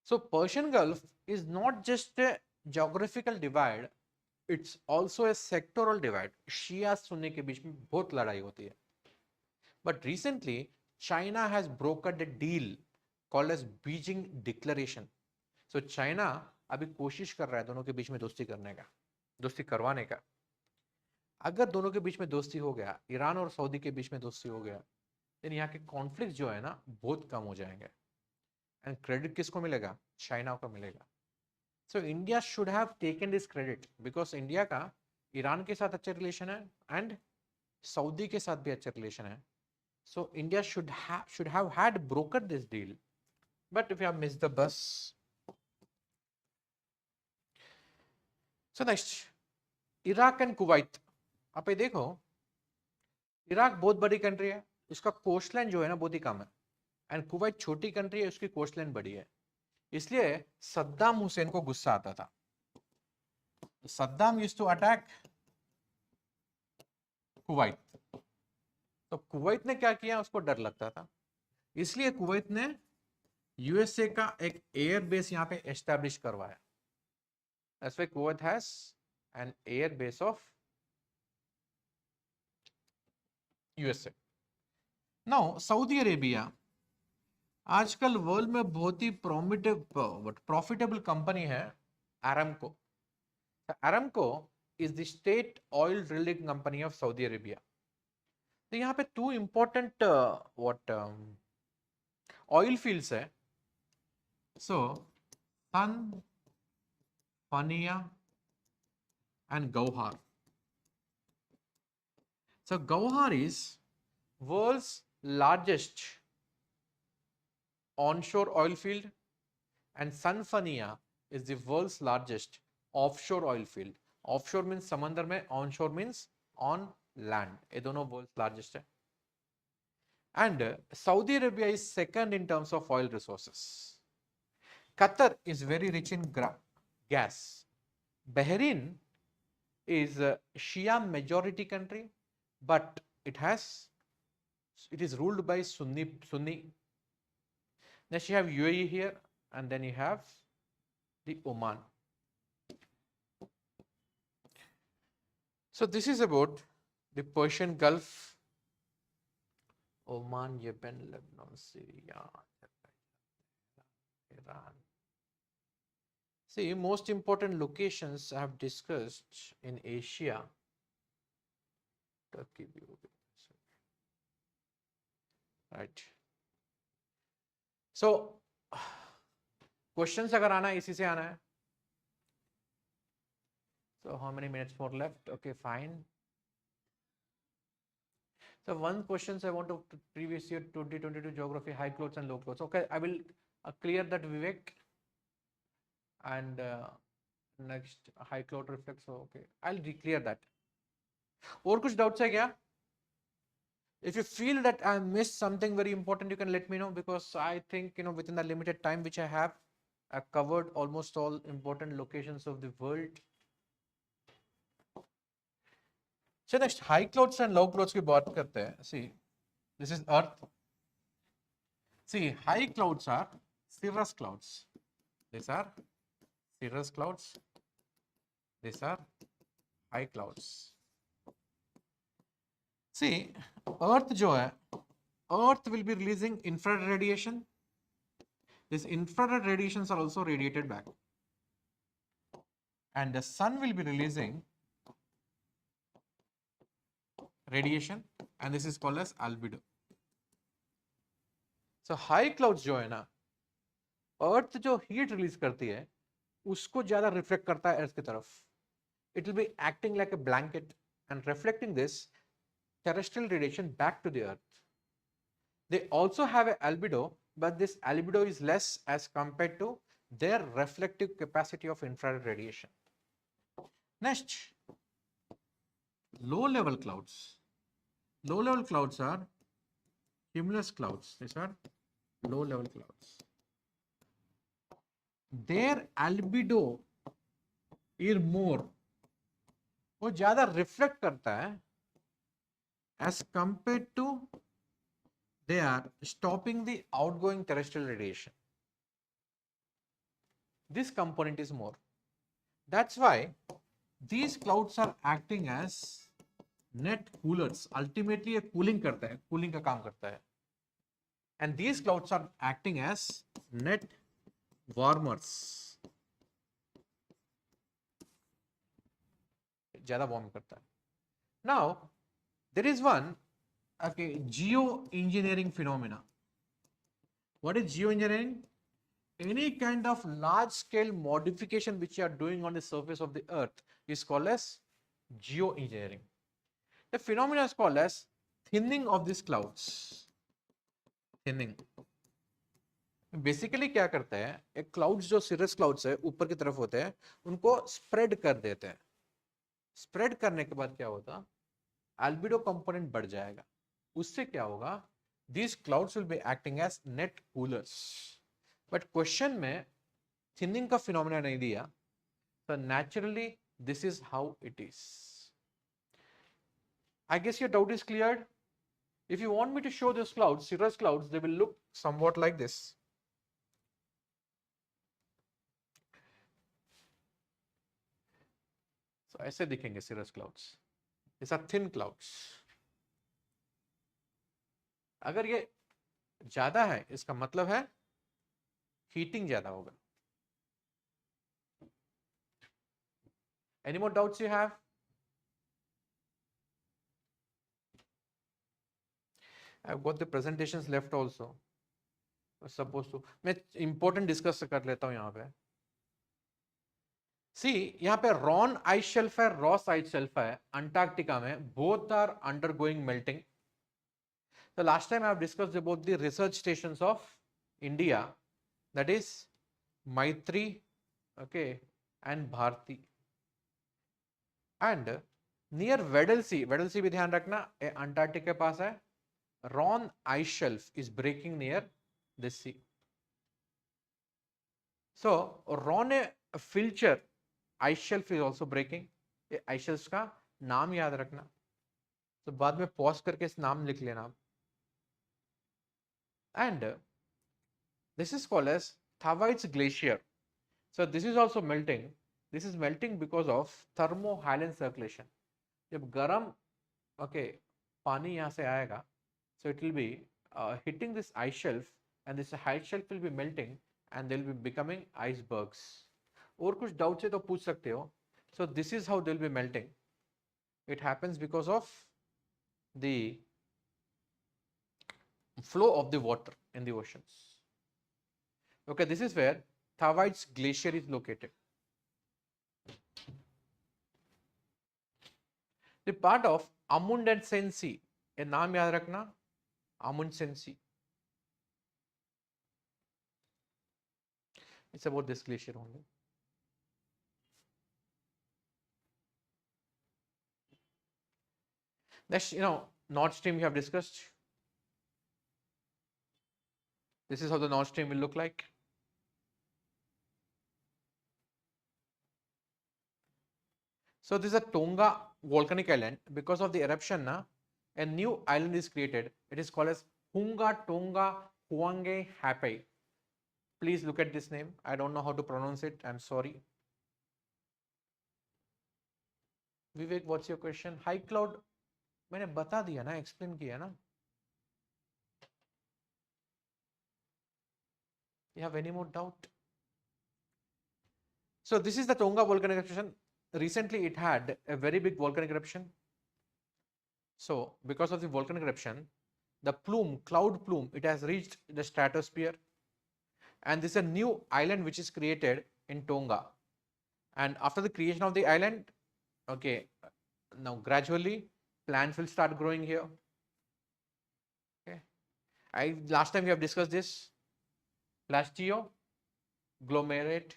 So Persian Gulf is not just a geographical divide, it's also a sectoral divide. शिया सुन्नी के बीच में बहुत लड़ाई होती है. But recently, China has brokered a deal called as Beijing Declaration. So China अभी कोशिश कर रहा है दोनों के बीच में दोस्ती करने का, दोस्ती करवाने का. अगर दोनों के बीच में दोस्ती हो गया, ईरान और सऊदी के बीच में दोस्ती हो गया, then यहाँ के कॉन्फ्लिक्ट जो है ना बहुत कम हो जाएंगे. एंड क्रेडिट किसको मिलेगा? चाइना को मिलेगा. So India should have taken this credit because India का ईरान के साथ अच्छे रिलेशन है एंड सऊदी के साथ भी अच्छे रिलेशन है. So India should have had brokered this deal, but if you have missed the bus. So next, Iraq and Kuwait. आप ये देखो, इराक बहुत बड़ी कंट्री है, उसका कोस्ट लाइन जो है ना बहुत ही कम है, एंड कुवैत छोटी कंट्री है, उसकी कोस्ट लाइन बड़ी है. इसलिए सद्दाम हुसैन को गुस्सा आता था. Saddam used to attack Kuwait. तो कुवैत ने क्या किया, उसको डर लगता था, इसलिए कुवैत ने यूएसए का एक एयर बेस यहां पे एस्टैब्लिश करवाया. That's why Kuwait has an air base of USA. Now Saudi Arabia आजकल वर्ल्ड में बहुत ही प्रॉफिटेबल कंपनी है Aramco. Aramco is the state oil drilling company of Saudi Arabia. तो यहाँ पे टू इंपॉर्टेंट ऑयल फील्ड्स है. सो सन, फनिया and Gauhar. So Gauhar is world's largest onshore oil field and Sanfania is the world's largest offshore oil field. Offshore means समंदर में, onshore means on land. ये दोनों world's largest है. And Saudi Arabia is second in terms of oil resources. Qatar is very rich in gas. Bahrain is a Shia majority country, but it is ruled by Sunni. Next you have UAE here, and then you have the Oman. So this is about the Persian Gulf, Oman, Yemen, Lebanon, Syria, Iran. See, most important locations I have discussed in Asia. Turkey, right? So, questions अगर आना है इसी से आना है. So, how many minutes more left? Okay, fine. So, one questions I want to previous year 2022 geography, high clouds and low clouds. Okay, I will clear that, Vivek. And next high cloud reflex. So okay, I'll clear that. और कुछ doubts है क्या? If you feel that I missed something very important, you can let me know, because I think within the limited time which I have, I've covered almost all important locations of the world. So next, high clouds and low clouds की बात करते हैं. See, this is Earth. See, high clouds are cirrus clouds. These are cirrus clouds. These are high clouds. See, Earth जो है, Earth will be releasing infrared radiation. These infrared radiations are also radiated back. And the sun will be releasing radiation, and this is called as albedo. So high clouds जो है ना, Earth जो heat release करती है, उसको ज्यादा reflect करता है Earth की तरफ. It will be acting like a blanket and reflecting this terrestrial radiation back to the Earth. They also have an albedo, but this albedo is less as compared to their reflective capacity of infrared radiation. Next, low level clouds. Low level clouds are cumulus clouds. These are low level clouds. Their albedo is more, वो ज्यादा reflect करता है as compared to they are stopping the outgoing terrestrial radiation. this component is more. That's why these clouds are acting as net coolers. Ultimately ये cooling करता है, cooling का काम करता है. And these clouds are acting as net warmers. ज़्यादा warm करता है. Now there is one geoengineering phenomena. What is geoengineering? Any kind of large scale modification which you are doing on the surface of the earth is called as geoengineering. The phenomena is called as thinning of these clouds. Thinning. Basically क्या करता है, एक clouds जो सिरस clouds है ऊपर की तरफ होते हैं उनको स्प्रेड कर देते हैं. स्प्रेड करने के बाद क्या होता, एल्बिडो कंपोनेंट बढ़ जाएगा. उससे क्या होगा, these clouds will be acting as net coolers. But question में थिनिंग का फिनोमेना नहीं दिया, so naturally this is how it is. I guess your doubt is cleared. If you want me to show those clouds, cirrus clouds, they will look somewhat like this. So ऐसे दिखेंगे cirrus clouds. These are thin clouds. अगर ये ज्यादा है इसका मतलब है heating ज्यादा होगा. Any more doubts you have? I've got the presentations left also. Supposed to मैं important discuss कर लेता हूँ यहाँ पे. See यहाँ पे रॉन आइस शेल्फ है, रॉस आइस शेल्फ है अंटार्कटिका में. Both are undergoing melting. The last time I have discussed about the research stations of India, that is Maitri, okay, and Bharti. And near Weddell Sea भी ध्यान रखना, Antarctic के पास है. Ron ice shelf is breaking near this sea. So Ron Filcher ice shelf is also breaking. ice shelf का नाम याद रखना. तो बाद में पॉज करके इस नाम लिख लेना. And this is called as Thawaites Glacier. So this is also melting. This is melting because of thermohaline circulation. जब गर्म पानी यहाँ से आएगा, so it will be hitting this ice shelf, and this ice shelf will be melting and they will be becoming icebergs. और कुछ doubt है तो पूछ सकते हो. So this is how they will be melting. It happens because of the flow of the water in the oceans. Okay, this is where Thawaites Glacier is located. The part of Amundsen Sea, ये नाम याद रखना, Amundsen Sea. It's about this glacier only. Next, Nord Stream we have discussed. This is how the Nord Stream will look like. So this is a Tonga volcanic island. Because of the eruption, a new island is created. It is called as Hunga Tonga Huange Hapai. Please look at this name. I don't know how to pronounce it. I'm sorry. Vivek, what's your question? High cloud, मैंने बता दिया ना, explain किया ना. You have any more doubt? So this is the Tonga volcanic eruption. Recently it had a very big volcanic eruption. So because of the volcanic eruption, the cloud plume, it has reached the stratosphere, and this is a new island which is created in Tonga. And after the creation of the island, now gradually plants will start growing here. Okay, last time we have discussed this plastio-glomerate.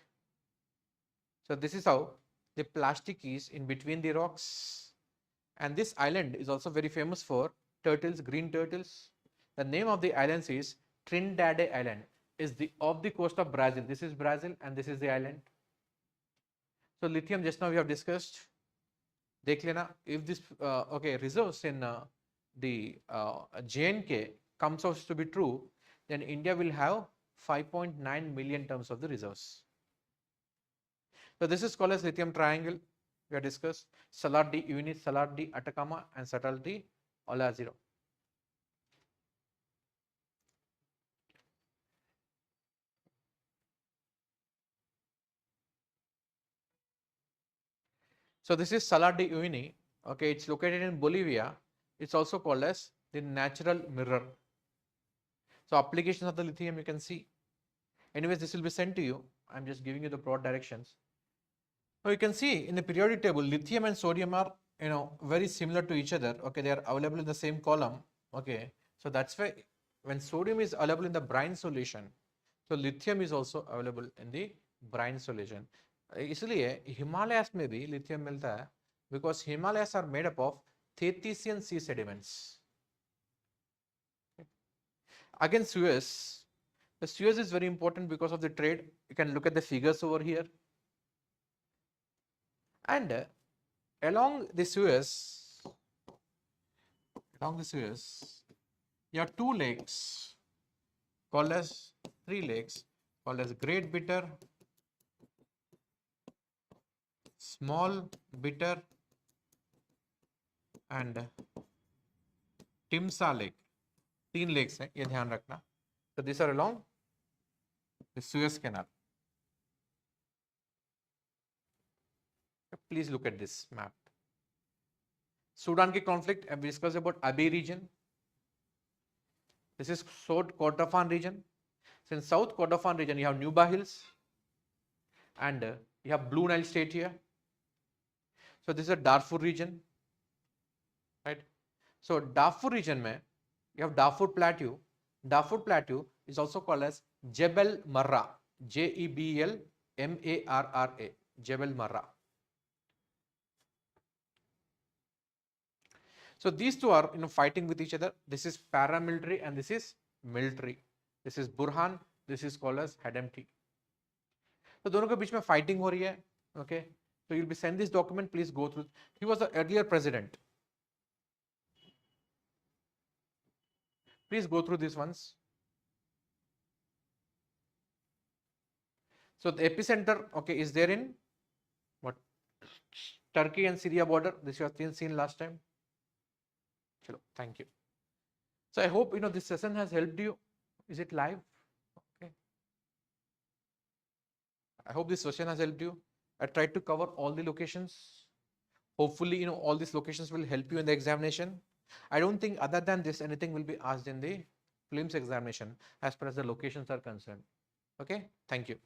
So this is how the plastic is in between the rocks. And this island is also very famous for turtles, green turtles. The name of the islands is Trindade Island. Is off the coast of Brazil. This is Brazil and this is the island. So lithium just now we have discussed. देख लेना, if this reserves in the JNK comes out to be true, then India will have 5.9 million tons of the reserves. So this is called as lithium triangle. We have discussed Salar de Uyuni, Salar de Atacama, and Salar de Olaziro. So this is Salar de Uyuni. Okay, it's located in Bolivia. It's also called as the natural mirror. So applications of the lithium you can see. Anyways, this will be sent to you. I'm just giving you the broad directions. Now you can see in the periodic table, lithium and sodium are very similar to each other. Okay, they are available in the same column. Okay, so that's why when sodium is available in the brine solution, so lithium is also available in the brine solution. इसलिए हिमालयास में भी lithium मिलता है because Himalayas are made up of Thethesian sea sediments. Again, Suez. The Suez is very important because of the trade. You can look at the figures over here. And along the Suez, you have two lakes called as Great Bitter, Small Bitter, and Timsa Lake. 3 lakes हैं, ये ध्यान रखना. So these are along the Suez Canal. Please look at this map. Sudan ki conflict, we discussed about Abyei region. This is South Kordofan region. So in South Kordofan region, you have Nuba Hills and you have Blue Nile state here. So this is a Darfur region, right? So Darfur region mein, you have Darfur Plateau. Darfur Plateau is also called as Jebel Marra, Jebel Marra, Jebel Marra. So these two are fighting with each other. This is paramilitary and this is military. This is Burhan. This is called as Hadamti. So दोनों के बीच में fighting हो रही है. Okay. So you'll be sent this document. Please go through. He was the earlier president. Please go through these ones. So the epicenter, okay, is there in what? Turkey and Syria border. This you have seen last time. Chalo, thank you. So I hope this session has helped you. Is it live? Okay. I hope this session has helped you. I tried to cover all the locations. Hopefully, all these locations will help you in the examination. I don't think other than this, anything will be asked in the prelims examination as far as the locations are concerned. Okay. Thank you.